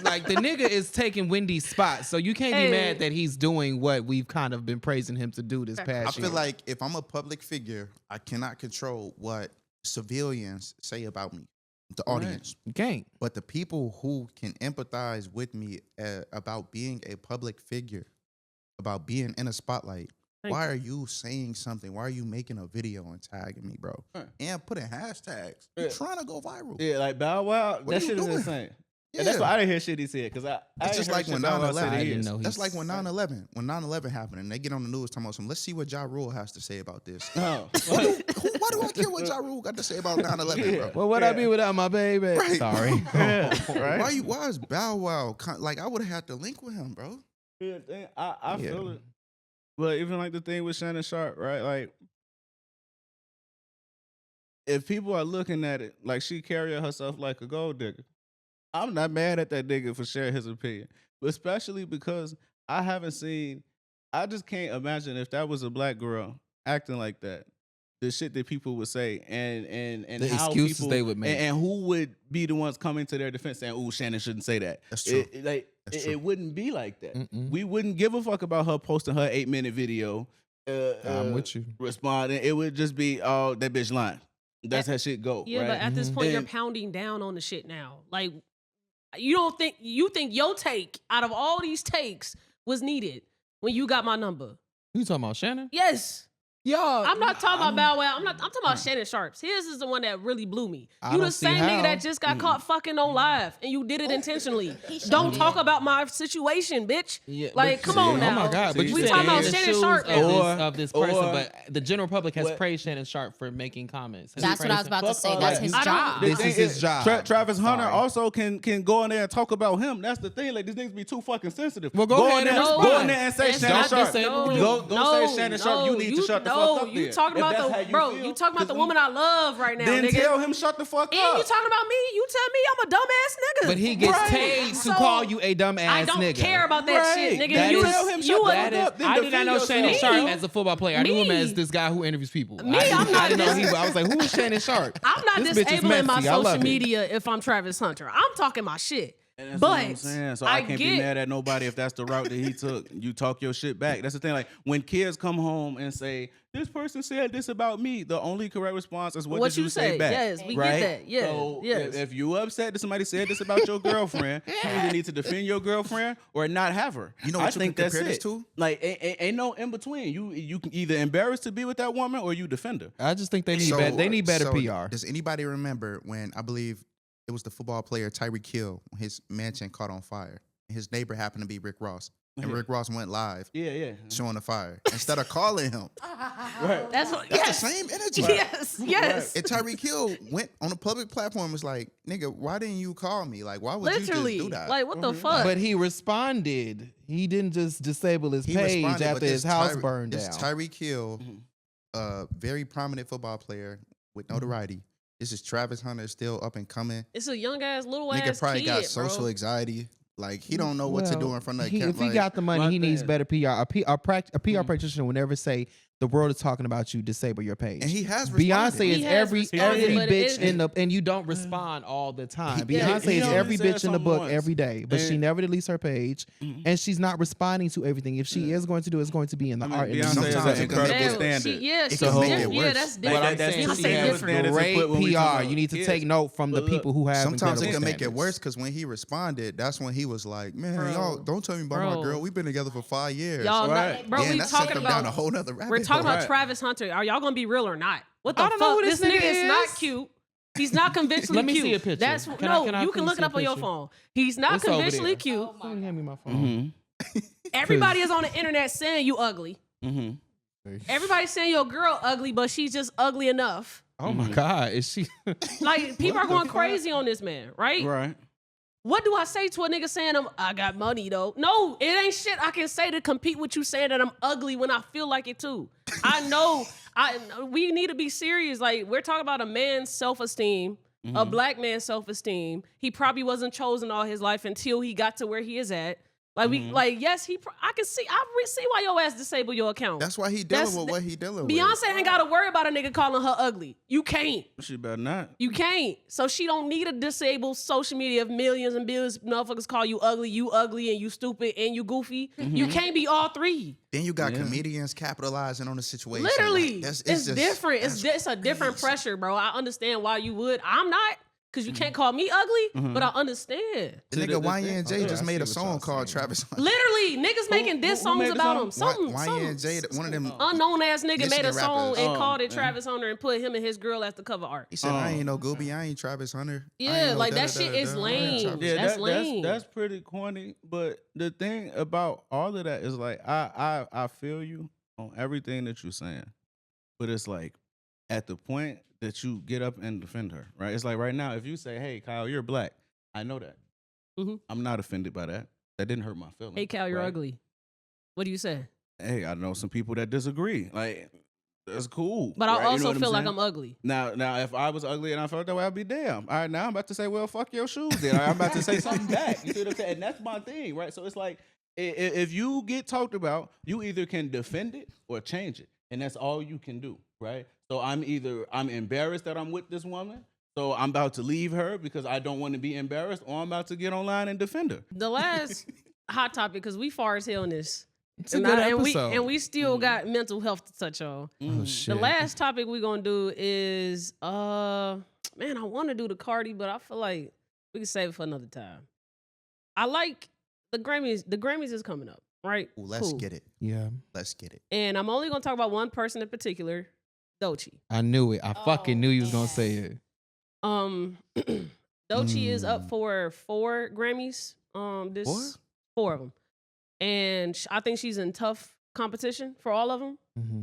like the nigga is taking Wendy's spot. So you can't Hey. be mad that he's doing what we've kind of been praising him to do this I past year. feel like if I'm a public figure, I cannot control what civilians say about me, the audience. You can't. But the people who can empathize with me about being a public figure, about being in a spotlight, why are you saying something? Why are you making a video and tagging me, bro? And putting hashtags. You're trying to go viral. Yeah, like Bow Wow. What That are you shit is doing? insane. Yeah. And that's why I didn't hear shit he said. Because I It's ain't just heard like shit when Bow Wow said 9/11. I in didn't years. know That's he's- like when 9/11. When 9/11 happened and they get on the news talking about some, let's see what Ja Rule has to say about this. No. Why do I care what Ja Rule got to say about 9/11, bro? Well, what I be without my baby? Right. Sorry. Right? Why is Bow Wow like I would have had to link with him, bro? Yeah, I Yeah. feel it. But even like the thing with Shannon Sharp, right? Like, if people are looking at it like she carrying herself like a gold digger, I'm not mad at that nigga for sharing his opinion. But especially because I just can't imagine if that was a black girl acting like that. The shit that people would say and The how excuses people, they would make. and who would be the ones coming to their defense saying, "Oh, Shannon shouldn't say that." That's true. It true. wouldn't be like that. Mm-mm. We wouldn't give a fuck about her posting her 8-minute video. I'm with you. Responding, it would just be, "Oh, that bitch lying." That's how shit go. Yeah, right? but at this point, you're And- pounding down on the shit now. Like, you think your take out of all these takes was needed when you got my number? You talking about Shannon? Yes. Y'all, I'm not talking about Bow Wow. I'm talking about Shannon Sharps. His is the one that really blew me. I You don't the see same how. nigga that just got caught fucking on live, and you did it intentionally. He sure Don't did. talk about my situation, bitch. Yeah, Like, but come on see, now. Oh my God! But See, you we said talking about in the Shannon shoes Sharp of this person, or- but the general public has what- praised Shannon Sharp for making comments. Has That's he what I was praised about to Fuck say. all That's that. his I don't- job. This The is thing his job. Travis Hunter Sorry. also can go in there and talk about him. That's the thing. Like, these niggas be too fucking sensitive. Well, go ahead in there, and respond. go in there and say It's Shannon not Sharp. disabled. Go say Shannon Sharp. You need to shut the fuck up. You then. talking If about that's the how you bro? feel. You talking about the 'Cause woman I love right now, Then nigga. tell him shut the fuck And up. you talking about me? You tell me I'm a dumbass nigga. But he gets Right. paid to So, call you a dumb ass I don't nigga. care about that shit, Right. nigga. That you is- Tell him you shut a- the That fuck is, up. Then I did not defend know Shannon yourself. Sharp Me? as a football player. I knew him Me? as this guy who interviews people. Me, I I'm not didn't know dis- I was like, who is Shannon Sharp? I'm not This bitch is disabling my messy. I love social it. media if I'm Travis Hunter. I'm talking my shit. And that's But what I'm saying. So I can't be get- mad at nobody if that's the route that he took. You talk your shit back. That's the thing. Like, when kids come home and say, "This person said this about me," the only correct response is, "What did you say back?" Yes, we right? get that. Yeah, So yes. if you upset that somebody said this about your girlfriend, you either need to defend your girlfriend or not have her. You know I what you think can that's compare this it. to? Like, ain't no in between. You can either embarrass to be with that woman or you defend her. I just think they need better so PR. Does anybody remember when I believe it was the football player Tyreek Hill, when his mansion caught on fire? His neighbor happened to be Rick Ross. And Rick Ross went live Yeah. showing the fire instead of calling him. Right. That's The same energy. Yes. And Tyreek Hill went on a public platform and was like, nigga, why didn't you call me? Like, why would Literally. you just do that? Like, what the fuck? But he responded. He didn't just disable his page responded, after but his house burned this down. Tyreek Hill, very prominent football player with notoriety. This is Travis Hunter, still up and coming. It's a young ass, little Nigga ass probably kid, got social bro. anxiety. Like, he don't know what to do in front of the camera. If he got the money, he needs better PR. A PR Mhm. practitioner would never say, the world is talking about you, disable your page. And he has Beyonce responded. is He has every responded, but bitch it- in the, and you don't respond all the time. Yeah, Beyonce he is only every said bitch in the something book once. every day, but she And- never deletes her page, and she's not responding to everything. If she is going to do, it's going to be in the art. Beyonce industry. is sometimes an it can make incredible it- standard. Yeah, It she's can make it different. Yeah, worse. that's What different. I'm saying, Beyonce she different. has standards great when we talk PR. about You need to kids. take note from the But look, people who have Sometimes it incredible can make it standards. worse because when he responded, that's when he was like, man, Bro. y'all don't tell me about my Bro. girl. We've been together for 5 years. Y'all, Right. not, bro, Damn, we that sent talking them down a about. whole nother rabbit We're talking hole. about Right. Travis Hunter. Are y'all gonna be real or not? What the I don't know fuck? who this This nigga nigga is not is. cute. He's not conventionally Let me cute. see a picture. That's Can no. I You can please look see it a up on your picture? phone. He's not It's over conventionally there. cute. Let me hand me my phone. Everybody is on the internet saying you ugly. Everybody's saying your girl ugly, but she's just ugly enough. Oh my God, is she? Like, people are going crazy on this man, right? Right. What do I say to a nigga saying I got money though? No, it ain't shit I can say to compete with you saying that I'm ugly when I feel like it too. I know we need to be serious. Like, we're talking about a man's self-esteem, a black man's self-esteem. He probably wasn't chosen all his life until he got to where he is at. Like, yes, I can see why your ass disable your account. That's why he dealing That's- with what he dealing with. Beyonce ain't got to worry about a nigga calling her ugly. You can't. She better not. You can't. So she don't need to disable social media if millions and billions of motherfuckers call you ugly, and you stupid, and you goofy. You can't be all three. Then you got comedians capitalizing on the situation. Literally. Like, it's just different. It's a different pressure, bro. I understand why you would. I'm not, because you can't call me ugly, but I understand. The See, nigga the YNJ thing- just I made a see what song y'all called saying. Travis Hunter. Literally, niggas making diss who songs made the about song? him. YNJ, one of them. Unknown ass nigga made a Michigan song rappers. and called it yeah. Travis Hunter and put him and his girl as the cover art. He said, I ain't no Gooby, I ain't Travis Hunter. I Yeah, ain't no like, that da-da-da-da-da. shit is I ain't lame. Travis Yeah, That's lame. that's pretty corny. But the thing about all of that is like I feel you on everything that you're saying, but it's like at the point that you get up and defend her, right? It's like right now, if you say, "Hey, Khyle, you're black," I know that. Mhm. I'm not offended by that. That didn't hurt my feelings. Hey, Cal, you're right? ugly. What do you say? Hey, I know some people that disagree. Like, that's cool. But right? I You also know what feel like saying? I'm ugly. Now, if I was ugly and I felt that way, I'd be damn. All right, now I'm about to say, well, fuck your shoes. Then I'm about to say something back. You see what I'm saying? And that's my thing, right? So it's like, if you get talked about, you either can defend it or change it, and that's all you can do, right? So I'm embarrassed that I'm with this woman, so I'm about to leave her because I don't want to be embarrassed, or I'm about to get online and defend her. The last hot topic, because we far as hell in this. It's a good and episode. we still got mental health to touch on. Oh shit. The last topic we're gonna do is man, I want to do the Cardi, but I feel like we can save it for another time. I like the Grammys. The Grammys is coming up, right? Ooh, let's Cool. get it. Yeah, Let's get it. And I'm only gonna talk about one person in particular, Doechii. I knew it. I fucking knew you was gonna say it. Doechii is up for 4 Grammys. This 4 of them, and I think she's in tough competition for all of them. Mm-hmm.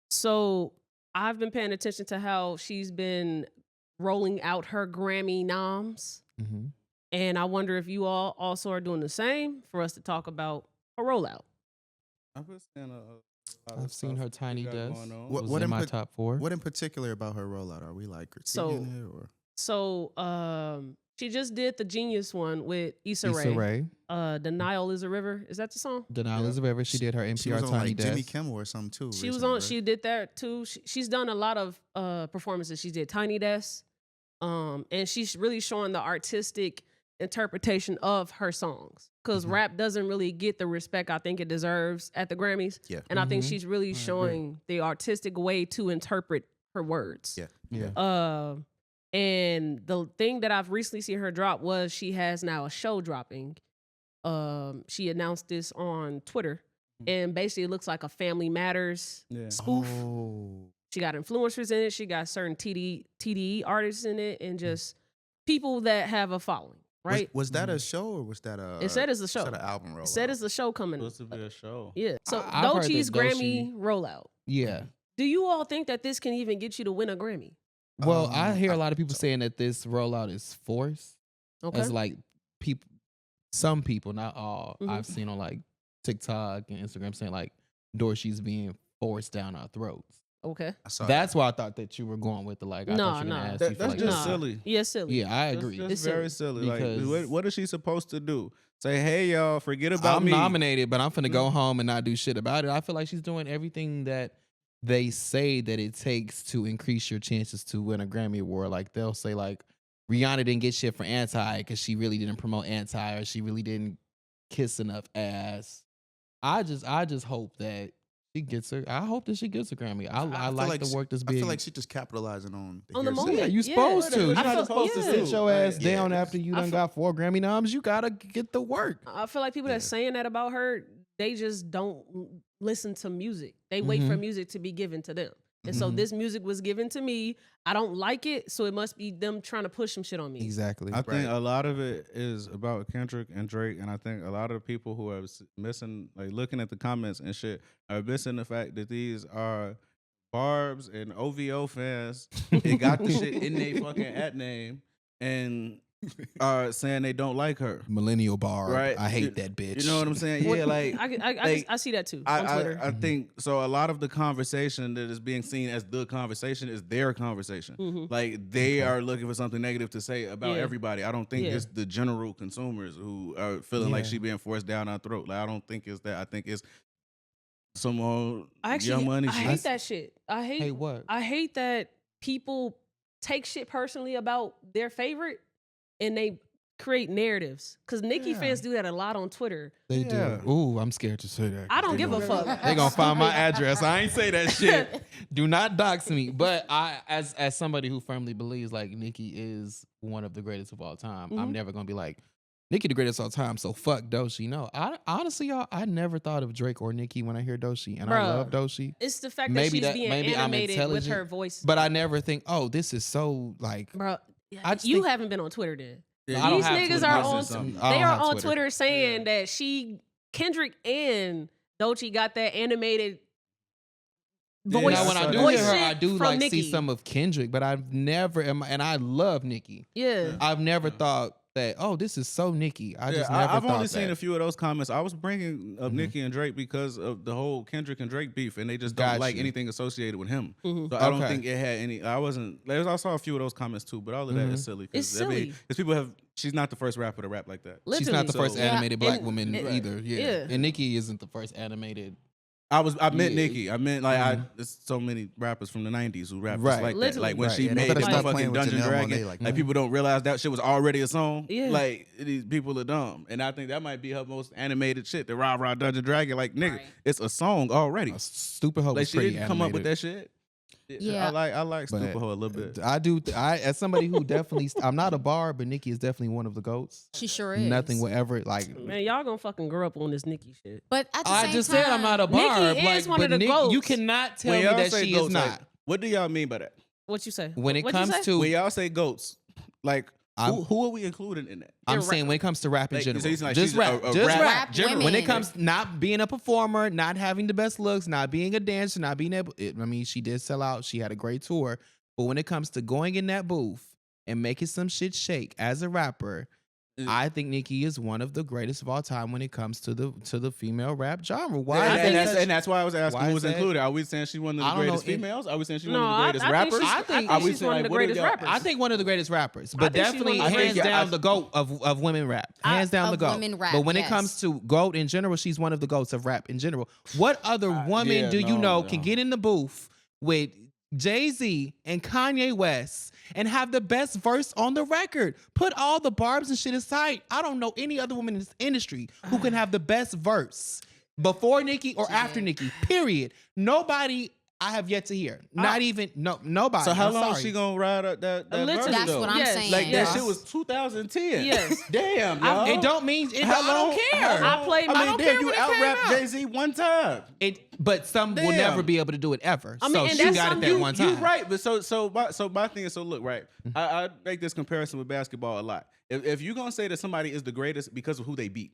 So I've been paying attention to how she's been rolling out her Grammy noms, Mm-hmm. and I wonder if you all also are doing the same for us to talk about a rollout. I've I've seen her Tiny Desk. What- Was what in in my put- top 4. What in particular about her rollout? Are we like So- critiquing it or? So she just did the Genius one with Issa Issa Rae. Rae. Denial is a River. Is that the song? Denial is a River. She did her She NPR was on Tiny like Jimmy Desk. Kimmel or something too. She was recently, on. right? She did that too. She's done a lot of performances. She did Tiny Desk, and she's really showing the artistic interpretation of her songs. Because rap doesn't really get the respect I think it deserves at the Grammys. Yeah. And I think Mhm. she's really showing the artistic way to interpret her words. Yeah. Yeah. And the thing that I've recently seen her drop was she has now a show dropping. She announced this on Twitter, and basically it looks like a Family Matters Yeah. spoof. Oh. She got influencers in it. She got certain TDE artists in it, and just people that have a following, right? Was that a show or was that a? It said it's a Was show. that an album rollout? It said it's a show coming. Supposed to be a show. Yeah. So I've heard that Doechii's Doechii- Grammy rollout. Yeah. Do you all think that this can even get you to win a Grammy? Well, I hear a I lot of think people so. saying that this rollout is forced. Okay. As like people, some people, not all, Mhm. I've seen on like TikTok and Instagram saying like Doechii's being forced down our throats. Okay. I saw That's why I thought that you were going with the like. I No, thought you were gonna no. ask That- you for, that's like, just Nah. silly. Yeah, silly. Yeah, I That's agree. just It's very silly. silly. Like, Because- what is she supposed to do? Say, hey, y'all, forget about I'm me. nominated, but I'm finna go home and not do shit about it. I feel like she's doing everything that they say that it takes to increase your chances to win a Grammy Award. Like they'll say like Rihanna didn't get shit for Anti because she really didn't promote Anti or she really didn't kiss enough ass. I just hope that she gets her. I hope that she gets a Grammy. I feel like the she- work that's I being. feel like she just capitalizing on On the hearsay. moment. Yeah, you Yeah. supposed to. You're You're not not supposed supposed to to do. sit your ass Yeah. down after you I done feel- got 4 Grammy noms. You gotta get the work. I feel like people that's saying that about her, they just don't listen to music. They wait for music to be given to them. And so Mhm. this music was given to me. I don't like it, so it must be them trying to push some shit on me. Exactly. I think a lot of it is about Kendrick and Drake, and I think a lot of people who are missing, like looking at the comments and shit, are missing the fact that these are Barb's and OVO fans. They got the shit in their fucking at name and are saying they don't like her. Millennial bar. Right. I hate You- that bitch. You know what I'm saying? Yeah, like I see that too on Twitter. I think so. A lot of the conversation that is being seen as the conversation is their conversation. Mhm. Like they are looking for something negative to say about Yeah. everybody. I don't think Yeah. it's the general consumers who are feeling like Yeah. she being forced down our throat. Like I don't think it's that. I think it's some more I actually young money I shit. hate that shit. Hey, what? I hate that people take shit personally about their favorite and they create narratives. Cause Nicki Yeah. fans do that a lot on Twitter. They Yeah. do. Ooh, I'm scared to say that. I don't They give a gonna- fuck. They gonna find my address. I ain't say that shit. Do not dox me. But I, as somebody who firmly believes like Nicki is one of the greatest of all time, I'm Mhm. never gonna be like Nicki the greatest of all time. So fuck Doechii. No, I honestly, y'all, I never thought of Drake or Nicki when I hear Doechii, and I Bruh. love Doechii. It's the fact Maybe that that- she's being maybe I'm animated with intelligent, her voice. But I never think, oh, this is so like. Bro, I just you think- haven't been on Twitter then. Yeah, I don't These have niggas Twitter. are Missing on. something. I They don't are have on Twitter. Twitter saying that Kendrick and Doechii got that animated Yeah, voice. Now, when I do voice hear her, shit I do from like Nicki. see some of Kendrick, but I've never, and I love Nicki. Yeah. I've never thought that, oh, this is so Nicki. I just Yeah, never I've thought only that. seen a few of those comments. I was bringing up Mhm. Nicki and Drake because of the whole Kendrick and Drake beef, and they just Got don't like you. anything associated with him. Mhm. So I don't Okay. think it had any. I wasn't. I saw a few of those comments too, but all of that is silly. It's silly. Because people have. She's not the first rapper to rap like that. She's not the Literally. first So- animated Yeah, black and- woman and- either. Yeah. yeah. And Nicki isn't the first animated. I meant Yeah. Nicki. I meant like there's so many rappers from the '90s who rap Right. just like that. Literally. Like when Right. she Yeah, made better the stop fucking playing with Dungeon Janelle Dragon, Monáe like, like people don't realize that shit was already a song. Yeah. Like these people are dumb, and I think that might be her most animated shit. The rah rah Dungeon Dragon, like nigga, Right. it's a song already. A stupid hoe Like was she pretty didn't come up with animated. that shit. Yeah. I like But Stupid Hoe a little bit. I do. I as somebody who definitely, I'm not a bar, but Nicki is definitely one of the goats. She sure is. Nothing will ever like. Man, y'all gonna fucking grow up on this Nicki shit. But at the I same just time, said I'm not a Nicki bar. is Like, one of but the Nick, goats. you cannot tell When me y'all that say she goats, is like, not. what do y'all mean by that? What you say? When it What'd you comes say? to, When y'all say goats, like who are we including in that? I'm They're saying when it comes to rap in Like, general, so you saying like just she's rap, a just rap- rap. Rap When it women. comes to not being a performer, not having the best looks, not being a dancer, not being able. I mean, she did sell out. She had a great tour, but when it comes to going in that booth and making some shit shake as a rapper, I think Nicki is one of the greatest of all time when it comes to the female rap genre. Why? And, is and that that's, such- and that's why I was asking why who is was that- included. Are we saying she's one of I the don't know greatest if- females? Are we saying she's No, one of the greatest I think rappers? she's- I think Are we she's saying, one of the like, what are greatest y'all- rappers. I think one of the greatest rappers, but think she's definitely one of the hands greatest. down the GOAT of women rap. Hands down the of GOAT. women rap, But when it yes. comes to GOAT in general, she's one of the GOATs of rap in general. What other woman yeah, do you know no. can get in the booth with Jay-Z and Kanye West and have the best verse on the record? Put all the barbs and shit aside. I don't know any other woman in this industry who can have the best verse before Nicki or after Nicki, period. Nobody I have yet to hear. Not even nobody. So how I'm long sorry. she gonna ride up that verse, That's though? what I'm Yes. saying. Like Yes. that shit was 2010. Yes. Damn, y'all. It don't mean it. How I don't long- care. I played my- I mean, don't damn, care you when it came out-rapped out. Jay-Z one time. But some will Damn. never be able to do it ever. I mean, So and she that's got it something that one time. You right, but so my thing is, so look, right. I make this comparison with basketball a lot. If you're gonna say that somebody is the greatest because of who they beat,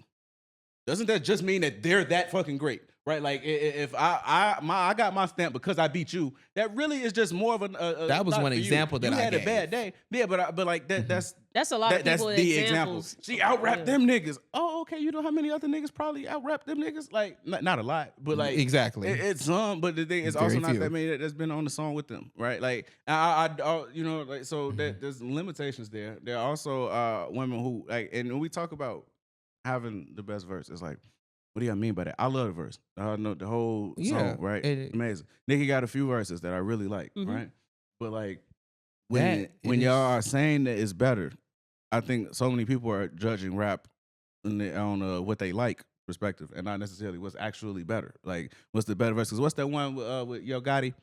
doesn't that just mean that they're that fucking great, right? Like if I got my stamp because I beat you, that really is just more of a That was not one for you. example that you I had a gave. bad day, yeah. But like that's a lot of that's people the examples. example. She out-rapped them niggas. Oh, okay. You know how many other niggas probably out-rapped them niggas? Like not a lot, but like Exactly. It's some. But the thing is Very also not few. that many that's been on the song with them, right? Like I you know, like so that there's limitations there. There are also women who like, and when we talk about having the best verse, it's like, what do y'all mean by that? I love the verse. I know the whole Yeah, song, right? it- Amazing. Nicki got a few verses that I really like, right? But like when That when is- y'all are saying that it's better, I think so many people are judging rap on what they like perspective and not necessarily what's actually better. Like what's the better verse? 'Cause what's that one with Yo Gotti?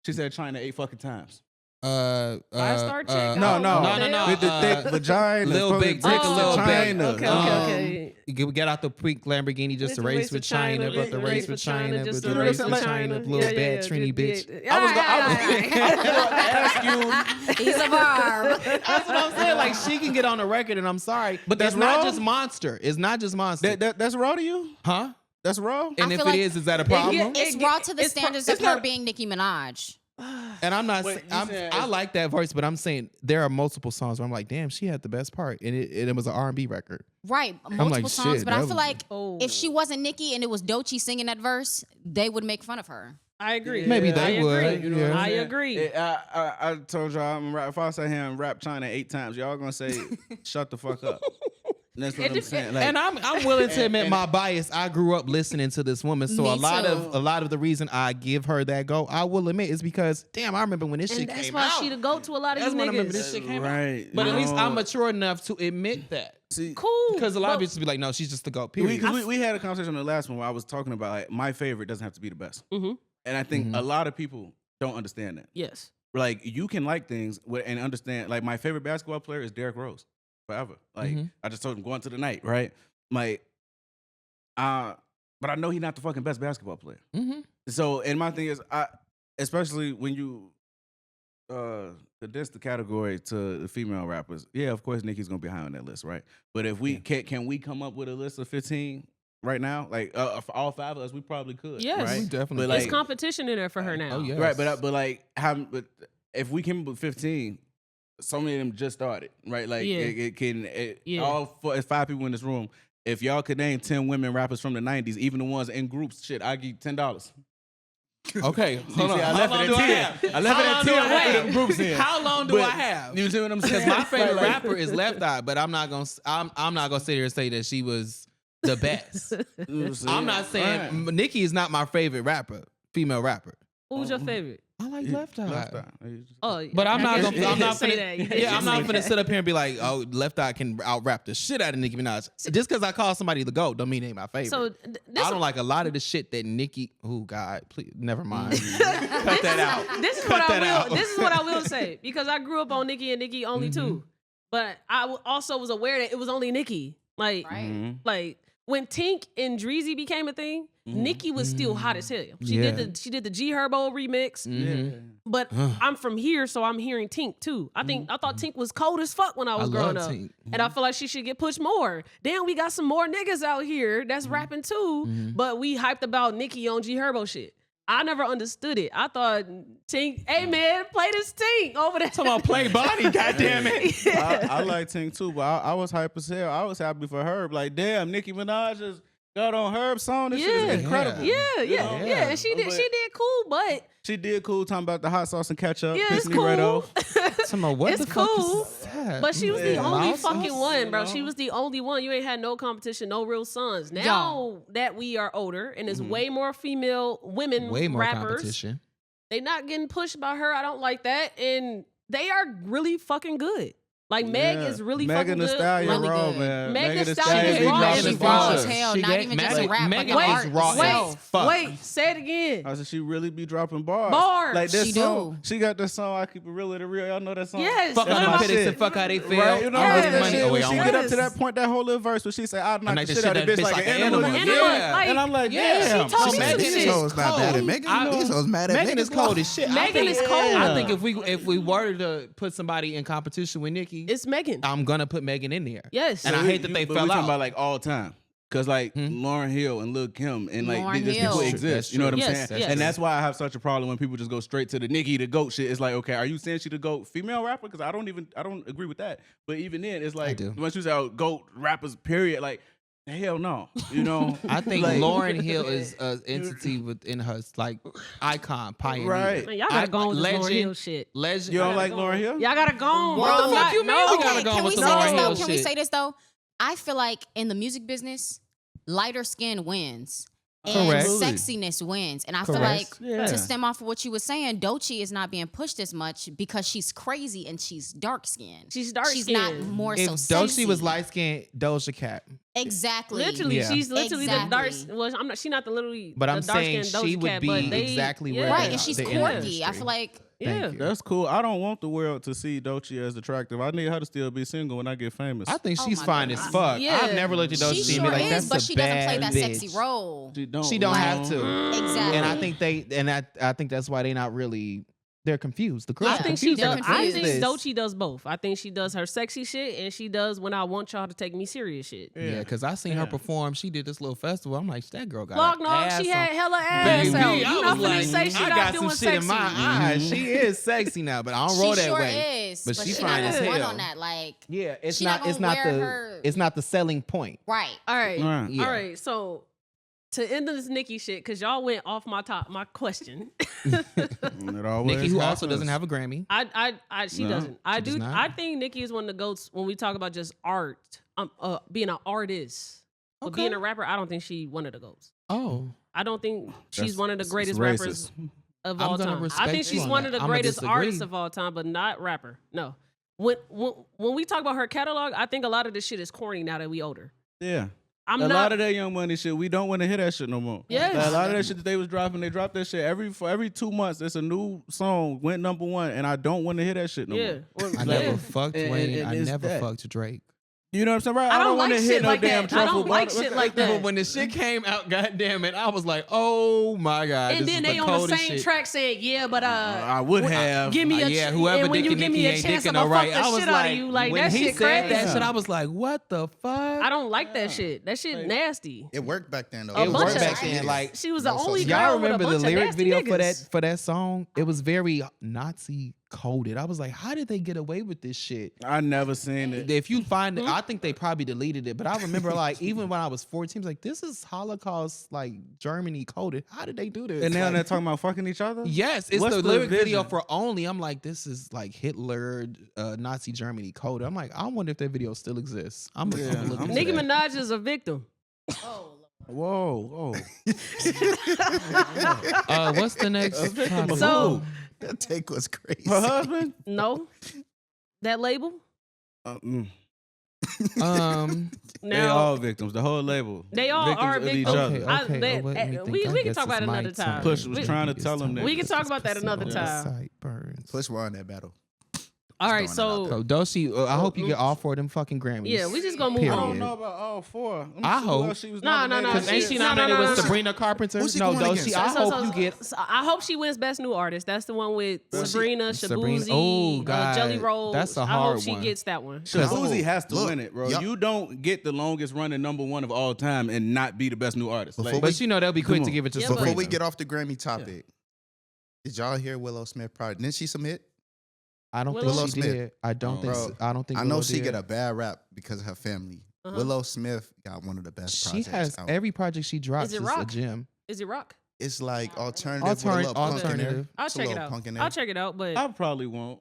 She said China 8 fucking times. Five-star chick? I No, don't no, know. no. With the thick vagina, Lil Big take Take a Lil Big. China. Okay. Get out the pink Lamborghini, just a race with China, but the race with China, just but a the race with race China, with little bad Trini bitch. I was gonna ask you. He's a barb. That's what I'm saying. Like she can get on the record, and I'm sorry, but that's it's not wrong? just monster. It's not just monster, That's raw to you? huh? That's raw? And I if feel it like is that a problem? It's raw to the standards of it's her not- being Nicki Minaj. And I'm not. Wait, saying, you said I it's- like that verse, but I'm saying there are multiple songs where I'm like, damn, she had the best part, and it was an R&B record. Right, multiple like, songs. shit, But I that feel was- like Oh. if she wasn't Nicki and it was Doechii singing that verse, they would make fun of her. I agree. Maybe they I would, Agree. you know what I'm I saying? agree. I told y'all I'm rap. If I say here and rap China 8 times, y'all gonna say shut the fuck up. That's what I'm saying. Like, And I'm willing to admit and- my bias. I grew up listening to this woman, so Me a lot too. of the reason I give her that go, I will admit, is because damn, I remember when this And shit that's came why out. she the go to a lot of That's you when I remember niggas. this shit came out. right. But at least no. I'm mature enough to admit that. See, Cool. Because a lot of but- bitches be like, no, she's just the goat. we, Period. 'cause we had a conversation on the last one where I was talking about like my favorite doesn't have to be the best, Mhm. and I think Mhm. a lot of people don't understand that. Yes. Like you can like things and understand. Like my favorite basketball player is Derrick Rose, forever. Like Mhm. I just told him going to the night, right? Like, but I know he's not the fucking best basketball player. Mhm. So, and my thing is, especially when you condense the category to the female rappers, yeah, of course Nicki's gonna be high on that list, right? But if we can we come up with a list of 15 right now, like for all 5 of us, we probably could. Yes. right? We definitely But, There's like, competition in there for her now. Oh, yeah. Right, but like, but if we came up with 15, so many of them just started, right? Like, Yeah. it can Yeah. all 5 people in this room. If y'all could name 10 women rappers from the 90s, even the ones in groups, shit, I give you $10. Okay, hold on. See, I How left long it do at I 10. have? I left How it long at do 10 I with have? the groups in. How long do But I have? You see what I'm saying? Because my favorite Like- rapper is Left Eye, but I'm not gonna sit here and say that she was the best. I'm not saying Right. Nicki is not my favorite rapper, female rapper. Who's your favorite? I like Yeah, Left Eye. Oh, But I'm I not guess gonna. you I'm didn't not say finna. that. You Yeah, I'm didn't not say finna that. sit up here and be like, "Oh, Left Eye can out rap the shit out of Nicki Minaj." Just because I call somebody the GOAT, don't mean they ain't my favorite. So this I don't like a lot of the shit that Nicki. Oh God, please, never mind. Cut that out. This is Cut what that I will. out. This is what I will say because I grew up on Nicki and Nicki only too, but I also was aware that it was only Nicki. Like, Right. like when Tink and Dreezy became a thing, Nicki was still hot as hell. She Yeah. did the G Herbo remix, Mhm. but I'm from here, so I'm hearing Tink too. I thought Tink was cold as fuck when I was I growing love up, Tink. and I feel like she should get pushed more. Damn, we got some more niggas out here that's rapping too, but we hyped about Nicki on G Herbo shit. I never understood it. I thought Tink, hey man, play this Tink over there. Come on, play Bonnie, goddamn it. I like Tink too, but I was hype as hell. I was happy for Herb. Like, damn, Nicki Minaj just got on Herb's song. This shit Yeah. is incredible. Yeah, You yeah, know? yeah. And she But did cool, but She did cool talking about the hot sauce and ketchup. yeah, Pissed it's me right cool. off. Somehow, what It's the fuck cool, is that? But she was the Yeah. only Mouse fucking sauce, one, bro. know? She was the only one. You ain't had no competition, no real sons. Now that we are older and there's way more female women Way more rappers, competition. they not getting pushed by her. I don't like that. And they are really fucking good. Like Meg is really fucking Megan Thee good. Stallion Really raw, good. man. Megan Thee Thee Stallion be is raw. dropping She's raw bars. as hell. She Not get- even just a Megan- rap, Megan like is art raw as as well. fuck. Wait, say it again. I said she really be dropping bars. Bars. Like this She song. do. She got this song. I keep it real to real. Y'all know that song. Yes. Fuck That's how my them critics shit. and fuck how they feel. Right, you know I'm Yes. making that money. shit, Oh, when wait, she I get want up to that point, that whole little verse where she say, "I'll knock knock the shit out of this like an animal." Animal, Yeah. like, And I'm like, Yeah. damn. She told me Megan some is shit. These hoes not bad at Megan. These hoes mad at Megan is cold as shit. Megan is cold. I think if we were to put somebody in competition with Nicki, It's Megan. I'm gonna put Megan in there. Yes. And I hate that they but fell we talking out. about like all time. Cause like Lauryn Hill and Lil Kim and like Lauryn these Hill. people That's exist. That's You know what I'm true. saying? Yes, yes. And that's why I have such a problem when people just go straight to the Nicki the GOAT shit. It's like, okay, are you saying she the GOAT female rapper? Because I don't agree with that. But even then, it's like do. once you say GOAT rappers, period, like hell no. You know? I think Like- Lauryn Hill is an entity within her, like icon, pioneer. Right. Man, y'all gotta go on with this Lauryn Hill shit. Legend. You don't gotta like go. Lauryn Hill? Y'all gotta go on, What bro. the I'm fuck not- you mean no. we gotta go Can with we the say Lauryn this Hill though? Can we shit? say this though? I feel like in the music business, lighter skin wins. And Correct. sexiness wins. And I feel Correct. like Yeah. to stem off of what you were saying, Doechii is not being pushed as much because she's crazy and she's dark skinned. She's dark She's not skinned. more If so sexy. Doechii was light skinned, Doja Cat. Exactly. Literally, Yeah. she's literally the dark. Exactly. Well, I'm not. She's not the literally. But the I'm saying dark-skinned she Doja would Cat, be but they, exactly yeah. where Right, they and she's the quirky. industry. I feel like Yeah. Thank you. That's cool. I don't want the world to see Doechii as attractive. I need her to still be single when I get famous. I think Oh she's my fine goodness. as fuck. Yeah. I've never looked at Doechii she and be sure like, is, that's but a she doesn't play bad that bitch. sexy role. She don't have to. Exactly. And I think I think that's why they're confused. The girls I are think she confused. does. They're I confused. think Doechii does both. I think she does her sexy shit, and she does when I want y'all to take me serious shit. Yeah, because I seen her perform. She did this little festival. I'm like, that girl got Fuck an no, ass she on. had hella ass Baby, out. You I not was finna like, say she I not got doing some shit sexy. in my eyes. She is sexy now, but I don't roll she that sure way. is, But but she she fine not as gonna run hell. on that. Like, Yeah, it's She not. not It's gonna not wear the. her- It's not the selling point. right. All right, Right. Yeah. all right. So to end this Nicki shit, because y'all went off my question. It always Nikki, who also happens. doesn't have a Grammy. She No, doesn't. I she does do. not. I think Nicki is one of the goats when we talk about just art. Being an artist, but Okay. being a rapper, I don't think she one of the goats. Oh, I don't think she's That's- one of the it's greatest racist. rappers of I'm all gonna time. I respect think you she's on one that. of the I'ma greatest disagree. artists of all time, but not rapper. No. When we talk about her catalog, I think a lot of this shit is corny now that we older. Yeah. I'm A not. lot of that Young Money shit, we don't want to hear that shit no more. Yes. Like, a lot of that shit that they was dropping, they dropped that shit for every 2 months. There's a new song went #1, and I don't want to hear that shit no yeah. more. Well, I yeah. never fucked And- Wayne. and I it's never that. fucked Drake. You know what I'm saying? Right? I don't want like to hear shit no like damn that. I truffle. don't like shit like that. But when the shit came out, goddamn it, I was like, oh my god. And this then is they the on the coldest same shit. track saying, yeah, but I would have. give me a Yeah, whoever and when you dicking give me Nicki a ain't chance, dicking I'm gonna her right. fuck I the was shit out of you. Like when that he shit said crazy. that shit, I was like, what the fuck? I don't like that shit. That shit Like- nasty. It worked back then though. A It bunch worked of- back then. Like, She was the No only social- girl y'all with a remember the bunch of lyric nasty video niggas. for that song? It was very Nazi coded. I was like, how did they get away with this shit? I never seen it. If you find it, I think they probably deleted it. But I remember, like, even when I was 14, I was like, this is Holocaust, like Germany coded. How did they do this? And now Like, they're talking about fucking each other? yes, it's What's the the lyric video vision? for Only. I'm like, this is like Hitler, Nazi Germany coded. I'm like, I wonder if that video still exists. I'm gonna Yeah, look I'm- into Nicki that. Minaj is a victim. Whoa, What's the next? topic? So- That take was crazy. Her husband? No, that label. They Now all victims. The whole label. they all victims are of each victims. Okay, other. okay. Let me think. we I can guess talk about it's it my another time. turn. Push was We- trying to tell him that. We can talk about that another My time. sideburns. Plus, we're on that battle. All right, Just throwing so So Doechii, I hope you get all 4 of them fucking Grammys. yeah, we just gonna move I Period. don't on. know about all 4. Let me I see who hope. else she was No, no, nominated no, Because for. ain't she No, no, nominated no, with no. Sabrina Carpenter? Who's she No, going Doechii. against? I So- hope you get. so I hope she wins Best New Artist. That's the one with Sabrina, Sabrina- Shabuzi, oh, God. Jelly Roll. That's a I hard hope she one. gets that one. Shabuzi has to Look, win it, bro. yup. You don't get the longest running #1 of all time and not be the best new artist. Before Like, But you know they'll be quick Come to on. give it to Yeah, Sabrina. Before we get off the Grammy topic, did y'all hear Willow Smith project? Didn't she submit? I don't Willow think she Smith. did. I don't think. Bro, I don't think. I know Willow she did. get a bad rap because of her family. Uh-huh. Willow Smith got one of the best She projects has out. every project she drops Is it is a rock? gem. Is it rock? It's like alternative with a little punk in there. Alternative. I'll It's a check it little out. punk in there. I'll check it out. But I probably won't.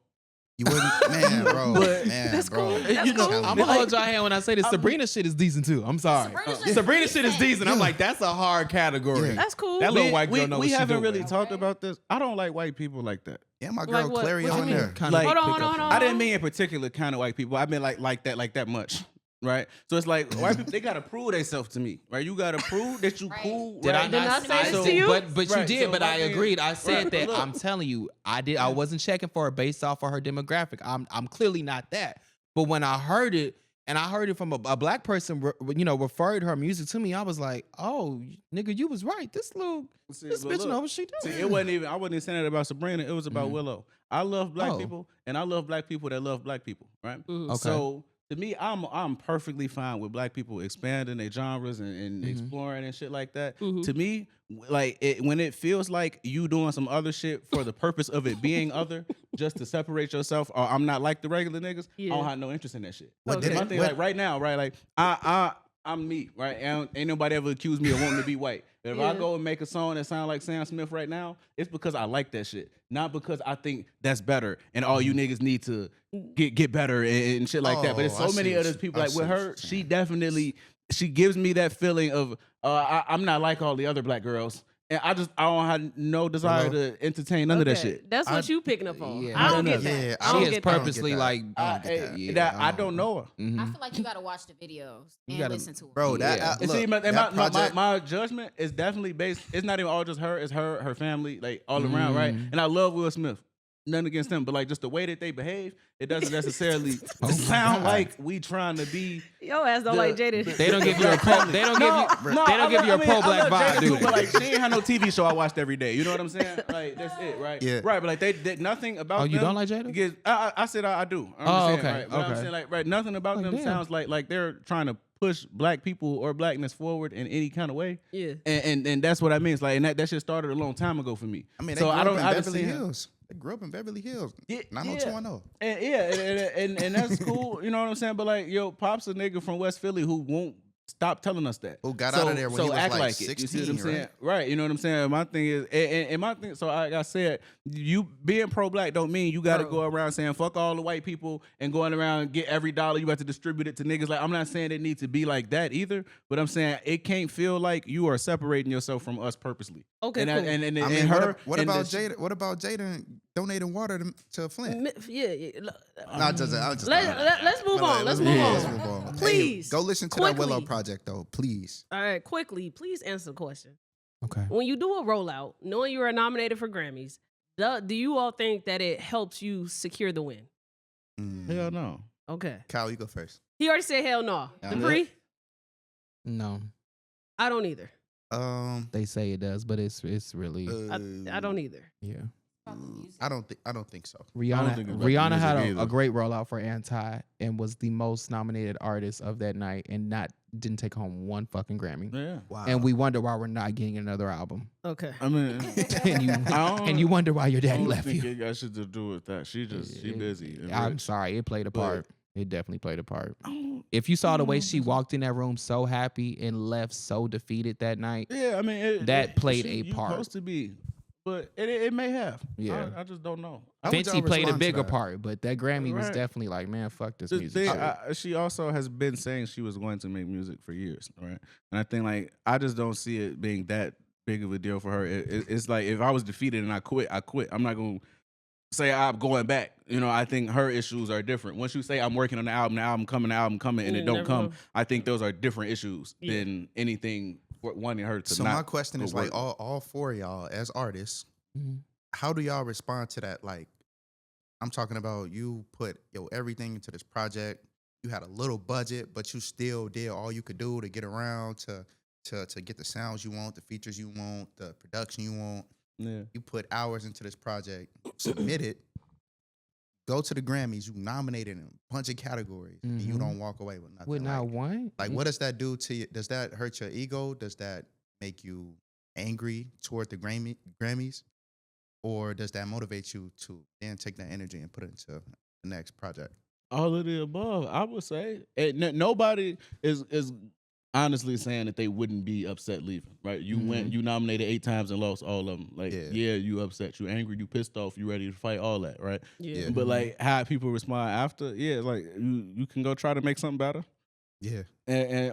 You wouldn't, man, bro. Man, That's bro. cool. That's You know, cool. I'm gonna hold y'all hand when I say this. Sabrina shit is decent too. I'm sorry. Sabrina shit is decent. I'm like, that's a hard category. Yeah. That's cool. That little white girl knows we what she haven't doing. really talked about this. I don't like white people like that. Yeah, my Like girl what? Clario What you in mean? there. Kinda Like, Hold on. I didn't mean in particular kind of white people. I mean like that much. Right, so it's like white people, they gotta prove themselves to me, right? You gotta prove that you cool. Did right? I Did not I say this to you? But you Right, did. so but my I thing is- agreed. I said right, that. look. I'm telling you, I did. I wasn't checking for her based off of her demographic. I'm clearly not that. But when I heard it, and I heard it from a black person, referred her music to me, I was like, oh, nigga, you was right. This But bitch look, know what she See, doing. it wasn't even. I wasn't even saying that about Sabrina. It was about Willow. I love black Oh. people, and I love black people that love black people. Right. Mhm. Okay. So to me, I'm perfectly fine with black people expanding their genres and exploring and shit like that. Mhm. To me, like when it feels like you doing some other shit for the purpose of it being other, just to separate yourself, or I'm not like the regular niggas. Yeah. I don't have no interest in that shit. What Okay. did My it, thing, what, like right now, right? Like I'm me, right? Ain't nobody ever accused me of wanting to be white. If Yeah. I go and make a song that sounds like Sam Smith right now, it's because I like that shit, not because I think that's better and all you niggas need to get better and shit like that. But it's Oh, I so many see what other you- people. I Like see with what her, you're she saying. definitely gives me that feeling of I'm not like all the other black girls. And I don't have no desire Hello? to entertain none of that Okay, shit. That's what you picking up on. Yeah. I don't No, get no. that. Yeah, I She don't is get purposely that. like, I don't get that. yeah. I don't know her. Mhm. I feel like you gotta watch the videos and gotta- listen to them. bro, that, Yeah. And see, look, and that project, my judgment is definitely based. It's not even all just her. It's her family, like all around, right? Mm. And I love Will Smith. Nothing against them, but like just the way that they behave, it doesn't necessarily Oh my sound God. like we trying to be. Yo ass don't like Jada. They don't give you a pro. They don't give you. They don't give you a pro black vibe, do But they? like, she ain't had no TV show I watched every day. You know what I'm saying? Like that's it, right? Yeah. Right, but like they nothing about. Oh, you them don't like Jada? gives- I said I do. I'm Oh, just saying, okay, Right? But I'm okay. saying like right, nothing about Like, them damn. sounds like they're trying to push black people or blackness forward in any kind of way. Yeah. And that's what I mean. It's like, and that shit started a long time ago for me. I mean, they so grew I up don't. in I Beverly seen Hills. They grew up in Beverly Hills. Yeah, 90210. And yeah, and that's cool. You know what I'm saying? But like, yo, Pop's a nigga from West Philly who won't stop telling us that. Who got out of there when he was act like it. You see what I'm 16, saying? Right. You know what I'm saying? My thing is, and my thing. So like I said, you being pro-black don't mean you got to go around saying fuck all the white people and going around and get every dollar you have to distribute it to niggas. Like I'm not saying it needs to be like that either, but I'm saying it can't feel like you are separating yourself from us purposely. Okay, and cool. and I and mean, her. what and about the- Jada? What about Jada donating water to Flint? Yeah. Not just. Let's move on. Let's move Let's on. move on. Please, Hey, go listen to that Willow quickly. project though, please. All right, quickly, please answer the question. Okay. When you do a rollout, knowing you are nominated for Grammys, do you all think that it helps you secure the win? Hell no. Okay. Kyle, you go first. He already said hell no. Yeah. Dupree? No, I don't either. they say it does, but it's really I don't either. yeah. I don't think so. Rihanna think it's about the Rihanna had music a either. great rollout for Anti and was the most nominated artist of that night and didn't take home one fucking Grammy. Yeah. Wow. And we wonder why we're not getting another album. Okay. I mean, and you wonder why your I daddy don't left think you. it got shit to do with that. She busy. and I'm rich. sorry, it played a But- part. It definitely played a part. Oh, If you saw the way she walked in that room so happy and left so defeated that night, yeah, I mean That played a you part. Supposed to be, but it may have. Yeah. I just don't know. How would y'all Fenty played a respond to bigger that? part, but that Grammy was Right. definitely like, man, fuck this The music. thing, shit. she also has been saying she was going to make music for years, right? And I think like I just don't see it being that big of a deal for her. It's like if I was defeated and I quit, I quit. I'm not gonna say I'm going back. You know, I think her issues are different. Once you say I'm working on the album coming, and it don't never come, know. I think those are different issues Yeah. than anything wanting her to So not. my question go is like work. all four of y'all as artists, Mhm. how do y'all respond to that? Like, I'm talking about you put everything into this project. You had a little budget, but you still did all you could do to get around to get the sounds you want, the features you want, the production you want. Yeah. You put hours into this project, submit it, go to the Grammys, you nominated in a bunch of categories, and you Mhm. don't walk away with nothing. With not one? Like, what does that do to you? Does that hurt your ego? Does that make you angry toward the Grammys? Or does that motivate you to then take that energy and put it into the next project? All of the above, I would say. Nobody is honestly saying that they wouldn't be upset leaving, right? You went, you nominated 8 times and lost all of them. Like, yeah, you upset, you angry, you pissed off, you ready to fight, all that, right? Yeah. But like how people respond after, like you can go try to make something better. Yeah.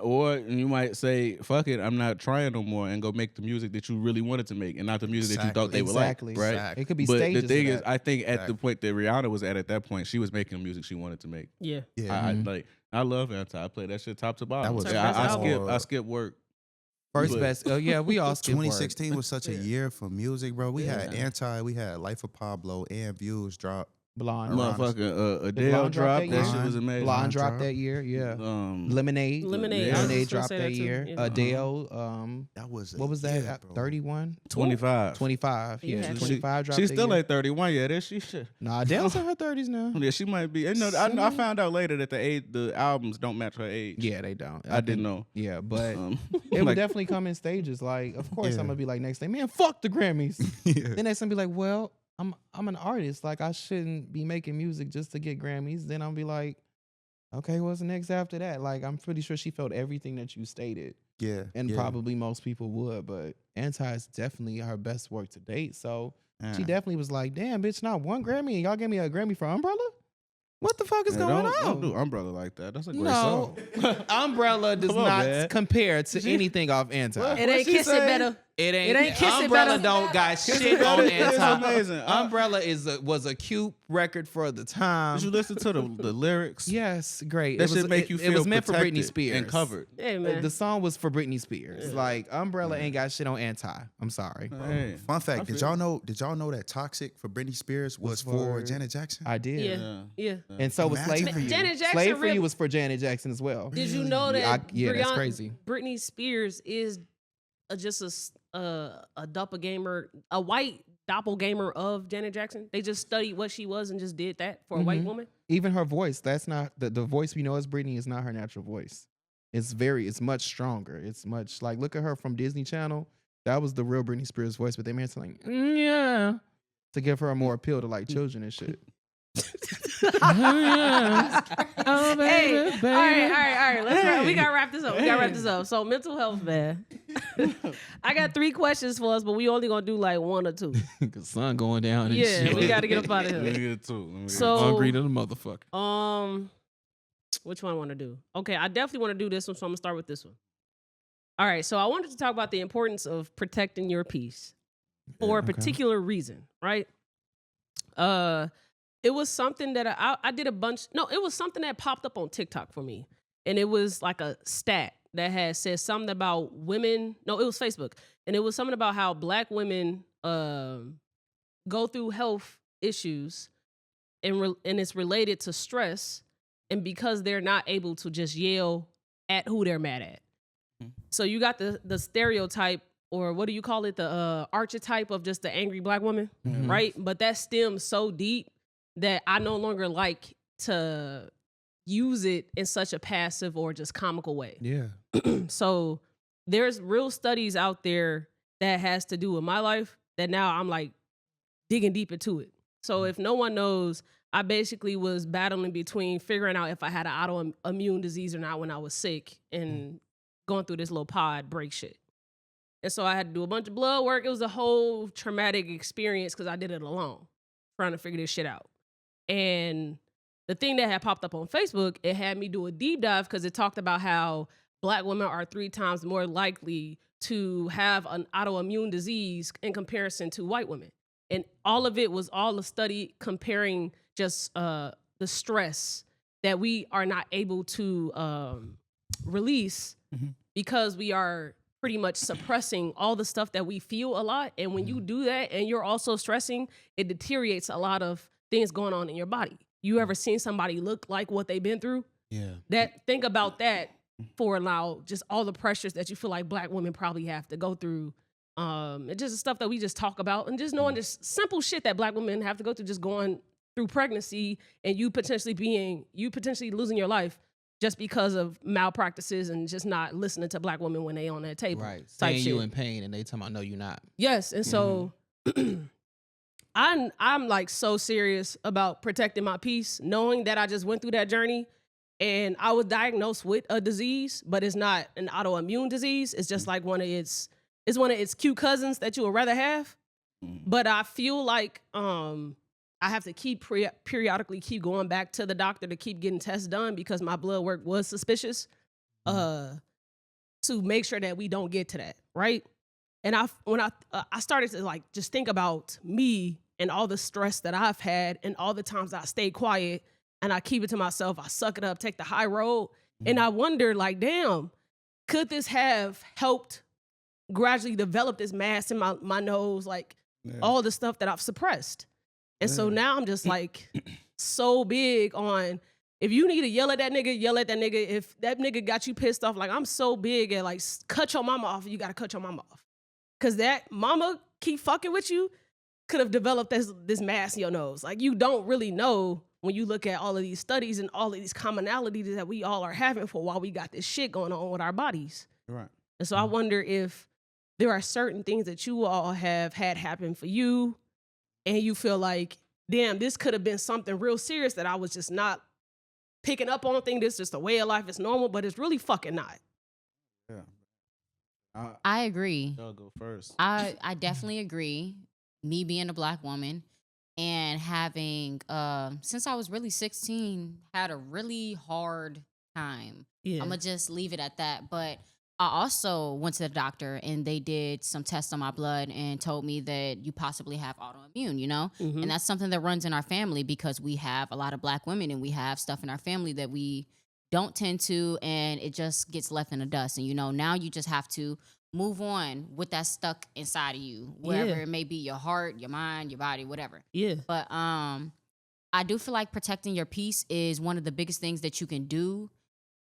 Or you might say, fuck it, I'm not trying no more, and go make the music that you really wanted to make and not the music that you thought they would like, right? Exactly. It could be But stages. the thing of is, that. I think at the point that Rihanna was at that point, she was making the music she wanted to make. Yeah. Yeah. I love Anti. I play that shit top to bottom. That was I skip work. First But- best. Oh yeah, we all skip work. 2016 was such a year for music, bro. We had Anti, we had Life of Pablo, and Views drop. Blonde. Motherfucker, Did Adele Blonde drop dropped. that That year? shit was amazing. Blonde dropped drop. that year. Yeah. Lemonade. Lemonade. Yeah. I was Lemonade just gonna dropped say that too, year. yeah. Adele. That was What was that? year, bro. 31? 25. 25. You Yeah. had 25 dropped. She's that still year. at 31 yet, is she? Shit. Nah, Adele's in her 30s now. Yeah, she might be. You know, I found out later that the albums don't match her age. Yeah, they don't. I didn't know. Yeah, but it like- would definitely come in stages. Like, of course, Yeah. I'm gonna be like next day, man, fuck the Grammys. Yeah. Then next time be like, well, I'm an artist. Like, I shouldn't be making music just to get Grammys. Then I'll be like, okay, what's next after that? Like, I'm pretty sure she felt everything that you stated, Yeah. and yeah. probably most people would. But Anti is definitely her best work to date. So she Yeah. definitely was like, damn, bitch, not one Grammy, and y'all gave me a Grammy for Umbrella. What the fuck is Man, going don't on? do Umbrella like that. That's a great No, song. Umbrella does Come on, not man. compare to anything off Anti. It ain't she Kiss It say? Better. It ain't Kiss It Umbrella Better. don't got Kiss It shit Better on is Anti. amazing. Umbrella was a cute record for the time. Did you listen to the lyrics? Yes, great. That it was, should make you feel it was meant for Britney protected Spears and covered. Hey man. The song was for Britney Spears. Yeah. Like Umbrella ain't got shit on Anti. I'm sorry. Hey. Fun fact: I Did feel y'all know that Toxic for Britney Spears was Was for for- Janet Jackson? I did. Yeah. Yeah. And so was Imagine Slave for You. Janet Jackson Slave for really- You was for Janet Jackson as well. Did you know that? Yeah, that's crazy. Britney Spears is just a doppelganger, a white doppelganger of Janet Jackson. They just studied what she was and just did that for a white Mhm. woman. Even her voice, that's not the voice we know as Britney is not her natural voice. It's much stronger. It's much like, look at her from Disney Channel. That was the real Britney Spears voice, but they made it like, yeah, to give her a more appeal to like children and shit. Oh, Hey, baby, all right. We gotta wrap this up. So mental health, man. I got 3 questions for us, but we only gonna do like 1 or 2. Cause sun going down and Yeah, shit. we gotta get up out of Let me here. get it too. So- Hungry to the motherfucker. Which one I want to do? Okay, I definitely want to do this one, so I'm gonna start with this one. All right, so I wanted to talk about the importance of protecting your peace for a okay. particular reason, right? It was something that I did a bunch. No, it was something that popped up on TikTok for me, and it was like a stat that had said something about women. No, it was Facebook, and it was something about how Black women go through health issues, and it's related to stress, and because they're not able to just yell at who they're mad at. So you got the stereotype, or what do you call it? The archetype of just the angry Black woman, right? But that stems so deep that I no longer like to use it in such a passive or just comical way. Yeah. So there's real studies out there that has to do with my life that now I'm like digging deep into it. So if no one knows, I basically was battling between figuring out if I had an autoimmune disease or not when I was sick and going through this little pod break shit. And so I had to do a bunch of blood work. It was a whole traumatic experience because I did it alone, trying to figure this shit out. And the thing that had popped up on Facebook, it had me do a deep dive because it talked about how Black women are 3 times more likely to have an autoimmune disease in comparison to white women. And all of it was all a study comparing just the stress that we are not able to release because we are pretty much suppressing all the stuff that we feel a lot. And when you do that and you're also stressing, it deteriorates a lot of things going on in your body. You ever seen somebody look like what they've been through? Yeah. Think about that for now, just all the pressures that you feel like Black women probably have to go through. And just the stuff that we just talk about, and just knowing this simple shit that Black women have to go through, just going through pregnancy and you potentially losing your life just because of malpractices and just not listening to Black women when they on that table. Right. Type Saying you shit. in pain and they talking about no, you're not. Yes, and so I'm like so serious about protecting my peace, knowing that I just went through that journey. and I was diagnosed with a disease, but it's not an autoimmune disease. It's just like one of its cute cousins that you would rather have. But I feel like I have to keep periodically keep going back to the doctor to keep getting tests done because my blood work was suspicious. To make sure that we don't get to that, right? And when I started to like just think about me and all the stress that I've had and all the times I stay quiet and I keep it to myself, I suck it up, take the high road, and I wonder like, damn, could this have helped gradually develop this mass in my nose, like all the stuff that I've suppressed? And so now I'm just like so big on, if you need to yell at that nigga, yell at that nigga. If that nigga got you pissed off, like I'm so big at like cut your mama off, you gotta cut your mama off. Cause that mama keep fucking with you could have developed this mass in your nose. Like you don't really know when you look at all of these studies and all of these commonalities that we all are having for why we got this shit going on with our bodies. Right. And so I wonder if there are certain things that you all have had happen for you and you feel like, damn, this could have been something real serious that I was just not picking up on. Think this is just a way of life, it's normal, but it's really fucking not. Yeah. I agree. I'll go first. I definitely agree. Me being a Black woman and having, since I was really 16, had a really hard time. Yeah. I'm going to just leave it at that. But I also went to the doctor and they did some tests on my blood and told me that you possibly have autoimmune, you know? Mm-hmm. And that's something that runs in our family because we have a lot of Black women and we have stuff in our family that we don't tend to, and it just gets left in the dust. And, you know, now you just have to move on with that stuck inside of you, wherever it may be, your heart, your mind, your body, whatever. Yeah. But I do feel like protecting your peace is one of the biggest things that you can do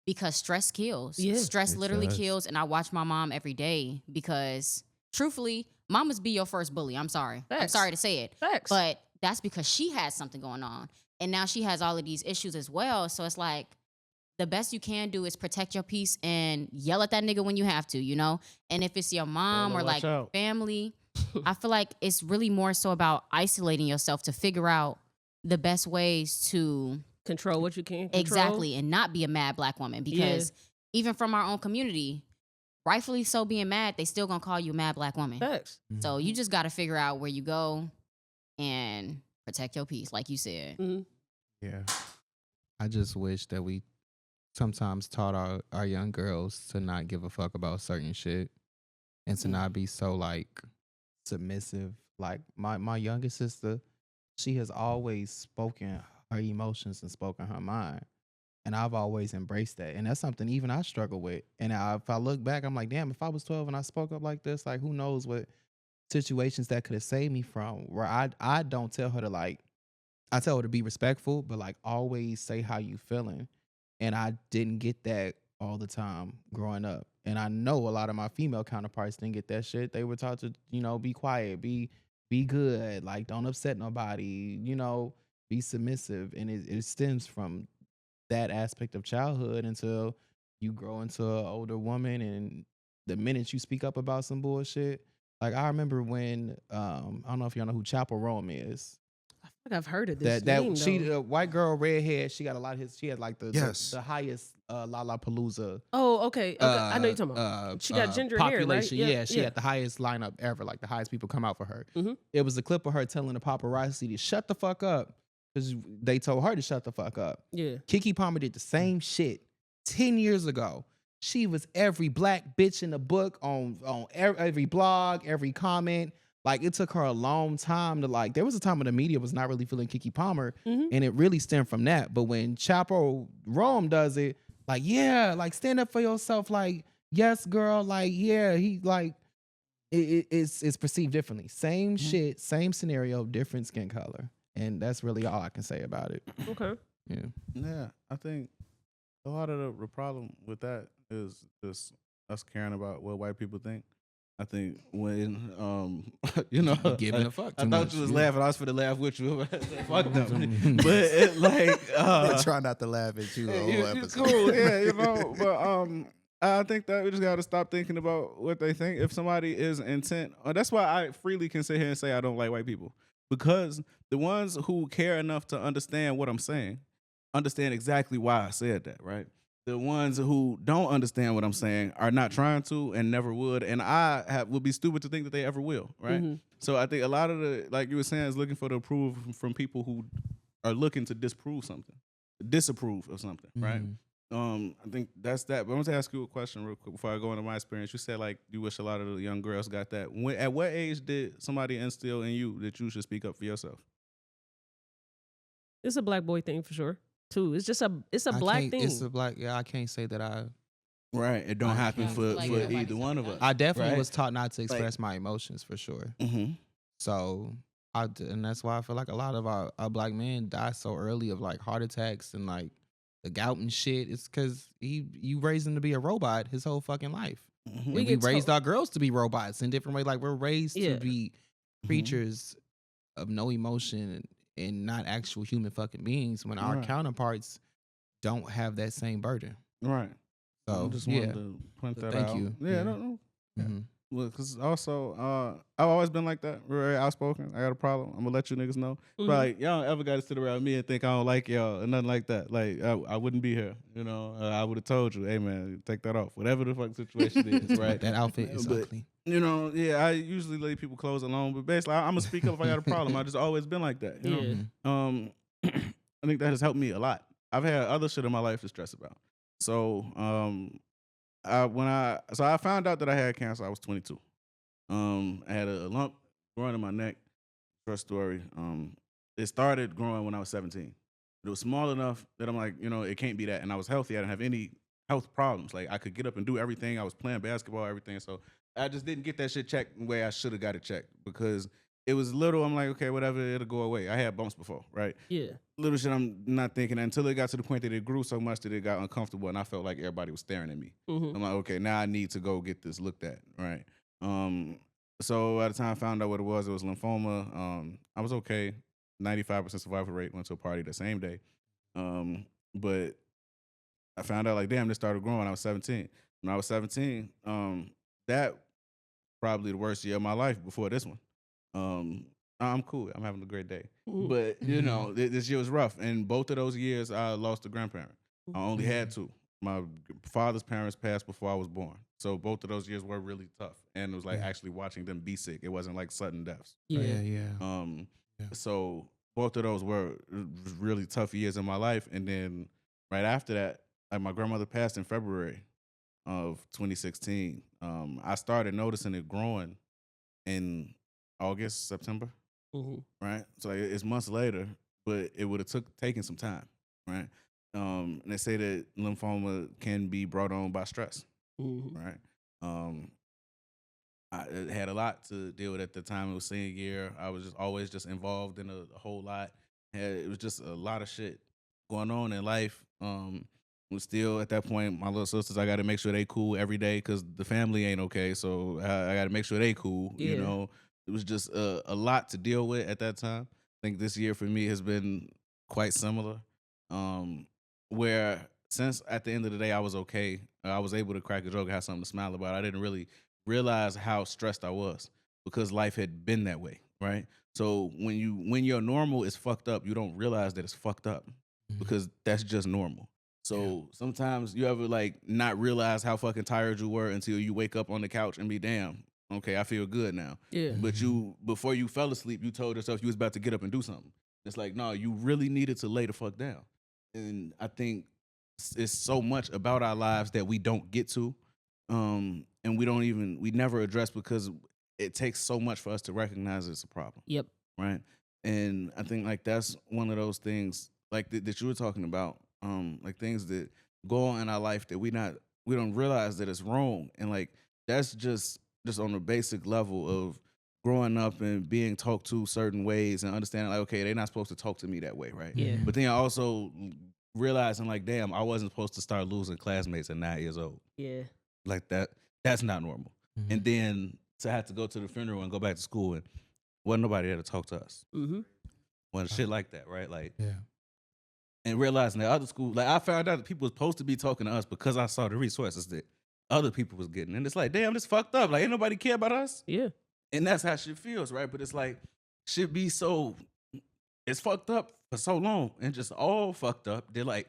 because stress kills. Yeah. Stress It literally does. kills. And I watch my mom every day because truthfully, mamas be your first bully. I'm sorry. I'm Facts. sorry to say it. Facts. But that's because she has something going on. And now she has all of these issues as well. So it's like the best you can do is protect your peace and yell at that nigga when you have to, you know? And if it's your mom Better or watch like out. family, I feel like it's really more so about isolating yourself to figure out the best ways to Control what you can control. exactly and not be a mad Black woman because even from our own community, rightfully so being mad, they still gonna call you a mad Black woman. Facts. So you just gotta figure out where you go and protect your peace, like you said. Mm-hmm. Yeah. I just wish that we sometimes taught our young girls to not give a fuck about certain shit and to not be so like submissive. Like my youngest sister, she has always spoken her emotions and spoken her mind. And I've always embraced that. And that's something even I struggle with. And if I look back, I'm like, damn, if I was 12 and I spoke up like this, like who knows what situations that could have saved me from, where I don't tell her to like, I tell her to be respectful, but like always say how you feeling. And I didn't get that all the time growing up. And I know a lot of my female counterparts didn't get that shit. They were taught to, you know, be quiet, be good, like don't upset nobody, you know, be submissive. And it stems from that aspect of childhood until you grow into an older woman. And the minute you speak up about some bullshit, like I remember when, I don't know if y'all know who Chapel Rome is. I feel like I've heard of this. That name, she though. white girl, redhead. She got a lot of his. She had like the highest Lollapalooza. Oh, okay. I know you're talking about. She got ginger hair, right? population. Yeah, she had the highest lineup ever. Like the highest people come out for her. Mm-hmm. It was a clip of her telling the paparazzi to shut the fuck up because they told her to shut the fuck up. Yeah. Keke Palmer did the same shit 10 years ago. She was every Black bitch in the book on every blog, every comment. Like it took her a long time to like. There was a time when the media was not really feeling Keke Palmer, and it really stemmed from that. But when Chapo Rome does it, like yeah, like stand up for yourself. Like yes, girl. Like yeah, he like it's perceived differently. Same shit, same scenario, different skin color, and that's really all I can say about it. Okay. Yeah, I think a lot of the problem with that is just us caring about what white people think. I think when you know, Giving a fuck I too thought much. you was Yeah. laughing. I was for to laugh with you. Fuck them. But it, like, I try not to laugh at you the whole it's episode. cool, yeah, you know. But I think that we just got to stop thinking about what they think. If somebody is intent, that's why I freely can sit here and say I don't like white people, because the ones who care enough to understand what I'm saying understand exactly why I said that, right? The ones who don't understand what I'm saying are not trying to and never would, and would be stupid to think that they ever will, right? So I think a lot of the, like you were saying, is looking for the approval from people who are looking to disapprove of something, right? I think that's that. But I want to ask you a question real quick before I go into my experience. You said like you wish a lot of the young girls got that. At what age did somebody instill in you that you should speak up for yourself? It's a black boy thing for sure. Too. It's a black thing. It's a black. Yeah, I can't say that I. Right. It don't happen for like either one of us. I definitely right? was taught not to express my emotions for sure. So and that's why I feel like a lot of our black men die so early of like heart attacks and like the gout and shit. It's because you raised him to be a robot his whole fucking life. We raised our girls to be robots in different ways. Like we're raised to be creatures of no emotion and not actual human fucking beings when our counterparts don't have that same burden. Right. So I just wanted to point that out. Thank you. Yeah, no. Well, because also, I've always been like that, very outspoken. I got a problem. I'm gonna let you niggas know. But like, y'all don't ever got to sit around me and think I don't like y'all or nothing like that. Like, I wouldn't be here. You know, I would have told you, hey man, take that off. Whatever the fuck situation is, right? That outfit is ugly. You know, I usually leave people clothes alone, but basically, I'm gonna speak up if I got a problem. I just always been like that. You know? I think that has helped me a lot. I've had other shit in my life to stress about. So, I found out that I had cancer. I was 22. I had a lump growing in my neck. First story. It started growing when I was 17. It was small enough that I'm like, it can't be that. And I was healthy. I didn't have any health problems. Like I could get up and do everything. I was playing basketball, everything. So I just didn't get that shit checked the way I should have got it checked because it was little. I'm like, okay, whatever, it'll go away. I had bumps before, right? Yeah. Little shit I'm not thinking until it got to the point that it grew so much that it got uncomfortable and I felt like everybody was staring at me. I'm like, okay, now I need to go get this looked at, right? So by the time I found out what it was lymphoma. I was okay. 95% survival rate. Went to a party the same day. But I found out like, damn, this started growing when I was 17. When I was 17, that probably the worst year of my life before this one. I'm cool. I'm having a great day. But, this year was rough. And both of those years, I lost a grandparent. I only had two. My father's parents passed before I was born. So both of those years were really tough. And it was like actually watching them be sick. It wasn't like sudden deaths. Yeah. So both of those were really tough years in my life. And then right after that, like my grandmother passed in February of 2016. I started noticing it growing in August, September, right? So like, it's months later, but it would have taken some time, right? And they say that lymphoma can be brought on by stress, right? I had a lot to deal with at the time. It was senior year. I was always involved in a whole lot. It was just a lot of shit going on in life. Was still at that point, my little sisters, I got to make sure they cool every day because the family ain't okay. So I got to make sure they cool. You know, it was just a lot to deal with at that time. I think this year for me has been quite similar. Where since at the end of the day I was okay, I was able to crack a joke, have something to smile about. I didn't really realize how stressed I was because life had been that way, right? So when your normal is fucked up, you don't realize that it's fucked up because that's just normal. So sometimes you ever like not realize how fucking tired you were until you wake up on the couch and be damn, okay, I feel good now. Yeah. But before you fell asleep, you told yourself you was about to get up and do something. It's like, no, you really needed to lay the fuck down. And I think it's so much about our lives that we don't get to. And we never address because it takes so much for us to recognize it's a problem. Yep. Right. And I think like that's one of those things like that you were talking about. Like things that go on in our life that we don't realize that it's wrong. And like that's just on a basic level of growing up and being talked to certain ways and understanding like, okay, they're not supposed to talk to me that way, right? Yeah. But then also realizing like, damn, I wasn't supposed to start losing classmates at 9 years old. Yeah. Like that's not normal. And then to have to go to the funeral and go back to school and wasn't nobody there to talk to us. When shit like that, right? Like, and realizing that other schools, like I found out that people was supposed to be talking to us because I saw the resources that other people was getting. And it's like, damn, this fucked up. Like, ain't nobody care about us. Yeah. And that's how shit feels, right? But it's like, shit be so, it's fucked up for so long and just all fucked up. They're like,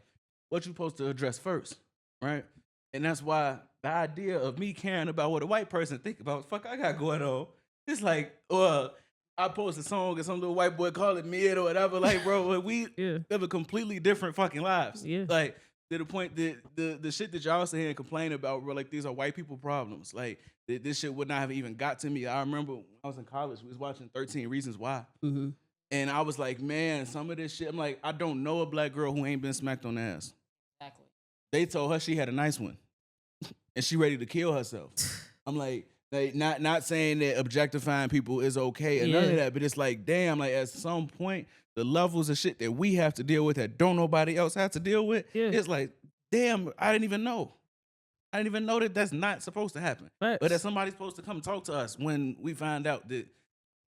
what you supposed to address first, right? And that's why the idea of me caring about what a white person think about, fuck, I got going on. It's like, I post a song and some little white boy call it mid or whatever. Like, bro, we live a completely different fucking lives. Yeah. Like, to the point that the shit that y'all sit here and complain about, bro, like, these are white people problems. Like, this shit would not have even got to me. I remember when I was in college, we was watching 13 Reasons Why. Mm-hmm. And I was like, man, some of this shit, I'm like, I don't know a black girl who ain't been smacked on the ass. Exactly. They told her she had a nice one. And she ready to kill herself. I'm like not saying that objectifying people is okay and none of that, but it's like, damn, like at some point, the levels of shit that we have to deal with that don't nobody else have to deal with, it's like, damn, I didn't even know. I didn't even know that that's not supposed to happen. Facts. But that somebody's supposed to come talk to us when we find out that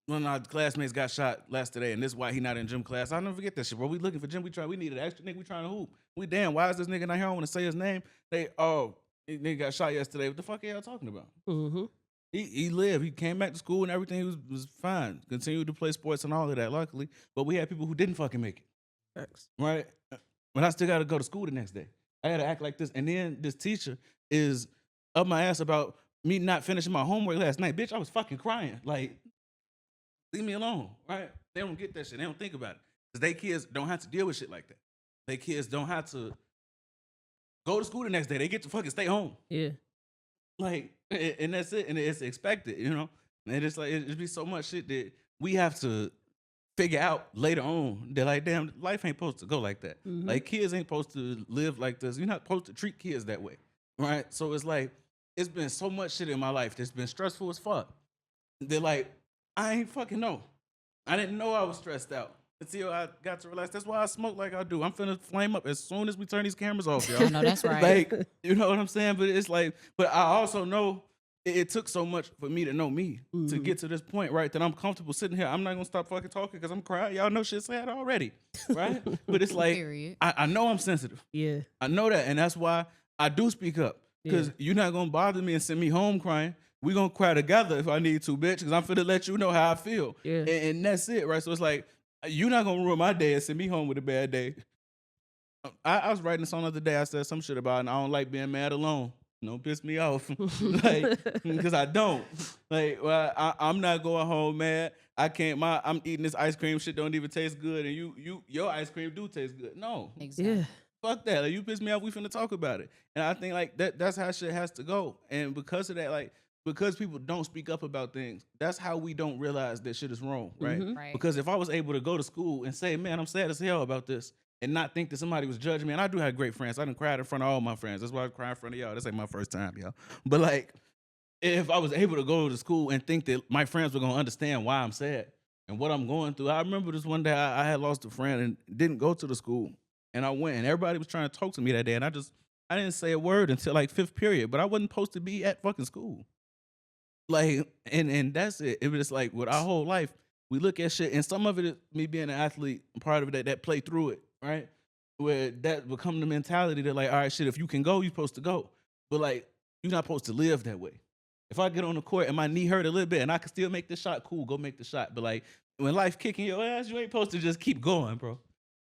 one of our classmates got shot last today, and this is why he not in gym class. I'll never forget that shit, bro. We looking for gym. We need an extra nigga. We trying to hoop. We damn, why is this nigga not here? I want to say his name. Nigga got shot yesterday. What the fuck are y'all talking about? Mm-hmm. He lived. He came back to school and everything was fine. Continued to play sports and all of that, luckily. But we had people who didn't fucking make it. Facts. Right? But I still got to go to school the next day. I got to act like this. And then this teacher is up my ass about me not finishing my homework last night. Bitch, I was fucking crying. Like, leave me alone, right? They don't get that shit. They don't think about it. Because they kids don't have to deal with shit like that. They kids don't have to go to school the next day. They get to fucking stay home. Yeah. Like, and that's it. And it's expected, you know? And it's like, it'd be so much shit that we have to figure out later on. They're like, damn, life ain't supposed to go like that. Mm-hmm. Like, kids ain't supposed to live like this. You're not supposed to treat kids that way, right? So it's like, it's been so much shit in my life that's been stressful as fuck. They're like, I ain't fucking know. I didn't know I was stressed out until I got to realize that's why I smoke like I do. I'm finna flame up as soon as we turn these cameras off, y'all. I know that's right. Like, you know what I'm saying? But it's like, but I also know it took so much for me to know me to get to this point, right? That I'm comfortable sitting here. I'm not gonna stop fucking talking because I'm crying. Y'all know shit's sad already, right? But it's like, I know I'm sensitive. Yeah. I know that. And that's why I do speak up. Because you're not gonna bother me and send me home crying. We gonna cry together if I need to, bitch, because I'm finna let you know how I feel. Yeah. And that's it, right? So it's like, you're not gonna ruin my day and send me home with a bad day. I was writing a song the other day. I said some shit about, and I don't like being mad alone. Don't piss me off. Like, because I don't. Like, well, I'm not going home mad. I can't, I'm eating this ice cream, shit don't even taste good, and your ice cream do taste good. No. Exactly. Yeah. Fuck that. Like, you piss me off, we finna talk about it. And I think like that's how shit has to go. And because of that, like, because people don't speak up about things, that's how we don't realize that shit is wrong, right? Mm-hmm. Right. Because if I was able to go to school and say, man, I'm sad as hell about this, and not think that somebody was judging me, and I do have great friends. I done cried in front of all my friends. That's why I cry in front of y'all. This ain't my first time, y'all. But like, if I was able to go to school and think that my friends were gonna understand why I'm sad and what I'm going through. I remember this one day I had lost a friend and didn't go to the school. And I went, and everybody was trying to talk to me that day, and I didn't say a word until like 5th period, but I wasn't supposed to be at fucking school. Like, and that's it. It was just like, with our whole life, we look at shit, and some of it is me being an athlete, part of it that play through it, right? Where that become the mentality that like, all right, shit, if you can go, you're supposed to go. But like, you're not supposed to live that way. If I get on the court and my knee hurt a little bit and I can still make the shot, cool, go make the shot. But like, when life kicking your ass, you ain't supposed to just keep going, bro.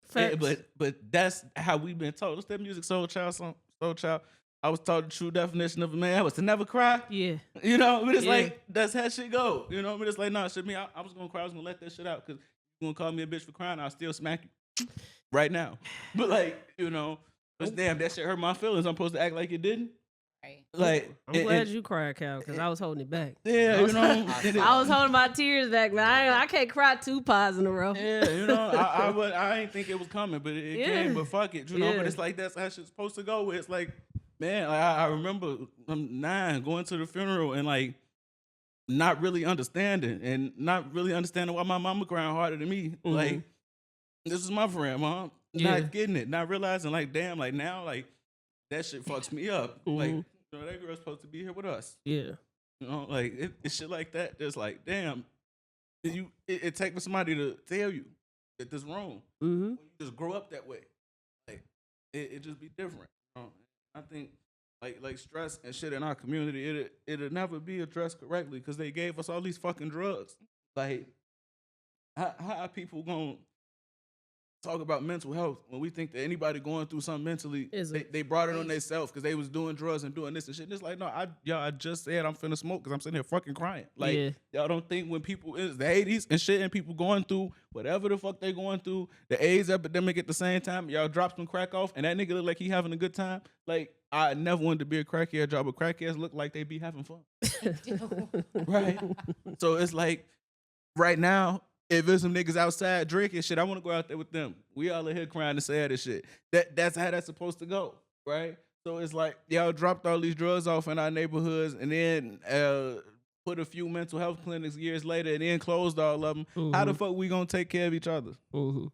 Facts. But that's how we've been told. What's that music, Soul Child song? Soul Child. I was taught the true definition of a man was to never cry. Yeah. You know, but it's like, that's how shit go. You know, but it's like, nah, shit, me, I was gonna cry, I was gonna let that shit out, because you're gonna call me a bitch for crying, I'll still smack you right now. But like, you know, but damn, that shit hurt my feelings. I'm supposed to act like it didn't. Right. Like, I'm glad you cried, Cal, because I was holding it back. Yeah, you know. I was holding my tears back, man. I can't cry 2 pies in a row. Yeah, you know, I ain't think it was coming, but it came. But fuck it, you know. But it's like, that's how shit's supposed to go. It's like, man, like, I remember I'm 9 going to the funeral and like not really understanding why my mama crying harder than me. Mm-hmm. Like, this is my friend, mom. Not getting it, not realizing, like, damn, like now, like that shit fucks me up. Mm-hmm. Like, you know, that girl's supposed to be here with us. Yeah. You know, like it's shit like that. That's like, damn, it takes somebody to tell you that this wrong. Mm-hmm. When you just grow up that way, like it just be different. You know? I think like stress and shit in our community, it'll never be addressed correctly because they gave us all these fucking drugs. Like, how are people gonna talk about mental health, when we think that anybody going through something mentally, they brought it on themselves because they was doing drugs and doing this and shit. And it's like, no, I just said I'm finna smoke because I'm sitting here fucking crying. Like, y'all don't think when people, it's the 80s and shit, and people going through whatever the fuck they going through, the AIDS epidemic at the same time, y'all drop some crack off, and that nigga look like he having a good time. Like, I never wanted to be a crackhead job, but crackheads look like they be having fun. Right? So it's like, right now, if there's some niggas outside drinking shit, I want to go out there with them. We all in here crying and sad and shit. That's how that's supposed to go, right? So it's like, y'all dropped all these drugs off in our neighborhoods and then put a few mental health clinics years later and then closed all of them. Mm-hmm. How the fuck we gonna take care of each other? Mm-hmm.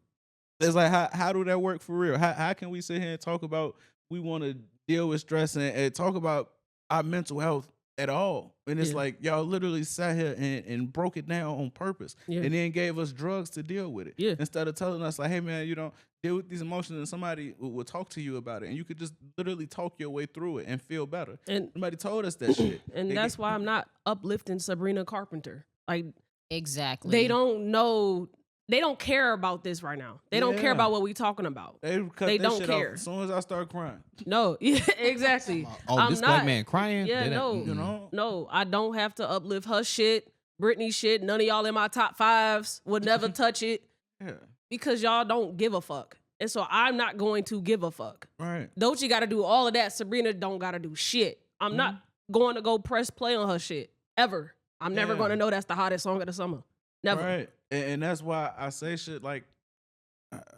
It's like, how do that work for real? How can we sit here and talk about we want to deal with stress and talk about our mental health at all? And it's like, y'all literally sat here and broke it down on purpose and then gave us drugs to deal with it. Yeah. Instead of telling us like, hey man, you don't deal with these emotions and somebody will talk to you about it. And you could just literally talk your way through it and feel better. And nobody told us that shit. And that's why I'm not uplifting Sabrina Carpenter. Like, exactly. They don't know. They don't care about this right now. They don't care about what we talking about. They don't care. As soon as I start crying. No, exactly. This black man crying? Yeah, no, I don't have to uplift her shit, Britney shit. None of y'all in my top fives would never touch it. Yeah. Because y'all don't give a fuck. And so I'm not going to give a fuck. Right. Doechii got to do all of that. Sabrina don't got to do shit. I'm not going to go press play on her shit, ever. I'm never going to know that's the hottest song of the summer. Never. Right. And that's why I say shit like,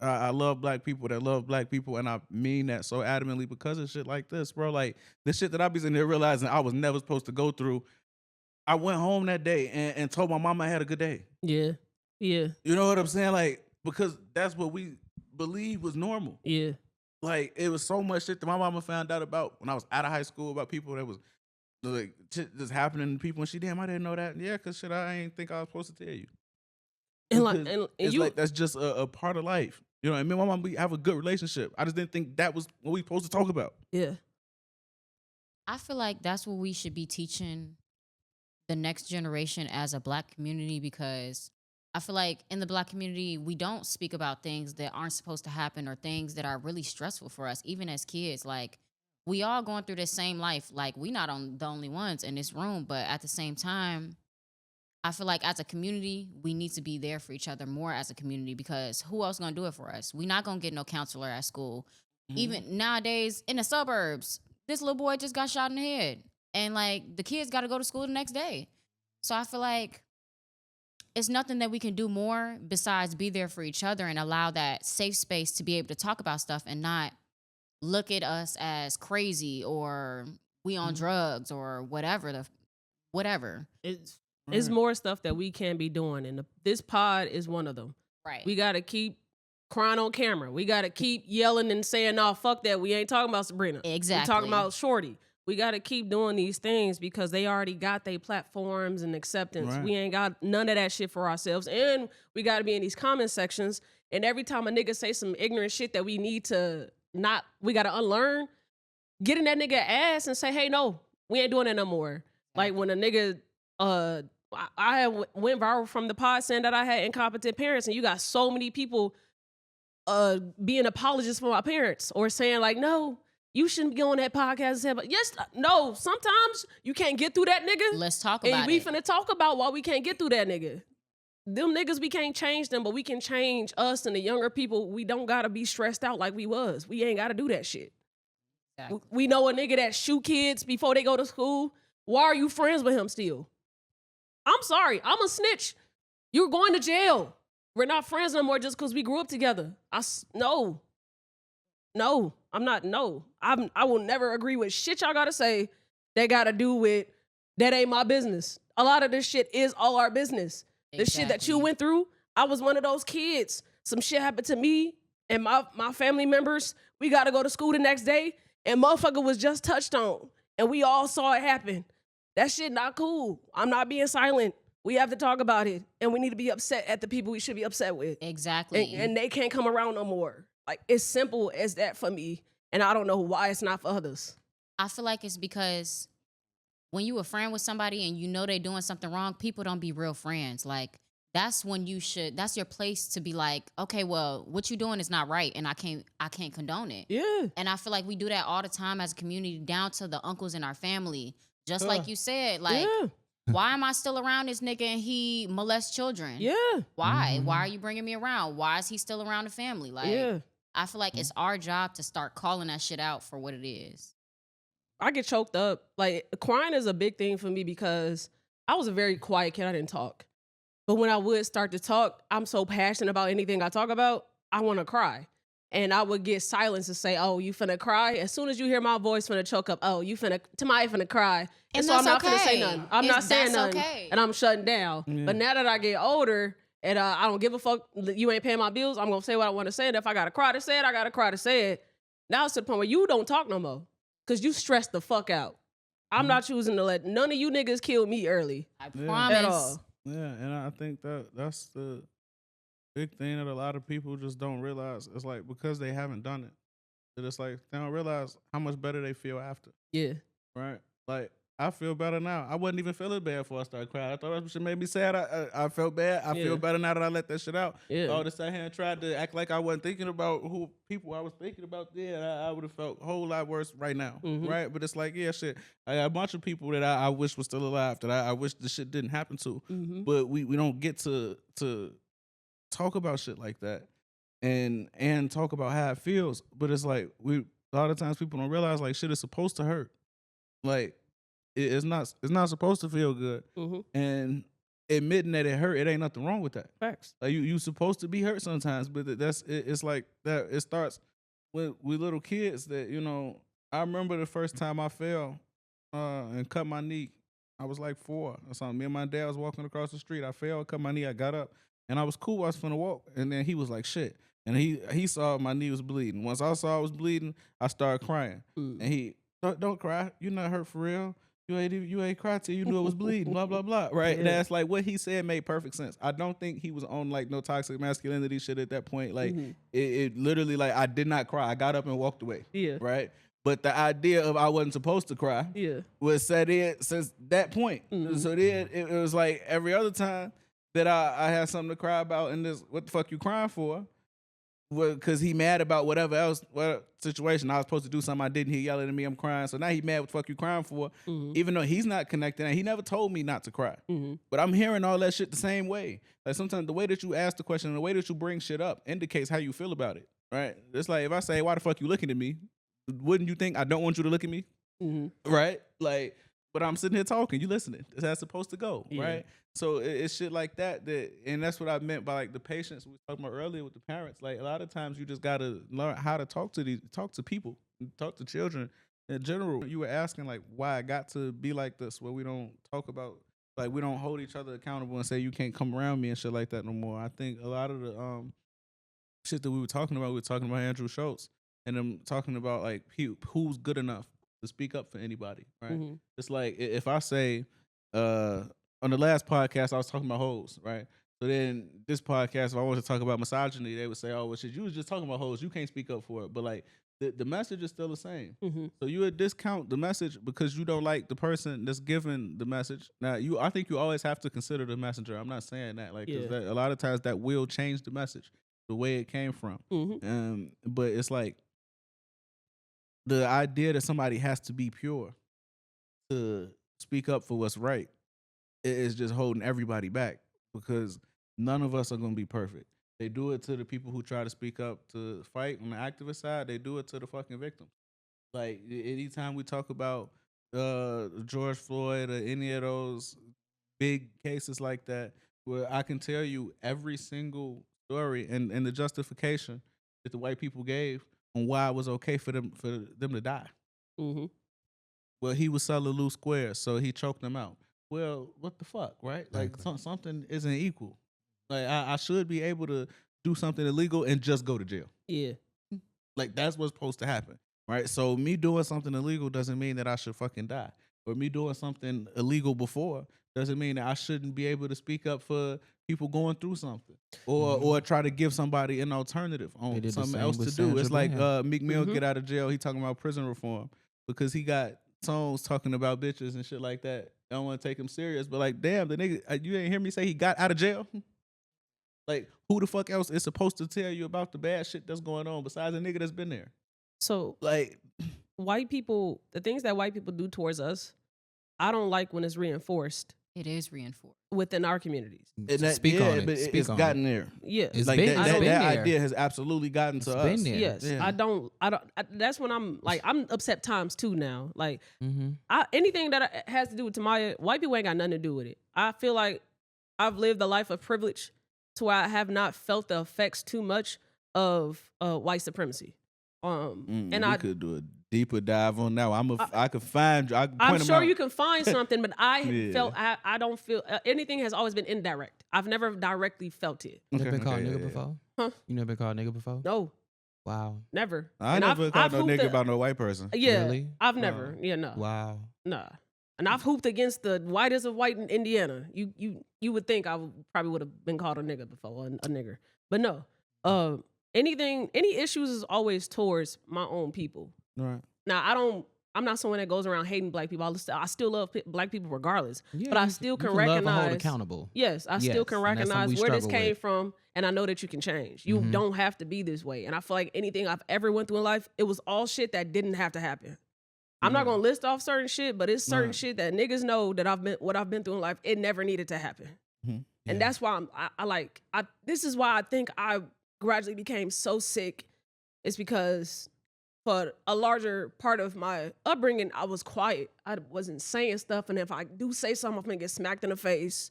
I love black people that love black people, and I mean that so adamantly because of shit like this, bro. Like, the shit that I be sitting there realizing I was never supposed to go through. I went home that day and told my mama I had a good day. Yeah. Yeah. You know what I'm saying? Like, because that's what we believe was normal. Yeah. Like, it was so much shit that my mama found out about when I was out of high school about people that was like shit just happening to people, and she, damn, I didn't know that. Yeah, because shit, I ain't think I was supposed to tell you. And it's like, that's just a part of life. You know, and me and my mom, we have a good relationship. I just didn't think that was what we supposed to talk about. Yeah. I feel like that's what we should be teaching the next generation as a black community, because I feel like in the black community, we don't speak about things that aren't supposed to happen or things that are really stressful for us, even as kids. Like, we all going through the same life. Like, we not the only ones in this room, but at the same time, I feel like as a community, we need to be there for each other more as a community, because who else gonna do it for us? We not gonna get no counselor at school. Mm-hmm. Even nowadays in the suburbs, this little boy just got shot in the head, and like the kids got to go to school the next day. So I feel like it's nothing that we can do more besides be there for each other and allow that safe space to be able to talk about stuff and not look at us as crazy or we on drugs or whatever. It's more stuff that we can be doing, and this pod is one of them. Right. We got to keep crying on camera. We got to keep yelling and saying, "No, fuck that. We ain't talking about Sabrina. Exactly. We talking about Shorty." We got to keep doing these things because they already got their platforms and acceptance. Right. We ain't got none of that shit for ourselves, and we got to be in these comment sections. And every time a nigga say some ignorant shit that we need to we got to unlearn, get in that nigga ass and say, "Hey, no, we ain't doing that no more." Like when a nigga, I had went viral from the pod saying that I had incompetent parents, and you got so many people being apologists for my parents or saying like, "No, you shouldn't be on that podcast and say," but yes, no, sometimes you can't get through that nigga. Let's talk about it. We finna talk about why we can't get through that nigga. Them niggas, we can't change them, but we can change us and the younger people. We don't gotta be stressed out like we was. We ain't gotta do that shit. Exactly. We know a nigga that shoot kids before they go to school. Why are you friends with him still? I'm sorry, I'm a snitch. You're going to jail. We're not friends no more just because we grew up together. No, I'm not. No, I will never agree with shit y'all gotta say that gotta do with that ain't my business. A lot of this shit is all our business. Exactly. The shit that you went through, I was one of those kids. Some shit happened to me and my family members. We gotta go to school the next day, and motherfucker was just touched on, and we all saw it happen. That shit not cool. I'm not being silent. We have to talk about it, and we need to be upset at the people we should be upset with. Exactly. And they can't come around no more. Like, it's simple as that for me, and I don't know why it's not for others. I feel like it's because when you a friend with somebody and you know they doing something wrong, people don't be real friends. Like, that's when that's your place to be like, okay, well, what you doing is not right, and I can't condone it. Yeah. And I feel like we do that all the time as a community, down to the uncles in our family. Just like you said, like, why am I still around this nigga and he molests children? Yeah. Why? Why are you bringing me around? Why is he still around the family? Like, I feel like it's our job to start calling that shit out for what it is. I get choked up. Like, crying is a big thing for me because I was a very quiet kid. I didn't talk. But when I would start to talk, I'm so passionate about anything I talk about, I want to cry. And I would get silence and say, oh, you finna cry? As soon as you hear my voice finna choke up, oh, Tamaya finna cry. And so I'm not finna say nothing. I'm not saying nothing. Okay. And I'm shutting down. Yeah. But now that I get older and I don't give a fuck, you ain't paying my bills, I'm gonna say what I want to say. And if I gotta cry to say it, I gotta cry to say it. Now it's to the point where you don't talk no more. Cause you stress the fuck out. I'm not choosing to let none of you niggas kill me early. I promise. At all. Yeah, and I think that's the big thing that a lot of people just don't realize. It's like because they haven't done it, that it's like they don't realize how much better they feel after. Yeah. Right? Like, I feel better now. I wasn't even feeling bad before I started crying. I thought that shit made me sad. I felt bad. I feel better now that I let that shit out. Yeah. All this sat here and tried to act like I wasn't thinking about who people I was thinking about then. I would have felt a whole lot worse right now. Right? But it's like, yeah, shit. I got a bunch of people that I wish was still alive, that I wish this shit didn't happen to. But we don't get to talk about shit like that and talk about how it feels. But it's like a lot of times people don't realize like shit is supposed to hurt. Like, it's not supposed to feel good, and admitting that it hurt, it ain't nothing wrong with that. Facts. Like you supposed to be hurt sometimes, but it's like that. It starts with little kids. That I remember the first time I fell and cut my knee. I was like 4 or something. Me and my dad was walking across the street. I fell, cut my knee. I got up, and I was cool. I was finna walk, and then he was like, "Shit." And he saw my knee was bleeding. Once I saw it was bleeding, I started crying. And he don't cry. You're not hurt for real. You ain't cried till you knew it was bleeding, blah, blah, blah, right? And that's like what he said made perfect sense. I don't think he was on like no toxic masculinity shit at that point. Like it literally, like, I did not cry. I got up and walked away. Yeah. Right? But the idea of I wasn't supposed to cry was set in since that point. So then it was like every other time that I had something to cry about and this, what the fuck you crying for? Because he mad about whatever else, what situation I was supposed to do something I didn't. He yelling at me, I'm crying. So now he mad. What the fuck you crying for? Even though he's not connected, and he never told me not to cry. But I'm hearing all that shit the same way. Like sometimes the way that you ask the question and the way that you bring shit up indicates how you feel about it, right? It's like if I say, "Why the fuck you looking at me?" Wouldn't you think I don't want you to look at me, right? Like, but I'm sitting here talking, you listening. That's how it's supposed to go, right? So it's shit like that, and that's what I meant by like the patience we were talking about earlier with the parents. Like a lot of times you just gotta learn how to talk to people, talk to children in general. You were asking like why I got to be like this, where we don't talk about, like, we don't hold each other accountable and say you can't come around me and shit like that no more. I think a lot of the shit that we were talking about Andrew Schultz and them talking about like who's good enough to speak up for anybody, right? It's like if I say on the last podcast, I was talking about hoes, right? So then this podcast, if I wanted to talk about misogyny, they would say, oh, well, shit, you was just talking about hoes. You can't speak up for it. But like the message is still the same. So you would discount the message because you don't like the person that's giving the message. Now, I think you always have to consider the messenger. I'm not saying that. Like, 'cause a lot of times that will change the message, the way it came from. But it's like the idea that somebody has to be pure to speak up for what's right is just holding everybody back because none of us are going to be perfect. They do it to the people who try to speak up to fight on the activist side. They do it to the fucking victims. Like anytime we talk about George Floyd or any of those big cases like that, where I can tell you every single story and the justification that the white people gave on why it was okay for them to die. Well, he was selling loose squares, so he choked them out. Well, what the fuck, right? Like something isn't equal. Like I should be able to do something illegal and just go to jail. Yeah. Like that's what's supposed to happen, right? So me doing something illegal doesn't mean that I should fucking die. Or me doing something illegal before doesn't mean that I shouldn't be able to speak up for people going through something. Or try to give somebody an alternative on something else to do. It's like Meek Mill get out of jail, he talking about prison reform because he got songs talking about bitches and shit like that. I don't want to take him serious, but like, damn, the nigga, you ain't hear me say he got out of jail? Like, who the fuck else is supposed to tell you about the bad shit that's going on besides a nigga that's been there? So Like, white people, the things that white people do towards us, I don't like when it's reinforced It is reinforced. within our communities. Speak on it. but Speak it's on gotten it. there. Yeah. It's Like been, that, it's been that there. idea has absolutely gotten to It's us. been there. Yes. Yeah. I don't, that's when I'm like, I'm upset times 2 now. Like, Mm-hmm. anything that has to do with Tamaya, white people ain't got nothing to do with it. I feel like I've lived a life of privilege to where I have not felt the effects too much of white supremacy. And we I could do a deeper dive on that. I could find you. I can I'm point 'em sure out. you can find something, but I Yeah. felt I don't feel anything has always been indirect. I've never directly felt it. You never been Okay, called okay, nigga yeah, yeah. before? Huh? You never been called nigga before? No, Wow. never. I And never I've called no hooped nigga a- about no white person. Yeah, Really? I've never. Yeah, no, Wow. nah. And I've hooped against the whitest of white in Indiana. You would think I probably would have been called a nigga before, a nigger, but no. Any issues is always towards my own people. Right. Now I'm not someone that goes around hating black people. I still love black people regardless. Yeah, But I you still can love and hold recognize- accountable. Yes, I still Yes, can and that's something recognize we where this struggle came with. from, and I know that you can change. You Mhm. don't have to be this way. And I feel like anything I've ever went through in life, it was all shit that didn't have to happen. I'm not Yeah. gonna list off certain shit, but it's certain Right. shit that niggas know that what I've been through in life. It never needed to happen, Mhm. and that's why this is why I think I gradually became so sick. It's because for a larger part of my upbringing, I was quiet. I wasn't saying stuff, and if I do say something, I'm gonna get smacked in the face,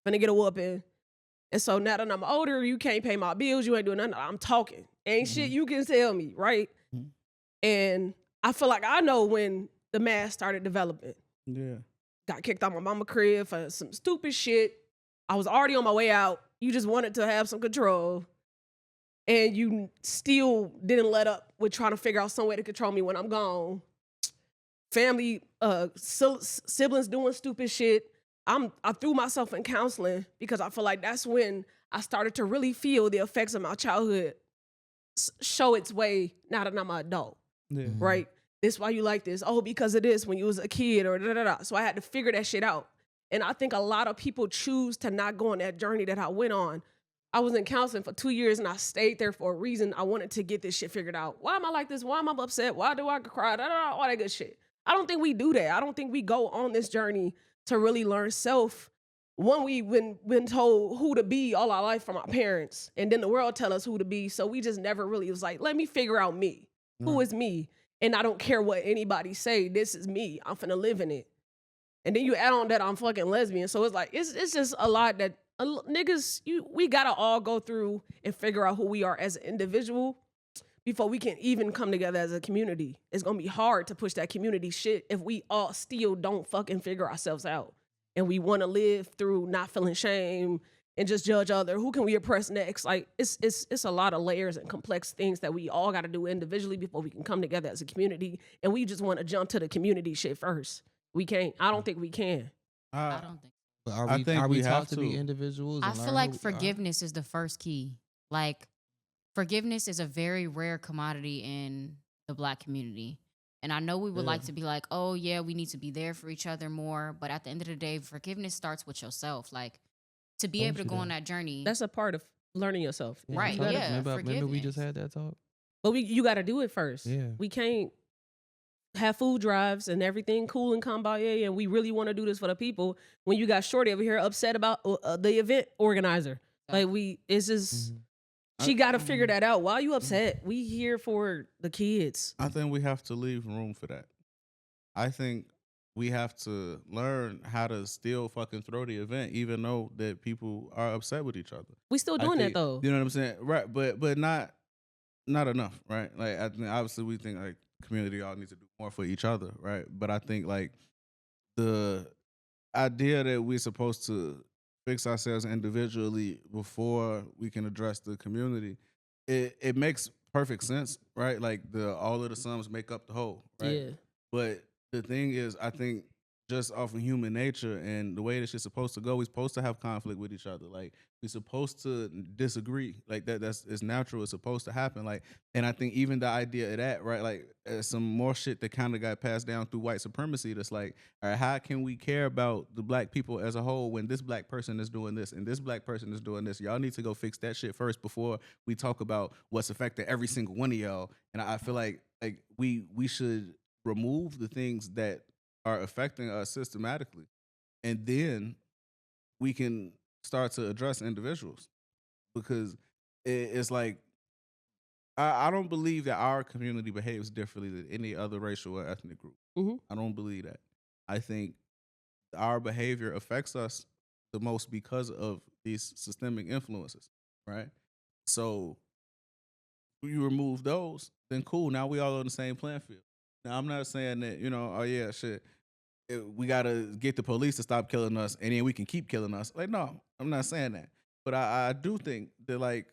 gonna get a whooping. And so now that I'm older, you can't pay my bills, you ain't doing nothing. I'm talking. Ain't shit you can tell me, right? Mhm. And I feel like I know when the mask started developing. Yeah. Got kicked out my mama crib for some stupid shit. I was already on my way out. You just wanted to have some control. And you still didn't let up with trying to figure out some way to control me when I'm gone. Family, siblings doing stupid shit. I threw myself in counseling because I feel like that's when I started to really feel the effects of my childhood show its way now that I'm an adult, Yeah. right? This why you like this. Oh, because of this when you was a kid or da-da-da. So I had to figure that shit out. And I think a lot of people choose to not go on that journey that I went on. I was in counseling for 2 years and I stayed there for a reason. I wanted to get this shit figured out. Why am I like this? Why am I upset? Why do I cry? Da-da-da, all that good shit. I don't think we do that. I don't think we go on this journey to really learn self. One, we've been told who to be all our life from our parents. And then the world tell us who to be. So we just never really was like, let me figure out me. Who is me? And I don't care what anybody say. This is me. I'm finna live in it. And then you add on that I'm fucking lesbian. So it's like, it's just a lot that niggas, we gotta all go through and figure out who we are as an individual before we can even come together as a community. It's gonna be hard to push that community shit if we all still don't fucking figure ourselves out. And we wanna live through not feeling shame and just judge other. Who can we oppress next? Like, it's a lot of layers and complex things that we all gotta do individually before we can come together as a community. And we just wanna jump to the community shit first. We can't. I don't think we can. I don't think. But I think are we we taught have to be to. individuals? I and feel learn like who we are? forgiveness is the first key. Like, forgiveness is a very rare commodity in the Black community. And I know we would like to be like, oh, yeah, we need to be there for each other more. But at the end of the day, forgiveness starts with yourself. Like, to be able to go on that journey. That's a part of learning yourself. Yeah, Right, You gotta- yeah. Remember we just forgiveness. had that talk? But you got to do it first. Yeah. We can't have food drives and everything cool and kumbaya, and we really want to do this for the people when you got Shorty over here upset about the event organizer. Like, it's just, she got to figure that out. Why are you upset? We here for the kids. I think we have to leave room for that. I think we have to learn how to still fucking throw the event, even though that people are upset with each other. We still I doing think- that though. You know what I'm saying? Right, but not enough, right? Like, I think obviously we think like community all needs to do more for each other, right? But I think like the idea that we're supposed to fix ourselves individually before we can address the community, it makes perfect sense, right? Like all of the sums make up the whole, right? Yeah. But the thing is, I think just off of human nature and the way this shit's supposed to go. We're supposed to have conflict with each other. Like we're supposed to disagree. Like that's it's natural. It's supposed to happen. Like, and I think even the idea of that, right? Like some more shit that kind of got passed down through white supremacy. That's like, all right, how can we care about the black people as a whole when this black person is doing this and this black person is doing this? Y'all need to go fix that shit first before we talk about what's affecting every single one of y'all. And I feel like we should remove the things that are affecting us systematically, and then we can start to address individuals, because it's like I don't believe that our community behaves differently than any other racial or ethnic group. I don't believe that. I think our behavior affects us the most because of these systemic influences, right? So you remove those, then cool. Now we all on the same playing field. Now I'm not saying that, oh yeah, shit, we gotta get the police to stop killing us and then we can keep killing us. Like, no, I'm not saying that. But I do think that like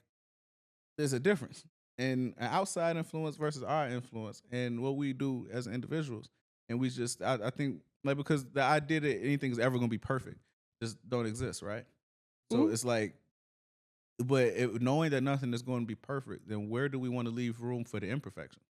there's a difference in an outside influence versus our influence and what we do as individuals. And we just I think like, because the idea that anything's ever gonna be perfect just don't exist, right? So it's like, but knowing that nothing is going to be perfect, then where do we want to leave room for the imperfections?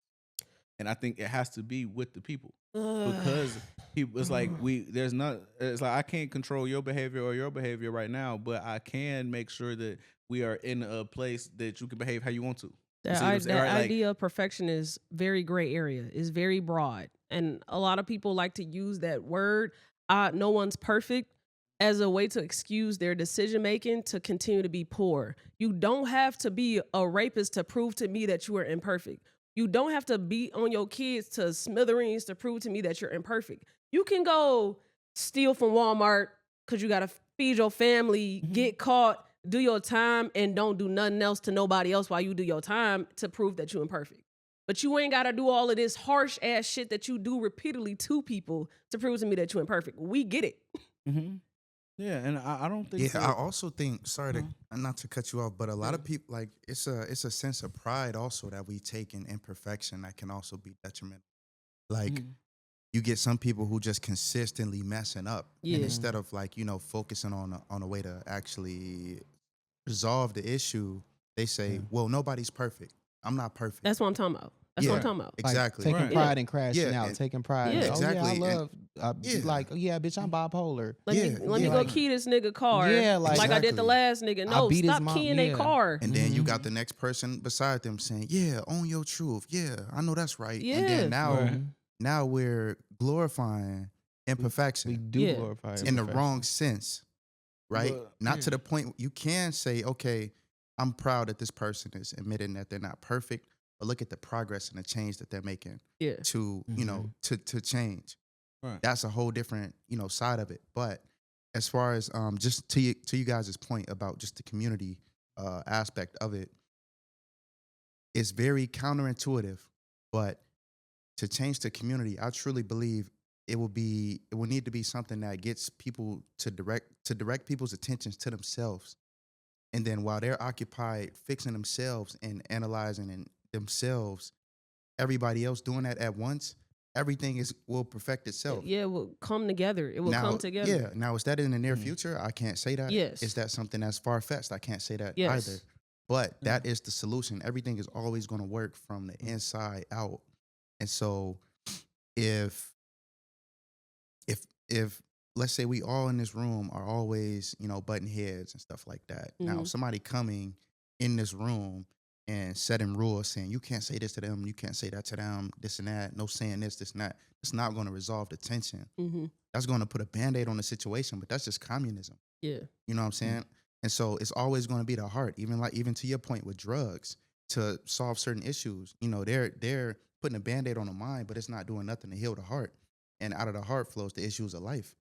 And I think it has to be with the people, because people, it's like it's like I can't control your behavior or your behavior right now, but I can make sure that we are in a place that you can behave how you want to. That idea of perfection is very gray area. It's very broad. And a lot of people like to use that word, no one's perfect, as a way to excuse their decision making to continue to be poor. You don't have to be a rapist to prove to me that you are imperfect. You don't have to beat on your kids to smithereens to prove to me that you're imperfect. You can go steal from Walmart because you got to feed your family, get caught, do your time, and don't do nothing else to nobody else while you do your time to prove that you're imperfect. But you ain't got to do all of this harsh ass shit that you do repeatedly to people to prove to me that you're imperfect. We get it. Yeah, and I don't think. Yeah, so. I also think. Sorry to not to cut you off, but a lot of people like it's a sense of pride also that we take in imperfection that can also be detrimental. Like you get some people who just consistently messing up, and instead of like focusing on a way to actually resolve the issue, they say, "Well, nobody's perfect. I'm not perfect." That's what I'm talking about. That's what I'm talking about. Exactly. Like, taking pride in crashing out, taking pride. Yeah. Exactly. Exactly. I love, like, bitch, I'm bipolar. Let me go key this nigga car. Yeah, like I did the last nigga. No, stop keying their car. And then you got the next person beside them saying, "Yeah, own your truth. Yeah, I know that's right." Yeah. And then now we're glorifying imperfection. We do glorify in the wrong sense, right? But, not to the point you can say, "Okay, I'm proud that this person is admitting that they're not perfect." But look at the progress and the change that they're making to, to change. Right. That's a whole different, side of it. But as far as just to you guys' point about just the community aspect of it, it's very counterintuitive. But to change the community, I truly believe it will need to be something that gets people to direct people's attentions to themselves. And then while they're occupied fixing themselves and analyzing and themselves, everybody else doing that at once, everything will perfect itself. Yeah, it will come together. It will come together. Yeah. Now, is that in the near future? I can't say that. Yes. Is that something that's far-fetched? I can't say that either. But that is the solution. Everything is always going to work from the inside out. And so if let's say we all in this room are always, butting heads and stuff like that. Now, somebody coming in this room and setting rules saying you can't say this to them, you can't say that to them, this and that, no saying this and that. It's not going to resolve the tension. That's going to put a Band-Aid on the situation, but that's just communism. Yeah. You know what I'm saying? And so it's always going to be the heart, even to your point with drugs, to solve certain issues. They're putting a Band-Aid on the mind, but it's not doing nothing to heal the heart. And out of the heart flows the issues of life.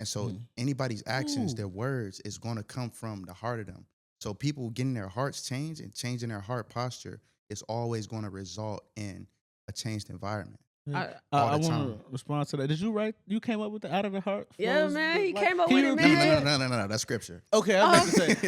And so anybody's actions, their words is going to come from the heart of them. So people getting their hearts changed and changing their heart posture is always going to result in a changed environment. I want to respond to that. Did you write? You came up with the out of the heart? Yeah, man. He came up with it, man. No. That's scripture. Okay, I'm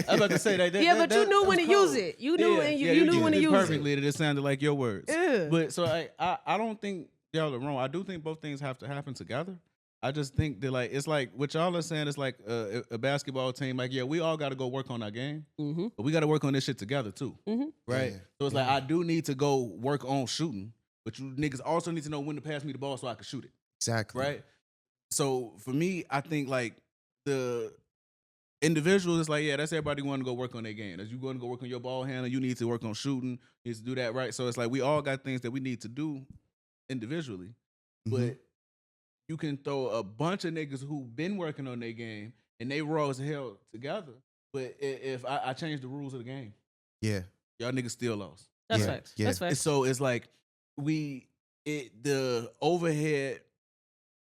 about to say that. But you knew when to use it. You knew you knew when to use it. Perfectly. It sounded like your words. Yeah. But so I don't think y'all are wrong. I do think both things have to happen together. I just think that like it's like what y'all are saying is like a basketball team. Like, yeah, we all got to go work on our game, but we got to work on this shit together too, right? Yeah. So it's like I do need to go work on shooting, but you niggas also need to know when to pass me the ball so I can shoot it, Exactly. right? So for me, I think like the individual is like, yeah, that's everybody want to go work on their game. As you going to go work on your ball handling, you need to work on shooting. You need to do that, right? So it's like we all got things that we need to do individually, but you can throw a bunch of niggas who've been working on their game and they raw as hell together. But if I change the rules of the game, Yeah. y'all niggas still lost. That's Yeah, facts. yeah. That's facts. So it's like the overhead,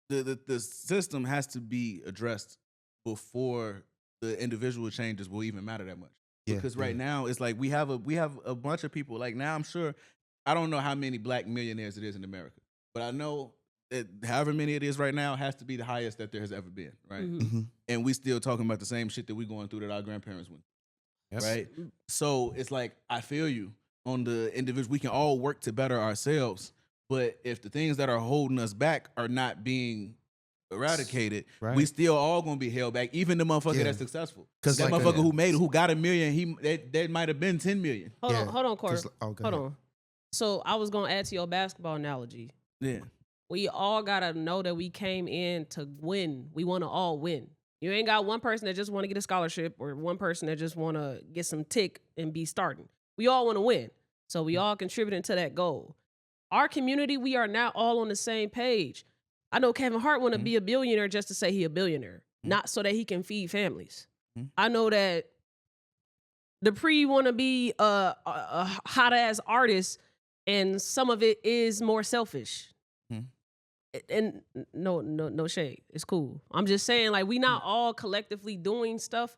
the system has to be addressed before the individual changes will even matter that much. Yeah, Because right yeah. now it's like we have a bunch of people. Like now I'm sure I don't know how many black millionaires it is in America, but I know that however many it is right now has to be the highest that there has ever been, right? Mhm. And we still talking about the same shit that we going through that our grandparents went through, right? So it's like I feel you on the individual. We can all work to better ourselves, but if the things that are holding us back are not being eradicated, Right. we still all gonna be held back. Even the motherfucker Yeah. that's successful, 'Cause that like motherfucker a- who made it, who got $1 million, that might have been 10 million. Hold Yeah, on, Corey. 'cause- oh, go Hold ahead. on. So I was gonna add to your basketball analogy. Yeah. We all gotta know that we came in to win. We want to all win. You ain't got one person that just want to get a scholarship or one person that just want to get some tick and be starting. We all want to win. So we all contributing to that goal. Our community, we are now all on the same page. I know Kevin Hart want to be a billionaire just to say he a billionaire, not so that he can feed families. I know that Dupree want to be a hot ass artist, and some of it is more selfish. And no shade. It's cool. I'm just saying, like, we not all collectively doing stuff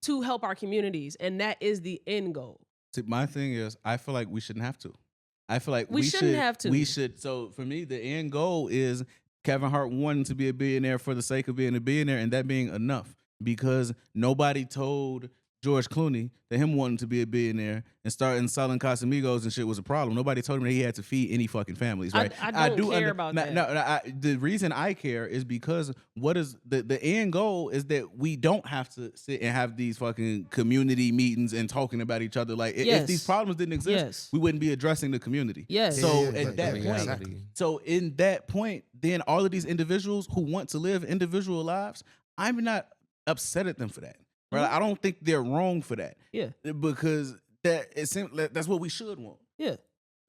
to help our communities, and that is the end goal. See, my thing is, I feel like we shouldn't have to. I feel like We shouldn't have to. We should. So for me, the end goal is Kevin Hart wanting to be a billionaire for the sake of being a billionaire, and that being enough. Because nobody told George Clooney that him wanting to be a billionaire and starting selling Casamigos and shit was a problem. Nobody told him that he had to feed any fucking families, right? I don't care about that. No, the reason I care is because what is the end goal is that we don't have to sit and have these fucking community meetings and talking about each other. Like if these problems didn't exist, we wouldn't be addressing the community. Yes. So Yeah, at that point, exactly. so in that point, then all of these individuals who want to live individual lives, I'm not upset at them for that. Right? I don't think they're wrong for that. Yeah. Because that's what we should want. Yeah.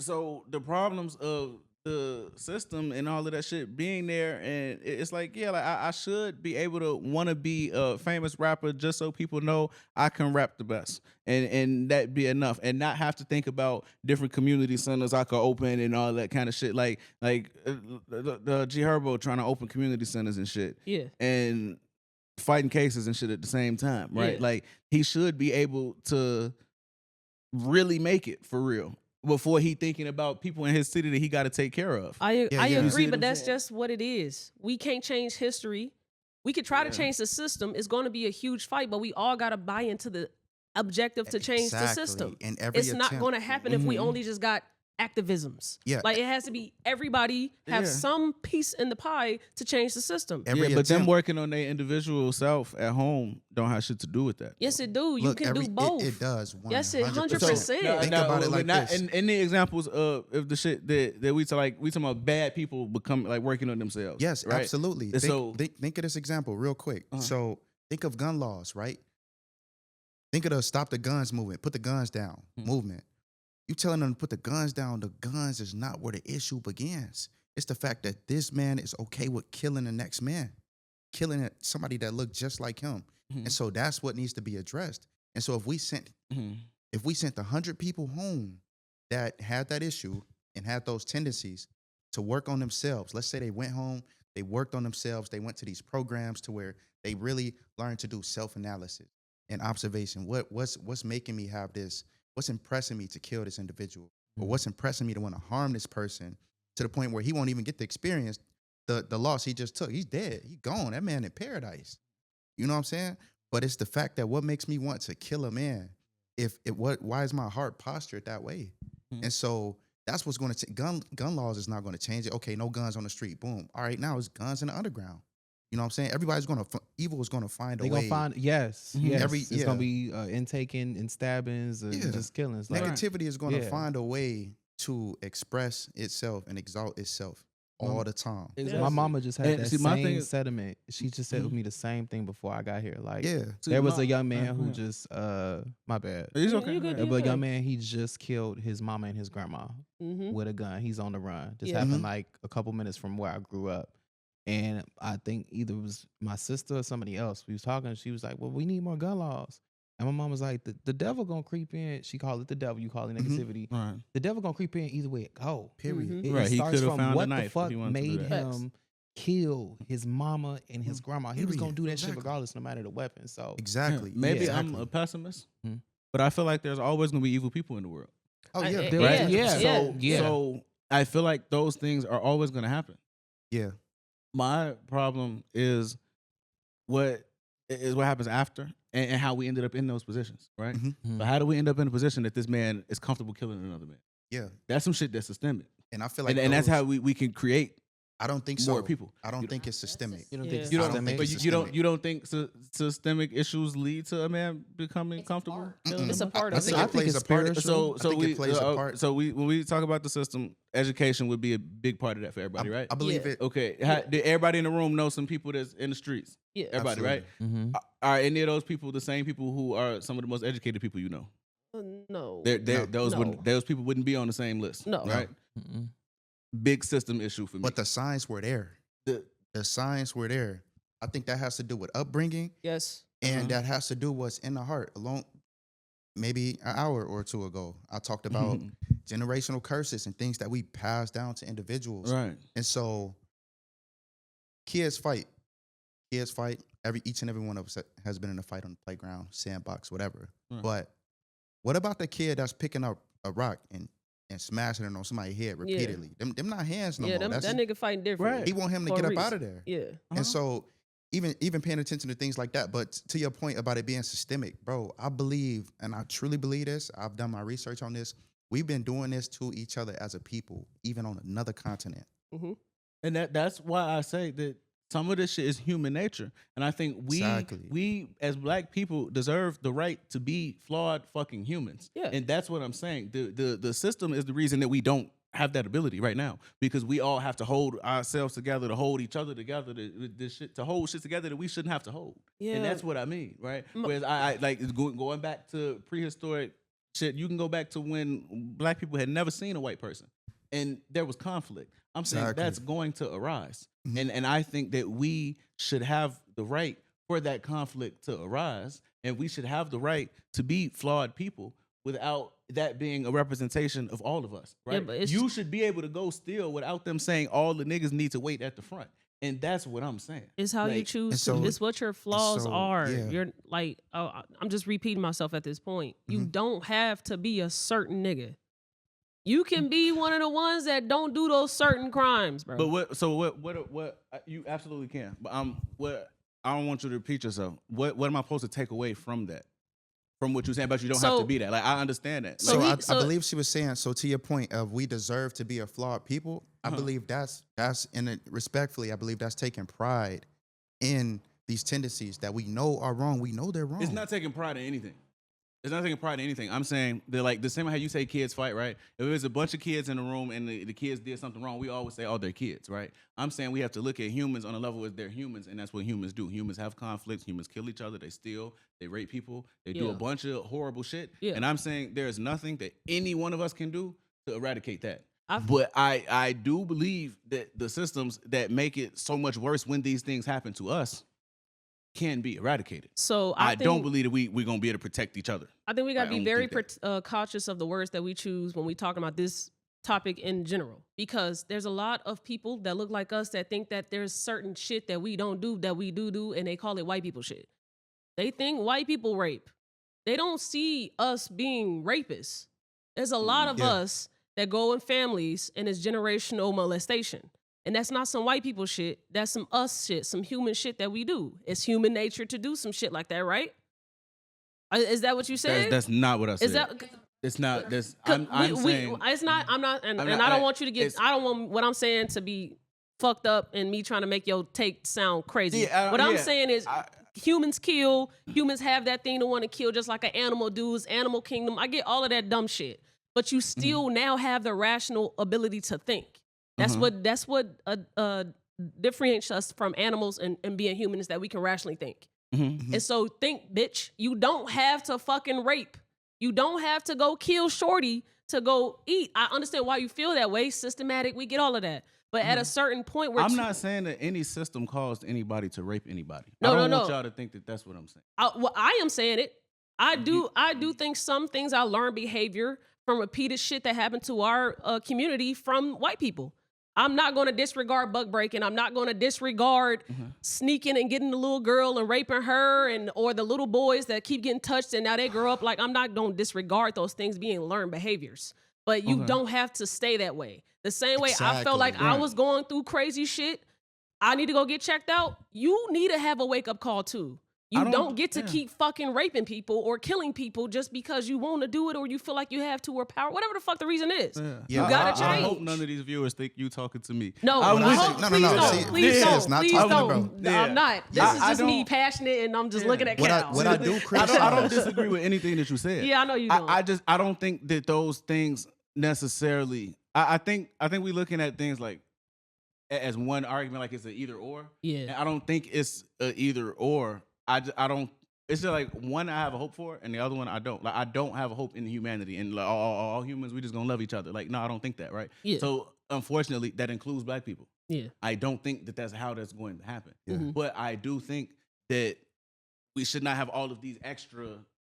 So the problems of the system and all of that shit being there, and it's like, yeah, like I should be able to want to be a famous rapper just so people know I can rap the best, and that be enough, and not have to think about different community centers I could open and all that kind of shit, like the G Herbo trying to open community centers and shit, Yeah. and fighting cases and shit at the same time, right? Yeah. Like he should be able to really make it for real before he thinking about people in his city that he got to take care of. I yeah. agree, You see what but I'm that's saying? just what it is. We can't change history. We could try to change the system. It's going to be a huge fight, but we all got to buy into the objective to change the Exactly. system. And every It's not attempt- going to happen if we only just got activisms. Yeah. Like it has to be everybody have Yeah. some piece in the pie to change the system. Every Yeah, but them attempt- working on their individual self at home don't have shit to do with that. Yes, it do. You Look, can do both. It does. Yes, it 100%. 100%. Think about it like this. In the examples of the shit that we talking about bad people become like working on themselves. Yes, right? absolutely. And Think of this example real quick. So think of gun laws, right? Think of the stop the guns movement, put the guns down movement. You telling them to put the guns down, the guns is not where the issue begins. It's the fact that this man is okay with killing the next man, killing somebody that looked just like him. And so that's what needs to be addressed. And so if we sent 100 people home that had that issue and had those tendencies to work on themselves, let's say they went home, they worked on themselves, they went to these programs to where they really learned to do self-analysis and observation. What's making me have this? What's impressing me to kill this individual? Or what's impressing me to want to harm this person to the point where he won't even get to experience the loss he just took? He's dead. He's gone. That man in paradise. You know what I'm saying? But it's the fact that what makes me want to kill a man, why is my heart postured that way? And so that's what's going to gun laws is not going to change it. Okay, no guns on the street. Boom. All right, now it's guns in the underground. You know what I'm saying? Everybody's evil is gonna find a They way. gonna find yes. It's Yeah. gonna be intaking and stabbings and just killings. Like, Negativity is gonna Yeah. find a way to express itself and exalt itself all the time. Exactly. my mama just had And that see, my thing same is- sentiment. She just said with me the same thing before I got here. Like, Yeah. See, there was my- a young man go who ahead. just my bad. He's You okay. good, But you a young good. man, he just killed his mama and his grandma Mm-hmm. with a gun. He's on the run. This Yeah. happened like a couple minutes from where I grew up. And I think either it was my sister or somebody else. We was talking. She was like, well, we need more gun laws. And my mom was like, the devil gonna creep in. She called it the devil. You call it negativity. Right. The devil gonna creep in either way it go. Period. It Right, he starts could've from found a what knife the if fuck he wanted to do made that. him kill his mama and his grandma. He was gonna Period. do that shit Exactly. regardless, no matter the weapon. So Exactly. Maybe Yeah. I'm Exactly. a pessimist, Mhm. but I feel like there's always gonna be evil people in the world. Oh yeah. I- There- Right? yeah. So, Yeah. so I feel like those things are always gonna happen. Yeah. My problem is what happens after and how we ended up in those positions, right? Mhm. But how do we end up in a position that this man is comfortable killing another man? Yeah. That's some shit that's systemic, And I feel like and that's those- how we can create I don't think so. more people. I don't think it's systemic. you don't Yeah. think it's You don't, I don't think but it's you don't systemic. you don't think systemic issues lead to a man becoming It's a comfortable? part. killing It's a another? part I of think it. it plays it's a part. spiritual. I think it plays a part. So when we talk about the system, education would be a big part of that for everybody, right? I believe Yeah. it. Okay, did everybody in the room know some people that's in the streets? Yeah. Everybody, right? Mhm. Are any of those people the same people who are some of the most educated people you know? No. Those No. those people wouldn't be on the same list, No. right? Mhm. Big system issue for me. But the signs were there. The signs were there. I think that has to do with upbringing, Yes. and that has to do with what's in the heart. Alone, maybe an hour or two ago, I talked about generational curses and things that we pass down to individuals. right. And so, kids fight. Kids fight. Each and every one of us has been in a fight on the playground, sandbox, whatever. Right. But what about the kid that's picking up a rock and smashing it on somebody's head repeatedly? Them not hands no Yeah, more. that That's nigga fighting different. Right. he want him to For a get up reason. out of there. Yeah. Uh-huh. And so even paying attention to things like that, but to your point about it being systemic, bro, I believe, and I truly believe this, I've done my research on this. We've been doing this to each other as a people, even on another continent. Mm-hmm. And that's why I say that some of this shit is human nature. And I think Exactly. we as black people deserve the right to be flawed fucking humans. Yeah. And that's what I'm saying. The system is the reason that we don't have that ability right now, because we all have to hold ourselves together, to hold each other together, to hold shit together that we shouldn't have to hold. Yeah. And that's what I mean, right? Whereas I like going back to prehistoric shit, you can go back to when black people had never seen a white person and there was conflict. I'm saying Exactly. that's going to arise. Mhm. And I think that we should have the right for that conflict to arise, and we should have the right to be flawed people without that being a representation of all of us, Yeah, right? but it's- You should be able to go still without them saying all the niggas need to wait at the front. And that's what I'm saying. It's how you Like, choose. and so- It's what your flaws so, are. yeah. You're like, oh, I'm just repeating myself at this point. You Mhm. don't have to be a certain nigga. You can be one of the ones that don't do those certain crimes, bro. But what you absolutely can. But what I don't want you to repeat yourself. What am I supposed to take away from that? From what you're saying, but you don't have So- to be that. Like, I understand that. So Like, So I believe she was saying, so to your point of we deserve to be a flawed people, I Uh-huh. believe that's in it respectfully, I believe that's taking pride in these tendencies that we know are wrong. We know they're wrong. it's not taking pride in anything. It's not taking pride in anything. I'm saying they're like the same way how you say kids fight, right? If there's a bunch of kids in the room and the kids did something wrong, we always say, oh, they're kids, right? I'm saying we have to look at humans on a level where they're humans, and that's what humans do. Humans have conflicts. Humans kill each other. They steal. They rape people. They do Yeah. a bunch of horrible shit. Yeah. And I'm saying there is nothing that any one of us can do to eradicate that. I've- But I do believe that the systems that make it so much worse when these things happen to us can be eradicated. So I think, don't believe that we're going to be able to protect each other. I think we got I to be don't very think cautious of the words that we choose when we talking about this topic in general, because there's a lot of people that look like us that think that there's certain shit that we don't do that we do, and they call it white people shit. They think white people rape. They don't see us being rapists. There's a lot of Yeah. us that go in families and it's generational molestation. And that's not some white people shit. That's some us shit, some human shit that we do. It's human nature to do some shit like that, right? Is that what you said? That's not what I said. Is that? It's not. That's, 'Cause I'm saying. it's not. I'm not, and I'm and not- I don't want you to get. it's- I don't want what I'm saying to be fucked up and me trying to make your take sound crazy. Yeah, what I'm yeah. saying is humans kill. Humans have that thing to want to kill just like an animal does. Animal kingdom. I get all of that dumb shit. But you still now have the rational ability to think. That's what differentiates us from animals and being human, is that we can rationally think. And so think, bitch. You don't have to fucking rape. You don't have to go kill shorty to go eat. I understand why you feel that way. Systematic, we get all of that. But at a certain point where I'm not saying that any system caused anybody to rape anybody. No, I don't no, want no. y'all to think that that's what I'm saying. I am saying it. I do think some things I learned behavior from repeated shit that happened to our community from white people. I'm not going to disregard buck breaking. I'm not going to disregard sneaking and getting the little girl and raping her, or the little boys that keep getting touched and now they grow up. Like, I'm not going to disregard those things being learned behaviors. But you don't have to stay that way. The same way I felt like I was going through crazy shit. I need to go get checked out. You need to have a wake up call too. You don't get to keep fucking raping people or killing people just because you want to do it or you feel like you have to or power, whatever the fuck the reason is. Yeah. You gotta change. I hope none of these viewers think you talking to me. No, No. please don't. Not Please talking don't. about- No, I'm not. This is I just me don't- passionate and I'm just looking at cows. What I do criticize. I don't disagree with anything that you said. Yeah, I know you don't. I don't think that those things necessarily. I think we looking at things like as one argument, like it's an either or. Yeah. And I don't think it's a either or. I don't. It's just like one I have a hope for, and the other one I don't. Like I don't have a hope in humanity, and like all humans, we just gonna love each other. Like no, I don't think that, right? Yeah. So unfortunately, that includes black people. Yeah. I don't think that that's how that's going to happen. Yeah. But I do think that we should not have all of these extra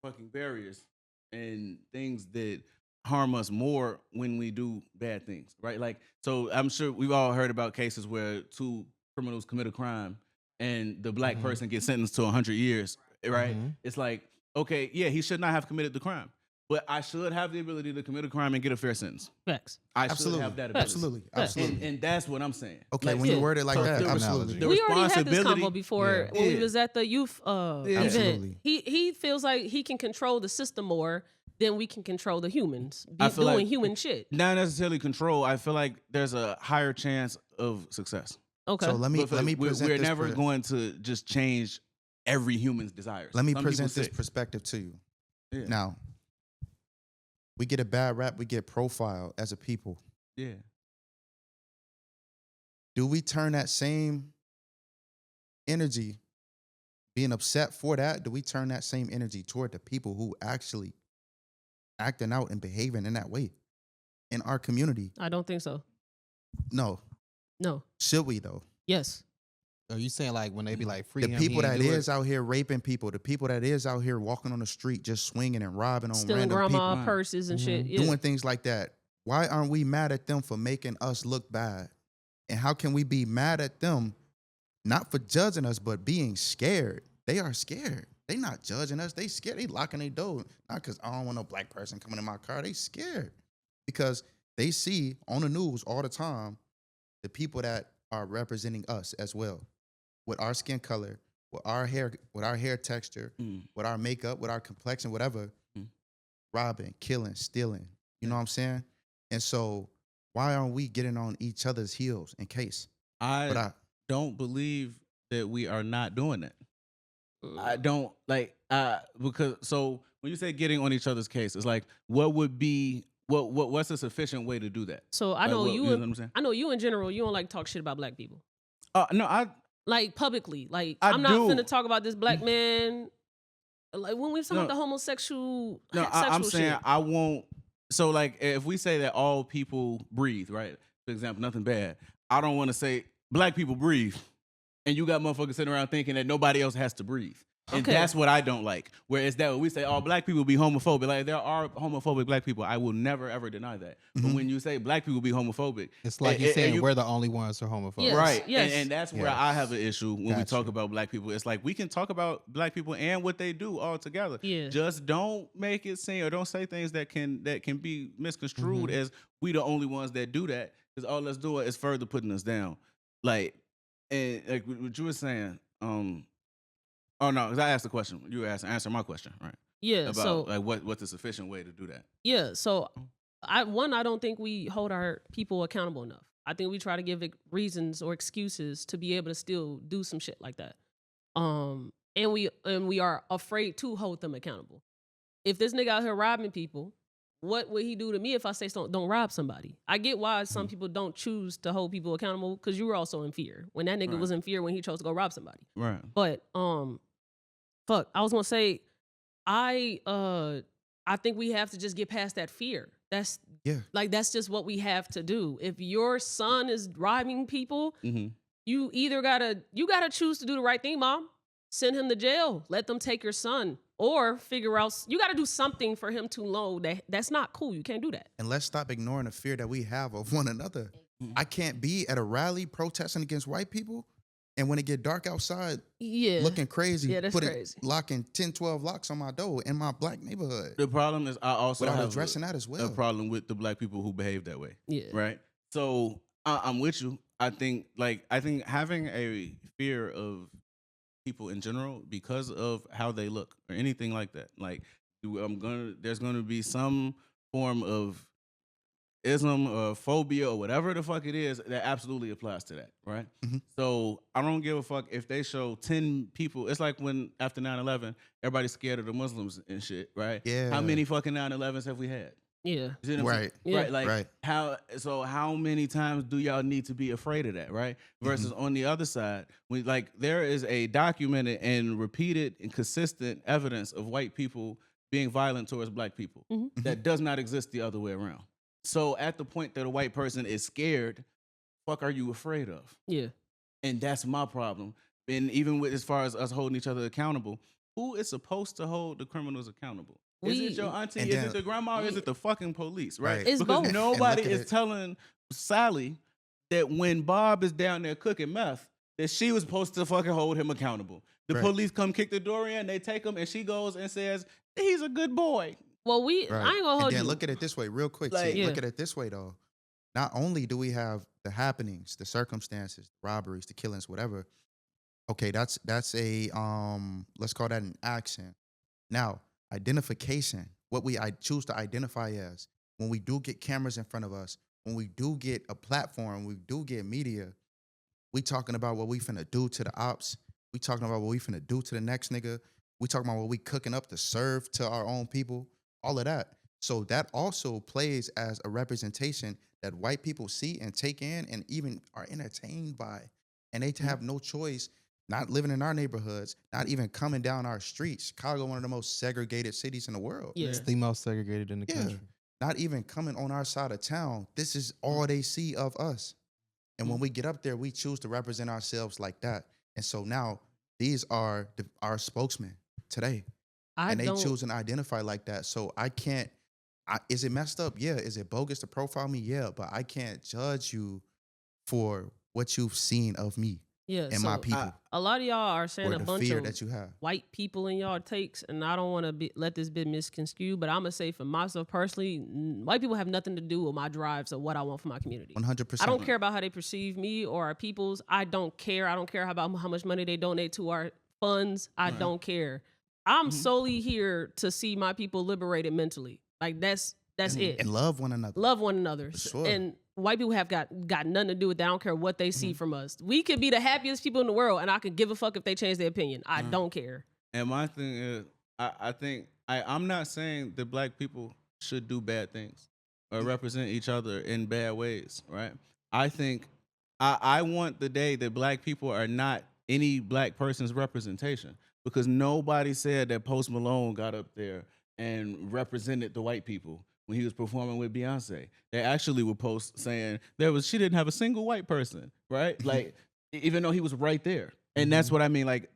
fucking barriers and things that harm us more when we do bad things, right? Like, so I'm sure we've all heard about cases where two criminals commit a crime and the black person gets sentenced to 100 years, right? It's like, okay, yeah, he should not have committed the crime, but I should have the ability to commit a crime and get a fair sentence. Facts. I should have that ability. Absolutely. And that's what I'm saying. Okay, Like, when you word it like so that, the absolutely. the We already had this responsibility- convo before when we was at the youth event. Absolutely. He feels like he can control the system more than we can control the humans I feel doing like- human shit. Not necessarily control. I feel like there's a higher chance of success. Okay. So let me present We're this never going to just change every human's desires. Let me Some present people this sick. perspective to you. Yeah. Now, we get a bad rap, we get profiled as a people. Yeah. Do we turn that same energy, being upset for that, do we turn that same energy toward the people who actually acting out and behaving in that way in our community? I don't think so. No. No. Should we though? Yes. Are you saying like when they be like free The him, people he ain't that do it? is out here raping people, the people that is out here walking on the street just swinging and robbing on Stealing random grandma people, purses and shit. Yeah. doing things like that. Why aren't we mad at them for making us look bad? And how can we be mad at them, not for judging us, but being scared? They are scared. They not judging us. They scared. They locking their door. Not because I don't want no black person coming in my car. They scared because they see on the news all the time the people that are representing us as well, with our skin color, with our hair texture, with our makeup, with our complexion, whatever, robbing, killing, stealing. You know what I'm saying? And so why aren't we getting on each other's heels in case? I don't believe that we are not doing that. I don't like because so when you say getting on each other's case, it's like what would be what's a sufficient way to do that? So I Like, know what- you. know what I'm saying? I know you in general. You don't like to talk shit about black people, No, I like publicly. Like I I'm not do. finna talk about this black man. Like when we talking about the homosexual. I'm sexual saying shit. I won't. So like if we say that all people breathe, right? For example, nothing bad. I don't want to say black people breathe, and you got motherfuckers sitting around thinking that nobody else has to breathe. And Okay. that's what I don't like. Whereas that when we say, "Oh, black people be homophobic," like there are homophobic black people. I will never ever deny that. But when you say black people be homophobic, It's like and- you're saying and you- we're the only ones who are homophobic. Yes, right? yes. And that's where Yes. I have an issue when we Gotcha. talk about black people. It's like we can talk about black people and what they do all together. Yeah. Just don't make it seem or don't say things that can be misconstrued as we the only ones that do that. Because all that's doing is further putting us down. Like, and like what you were saying. Oh no, because I asked the question. You were answer my question, right? Yeah. About So like what's a sufficient way to do that? yeah. So I don't think we hold our people accountable enough. I think we try to give it reasons or excuses to be able to still do some shit like that. And we are afraid to hold them accountable. If this nigga out here robbing people, what would he do to me if I say don't rob somebody? I get why some people don't choose to hold people accountable because you were also in fear. When that nigga was in fear when he chose to go rob somebody. Right. But fuck, I was gonna say, I think we have to just get past that fear. That's just what we have to do. If your son is robbing people, you either gotta choose to do the right thing, mom. Send him to jail. Let them take your son. Or figure out, you got to do something for him to know that's not cool. You can't do that. And let's stop ignoring the fear that we have of one another. I can't be at a rally protesting against white people, and when it get dark outside, looking crazy, crazy. Locking 10, 12 locks on my door in my black neighborhood. The problem is I also without have addressing that as well. a problem with the black people who behave that way. Yeah. Right? So I'm with you. I think having a fear of people in general because of how they look or anything like that. Like there's gonna be some form of ism or phobia or whatever the fuck it is that absolutely applies to that, right? So I don't give a fuck if they show 10 people. It's like when after 9/11, everybody's scared of the Muslims and shit, right? Yeah. How many fucking 9/11s have we had? Yeah. You know what I'm saying? Yeah. Right. Like how many times do y'all need to be afraid of that, right? Versus on the other side, there is a documented and repeated and consistent evidence of white people being violent towards black people that does not exist the other way around. So at the point that a white person is scared, fuck are you afraid of? Yeah. And that's my problem. And even with as far as us holding each other accountable, who is supposed to hold the criminals accountable? Is it your auntie? Is it the grandma? Or is it the fucking police? Right? It's because both. nobody is telling Sally that when Bob is down there cooking meth, that she was supposed to fucking hold him accountable. The police come kick the door in, they take him, and she goes and says, he's a good boy. Well, I ain't gonna hold you. And then look at it this way, real quick. Look at it this way, though. Not only do we have the happenings, the circumstances, the robberies, the killings, whatever. Okay, that's a let's call that an action. Now, identification, what I choose to identify as, when we do get cameras in front of us, when we do get a platform, we do get media, we talking about what we finna do to the ops. We talking about what we finna do to the next nigga. We talking about what we cooking up to serve to our own people, all of that. So that also plays as a representation that white people see and take in and even are entertained by. And they have no choice, not living in our neighborhoods, not even coming down our streets. Chicago, one of the most segregated cities in the world. Yeah. It's the most segregated in the country. Not even coming on our side of town. This is all they see of us. And when we get up there, we choose to represent ourselves like that. And so now these are our spokesmen today. And they choose and identify like that. So I can't, is it messed up? Yeah. Is it bogus to profile me? Yeah. But I can't judge you for what you've seen of me. Yeah, and my people. A lot of y'all are saying a bunch of that you have. White people in y'all takes, and I don't want to let this be misconstrued, but I'm going to say for myself personally, white people have nothing to do with my drives or what I want for my community. 100%. I don't care about how they perceive me or our peoples. I don't care. I don't care about how much money they donate to our funds. I don't care. I'm solely here to see my people liberated mentally. Like that's it. And love one another. Love one another. For sure. And white people have got nothing to do with that. I don't care what they see from us. We could be the happiest people in the world, and I could give a fuck if they change their opinion. I don't care. And my thing is, I'm not saying that black people should do bad things or represent each other in bad ways, right? I think I want the day that black people are not any black person's representation, because nobody said that Post Malone got up there and represented the white people when he was performing with Fiancé. They actually would post saying she didn't have a single white person, right? Like, even though he was right there. And that's what I mean. Like,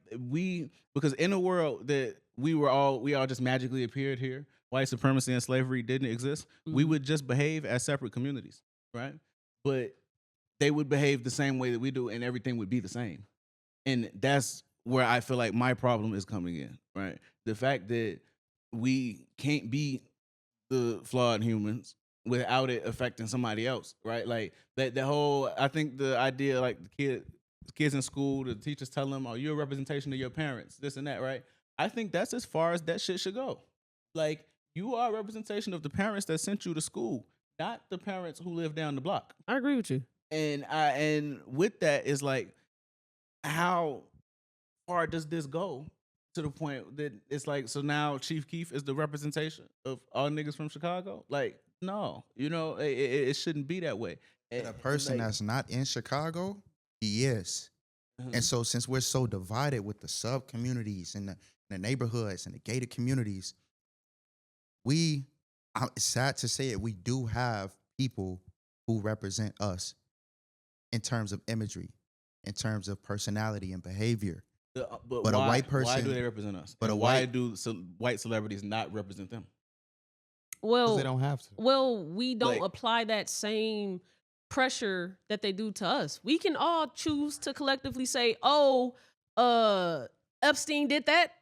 because in a world that we all just magically appeared here, white supremacy and slavery didn't exist, we would just behave as separate communities, right? But they would behave the same way that we do, and everything would be the same. And that's where I feel like my problem is coming in, right? The fact that we can't be the flawed humans without it affecting somebody else, right? Like the whole, I think the idea, like the kids in school, the teachers tell them, "Oh, you're a representation of your parents," this and that, right? I think that's as far as that shit should go. Like, you are a representation of the parents that sent you to school, not the parents who live down the block. I agree with you. and with that is like, how far does this go to the point that it's like, so now Chief Keef is the representation of all niggas from Chicago? Like, no, it shouldn't be that way. A person that's not in Chicago, he is. And so since we're so divided with the sub communities and the neighborhoods and the gated communities, it's sad to say it, we do have people who represent us in terms of imagery, in terms of personality and behavior. But a white person, why do they represent us? But why do white celebrities not represent them? Well, they don't have to. Well, we don't apply that same pressure that they do to us. We can all choose to collectively say, "Oh, Epstein did that.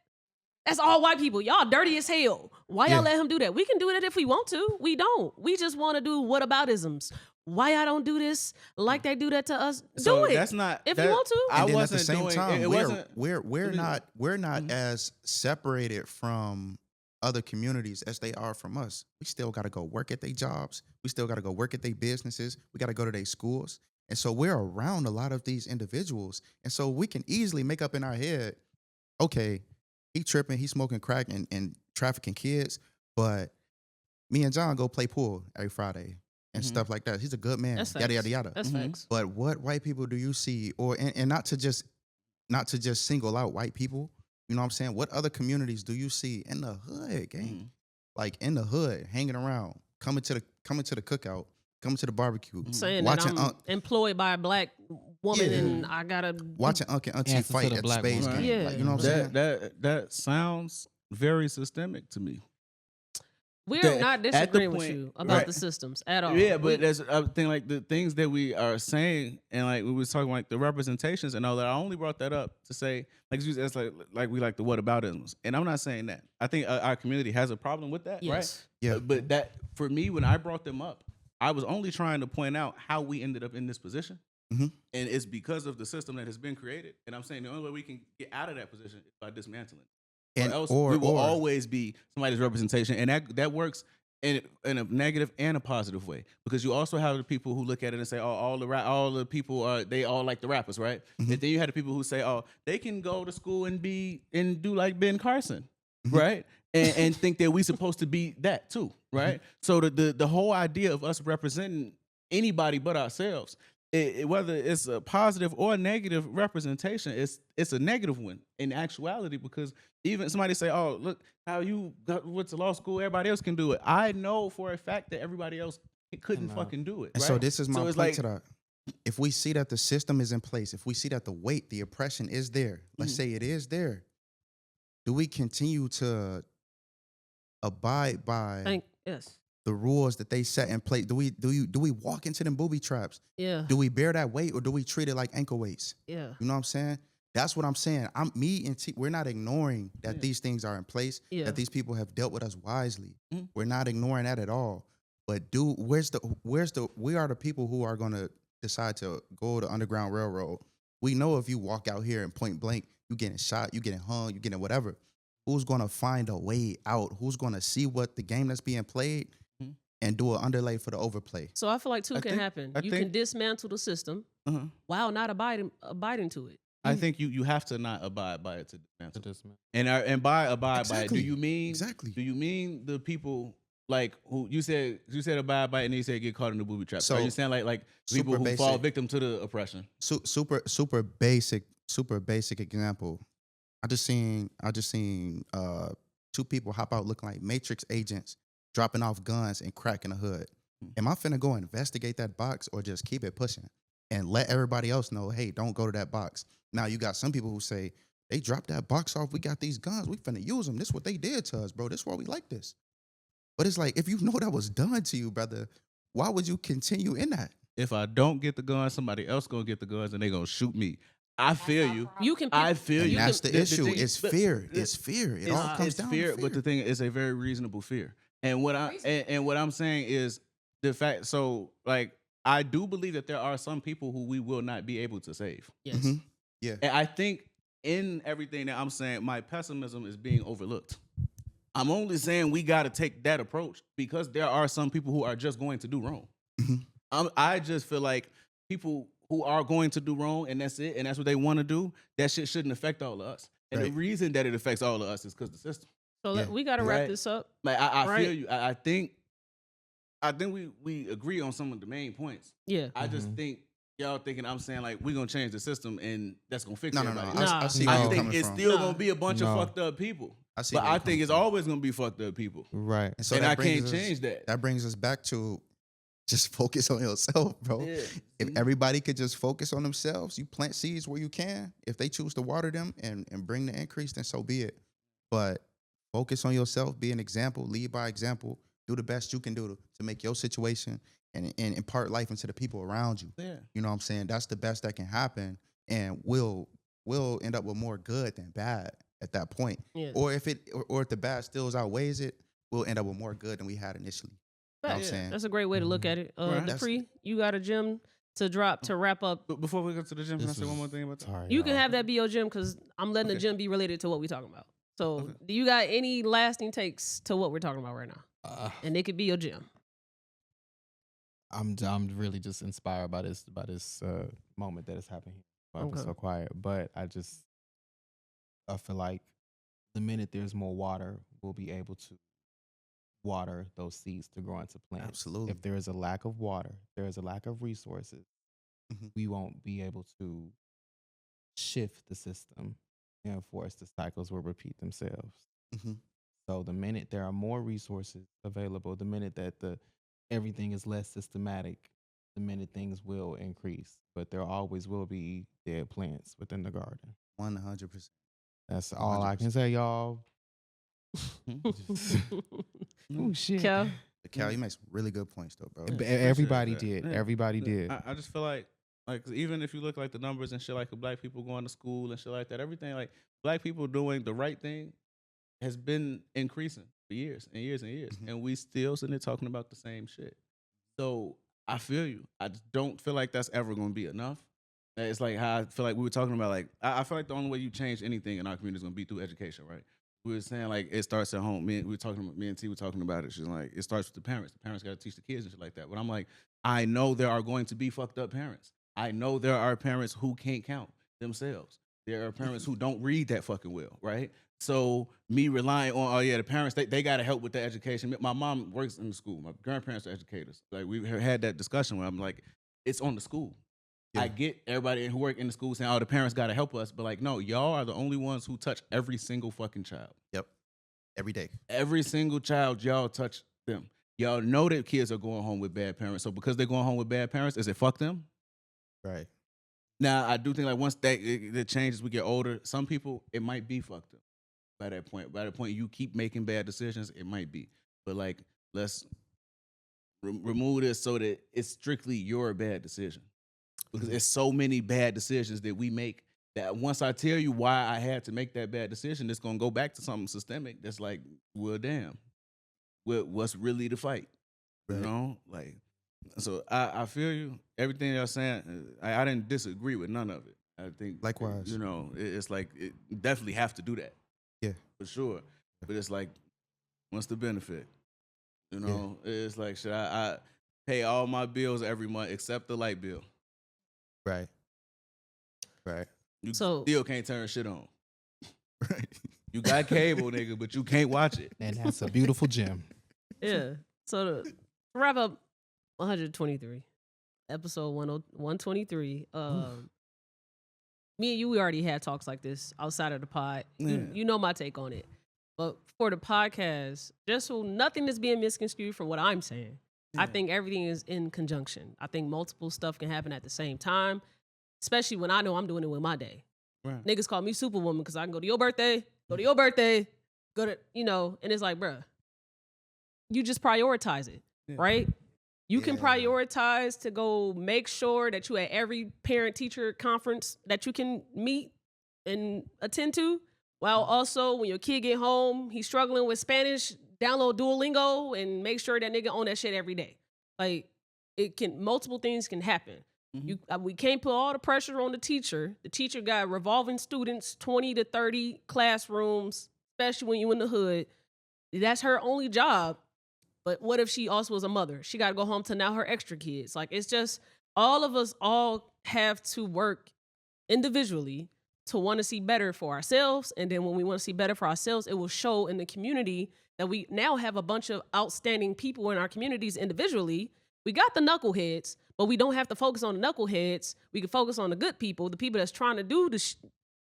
That's all white people. Y'all dirty as hell. Why y'all let him do that?" We can do that if we want to. We don't. We just want to do whataboutisms. Why I don't do this like they do that to us? So do it. That's not if you want to. And then at the wasn't same doing time, it. We're not as separated from other communities as they are from us. We still got to go work at their jobs. We still got to go work at their businesses. We got to go to their schools. And so we're around a lot of these individuals. And so we can easily make up in our head, okay, he tripping, he smoking crack and trafficking kids, but me and John go play pool every Friday and stuff like that. He's a good man. That's yada, facts. yada, yada. That's facts. But what white people do you see, and not to just single out white people, you know what I'm saying? What other communities do you see in the hood, gang? Like in the hood, hanging around, coming to the cookout, coming to the barbecue, Saying watching that I'm employed by a black woman and I gotta watching Uncle and Auntie fight at the Space woman. game. Yeah. Like, you know what I'm saying? That sounds very systemic to me. We're not disagreeing with point- you about right. the systems at all. Yeah, but there's a thing like the things that we are saying, and like we was talking like the representations and all that. I only brought that up to say like it's like we like the whataboutisms, and I'm not saying that. I think our community has a problem with that, Yes. right? Yeah. But that for me, when I brought them up, I was only trying to point out how we ended up in this position, Mhm. and it's because of the system that has been created. And I'm saying the only way we can get out of that position is by dismantling. And Or else we will always be somebody's representation, and that works in a negative and a positive way, because you also have the people who look at it and say, "Oh, all the people they all like the rappers, right?" And then you have the people who say, "Oh, they can go to school and do like Ben Carson, right?" And think that we supposed to be that too, right? So the whole idea of us representing anybody but ourselves, whether it's a positive or a negative representation, it's a negative one in actuality, because even somebody say, "Oh, look how you went to law school, everybody else can do it." I know for a fact that everybody else couldn't fucking do it. And right? so this is my it's point to that. If we see that the system is in place, if we see that the oppression is there, let's say it is there, do we continue to abide by Yes. the rules that they set in place? Do we walk into them booby traps? Yeah. Do we bear that weight, or do we treat it like ankle weights? Yeah. You know what I'm saying? That's what I'm saying. We're not ignoring that these things are in place, that these people have dealt with us wisely. We're not ignoring that at all. But we are the people who are gonna decide to go to Underground Railroad. We know if you walk out here and point blank, you getting shot, you getting hung, you getting whatever. Who's gonna find a way out? Who's gonna see what the game that's being played and do an underlay for the overplay? So I feel like two can happen. You can dismantle the system while not abiding to it. I think you have to not abide by it to dismantle. And by abide by it, do you mean Do you mean the people like who you said abide by it and you said get caught in the booby trap? So are you saying like people who fall victim to the oppression? Super basic example. I just seen two people hop out looking like Matrix agents, dropping off guns and cracking the hood. Am I finna go investigate that box, or just keep it pushing and let everybody else know, hey, don't go to that box? Now you got some people who say, they dropped that box off, we got these guns, we finna use them. This is what they did to us, bro. This is why we like this. But it's like, if you know that was done to you, brother, why would you continue in that? If I don't get the guns, somebody else gonna get the guns and they gonna shoot me. I feel you. I feel And you. that's the issue. thing- It's but- fear. It's fear. It all comes it's down fear, to fear. but the thing is a very reasonable fear. And what I'm saying is the fact. So like, I do believe that there are some people who we will not be able to save. Yes. Mhm. Yeah. And I think in everything that I'm saying, my pessimism is being overlooked. I'm only saying we got to take that approach because there are some people who are just going to do wrong. Mhm. I just feel like people who are going to do wrong, and that's it, and that's what they want to do, that shit shouldn't affect all of us. And the reason that it affects all of us is because the system. So we got to wrap this up. Like I feel you. I think we agree on some of the main points. Yeah. I just think y'all thinking I'm saying like we're gonna change the system and that's gonna fix everybody. I see I where you're think coming it's from. still gonna be a bunch of fucked up people. But I think it's always gonna be fucked up people. Right. And, so and I can't change that. That brings us back to just focus on yourself, bro. Yeah. If everybody could just focus on themselves, you plant seeds where you can. If they choose to water them and bring the increase, then so be it. But focus on yourself, be an example, lead by example, do the best you can do to make your situation and impart life into the people around you. Yeah. You know what I'm saying? That's the best that can happen. And we'll end up with more good than bad at that point. Yeah. Or if the bad still outweighs it, we'll end up with more good than we had initially. You know what I'm saying? That's a great way to look at it. Right. Dupree, you got a gem to drop to wrap up. But before we go to the gym, can I say one more thing about that? You can have that be your gym because I'm letting the gym be related to what we're talking about. So do you got any lasting takes to what we're talking about right now? And it could be your gym. I'm really just inspired by this moment that is happening. Why I'm so quiet, but I feel like the minute there's more water, we'll be able to water those seeds to grow into plants. Absolutely. If there is a lack of water, there is a lack of resources, we won't be able to shift the system and force the cycles will repeat themselves. So the minute there are more resources available, the minute that everything is less systematic, the minute things will increase. But there always will be dead plants within the garden. 100%. That's all 100%. I can say, y'all. Oh shit. Khyle, you make some really good points though, bro. Everybody did. Yeah. Everybody did. I just feel like 'cause even if you look like the numbers and shit, like the black people going to school and shit like that, everything like black people doing the right thing has been increasing for years and years and years, and we still sitting there talking about the same shit. So I feel you. I just don't feel like that's ever going to be enough. It's like how I feel like we were talking about. Like I feel like the only way you change anything in our community is going to be through education, right? We were saying like it starts at home. Me and T were talking about it. She's like, it starts with the parents. The parents got to teach the kids and shit like that. But I'm like, I know there are going to be fucked up parents. I know there are parents who can't count themselves. There are parents who don't read that fucking well, right? So me relying on, the parents, they got to help with the education. My mom works in the school. My grandparents are educators. Like we had that discussion where I'm like, it's on the school. Yeah. I get everybody who work in the school saying, oh, the parents got to help us. But like, no, y'all are the only ones who touch every single fucking child. Yep. Every day. Every single child, y'all touch them. Y'all know that kids are going home with bad parents. So because they're going home with bad parents, is it fuck them? Right. Now, I do think like once that changes, we get older, some people, it might be fucked up by that point. By the point you keep making bad decisions, it might be. But like, let's remove this so that it's strictly your bad decision. Because there's so many bad decisions that we make that once I tell you why I had to make that bad decision, it's going to go back to something systemic that's like, well, damn, what's really the fight? Right. You know? Like, so I feel you. Everything y'all saying, I didn't disagree with none of it. I think, likewise, you know, it's like, it definitely have to do that. Yeah. For sure. But it's like, what's the benefit? You know, it's like, should I pay all my bills every month except the light bill? Right. Right. You still can't turn shit on. Right. You got cable, nigga, but you can't watch it. And that's a beautiful gem. Yeah. So to wrap up 123, episode 123. Me and you, we already had talks like this outside of the pod. Yeah. You know my take on it. But for the podcast, just so nothing is being misconstrued from what I'm saying, I think everything is in conjunction. I think multiple stuff can happen at the same time, especially when I know I'm doing it with my day. Right. Niggas call me Superwoman because I can go to your birthday, go to, you know, and it's like, bruh, you just prioritize it, right? You can prioritize to go make sure that you at every parent-teacher conference that you can meet and attend to, while also when your kid get home, he's struggling with Spanish, download Duolingo and make sure that nigga own that shit every day. Like, multiple things can happen. We can't put all the pressure on the teacher. The teacher got revolving students, 20 to 30 classrooms, especially when you in the hood. That's her only job. But what if she also was a mother? She got to go home to now her extra kids. Like, it's just all of us all have to work individually to want to see better for ourselves. And then when we want to see better for ourselves, it will show in the community that we now have a bunch of outstanding people in our communities individually. We got the knuckleheads, but we don't have to focus on the knuckleheads. We can focus on the good people, the people that's trying to do the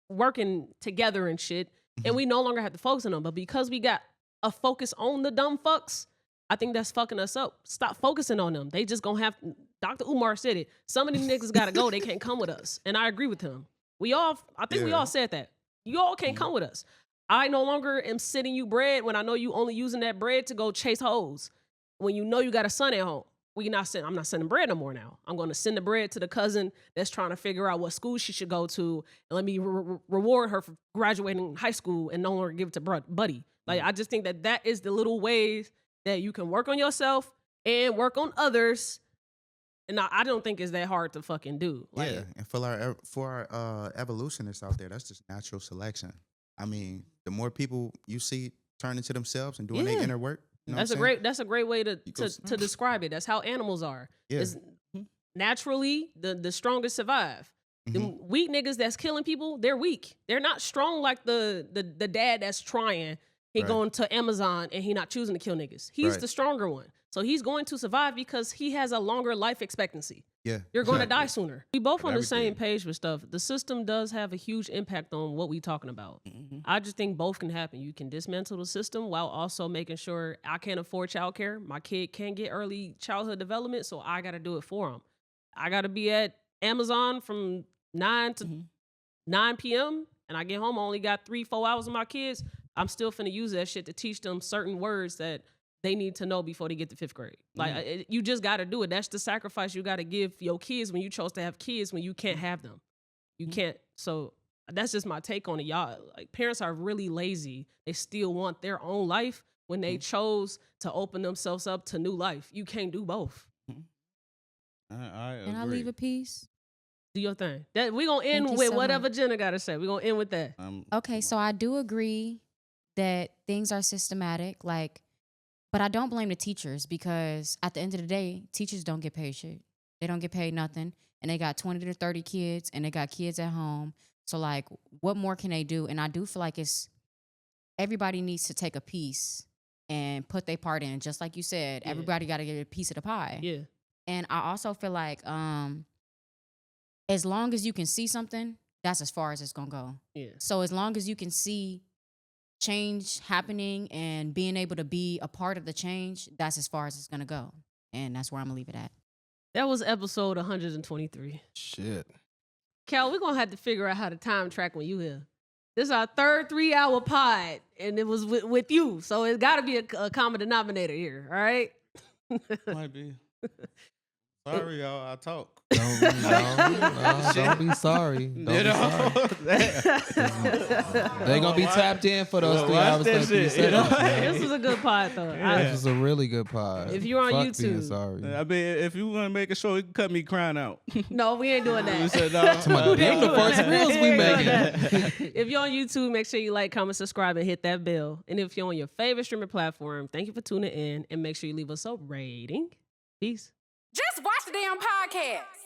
working together and shit. And we no longer have to focus on them. But because we got a focus on the dumb fucks, I think that's fucking us up. Stop focusing on them. They just gonna have, Dr. Umar said it. Some of these niggas gotta go. They can't come with us. And I agree with him. We all said that. You all can't come with us. I no longer am sending you bread when I know you only using that bread to go chase hoes. When you know you got a son at home. I'm not sending bread no more now. I'm going to send the bread to the cousin that's trying to figure out what school she should go to, and let me reward her for graduating high school and no longer give it to buddy. Like, I just think that is the little ways that you can work on yourself and work on others. And I don't think it's that hard to fucking do. Like, yeah, and for our evolutionists out there, that's just natural selection. I mean, the more people you see turn into themselves and doing their inner work, you know that's a great way to describe it. That's how animals are. Yeah. It's naturally the strongest survive. The weak niggas that's killing people, they're weak. They're not strong like the dad that's trying. He going to Amazon and he not choosing to kill niggas. He's the stronger one. So he's going to survive because he has a longer life expectancy. Yeah. You're going to die sooner. We both on the everything. same page with stuff. The system does have a huge impact on what we talking about. I just think both can happen. You can dismantle the system while also making sure I can't afford childcare. My kid can't get early childhood development, so I got to do it for him. I got to be at Amazon from 9 to 9 p.m. and I get home, I only got 3-4 hours with my kids. I'm still finna use that shit to teach them certain words that they need to know before they get to 5th grade. Like, you just got to do it. That's the sacrifice you got to give your kids when you chose to have kids when you can't have them. You can't. So that's just my take on it. Y'all, like, parents are really lazy. They still want their own life when they chose to open themselves up to new life. You can't do both. I agree. Can I leave a piece? Do your thing. That we gonna end Thank you with so whatever much. Jennah gotta say. We gonna end with that. Okay, so I do agree that things are systematic, like, but I don't blame the teachers because at the end of the day, teachers don't get paid shit. They don't get paid nothing, and they got 20 to 30 kids, and they got kids at home. So, like, what more can they do? And I do feel like everybody needs to take a piece and put their part in. Just like you said, everybody got to get a piece of the pie. Yeah. And I also feel like as long as you can see something, that's as far as it's gonna go. Yeah. So as long as you can see change happening and being able to be a part of the change, that's as far as it's gonna go. And that's where I'm gonna leave it at. That was episode 123. Shit. Cal, we're gonna have to figure out how to time track when you here. This is our third 3-hour pod, and it was with you. So it's gotta be a common denominator here, all right? Might be. Sorry, y'all. I talk. Don't be sorry. Don't be sorry. They gonna be tapped in for those 3 hours. that Like you shit, said, you know? man. This was a good pod, though. This was a really good pod. If you're on Fuck YouTube- being sorry. I mean, if you want to make a show, you can cut me crying out. No, we ain't doing You that. said, no. Them the first reels we making. If you're on YouTube, make sure you like, comment, subscribe, and hit that bell. And if you're on your favorite streaming platform, thank you for tuning in, and make sure you leave us a rating. Peace. Just watch the damn podcast.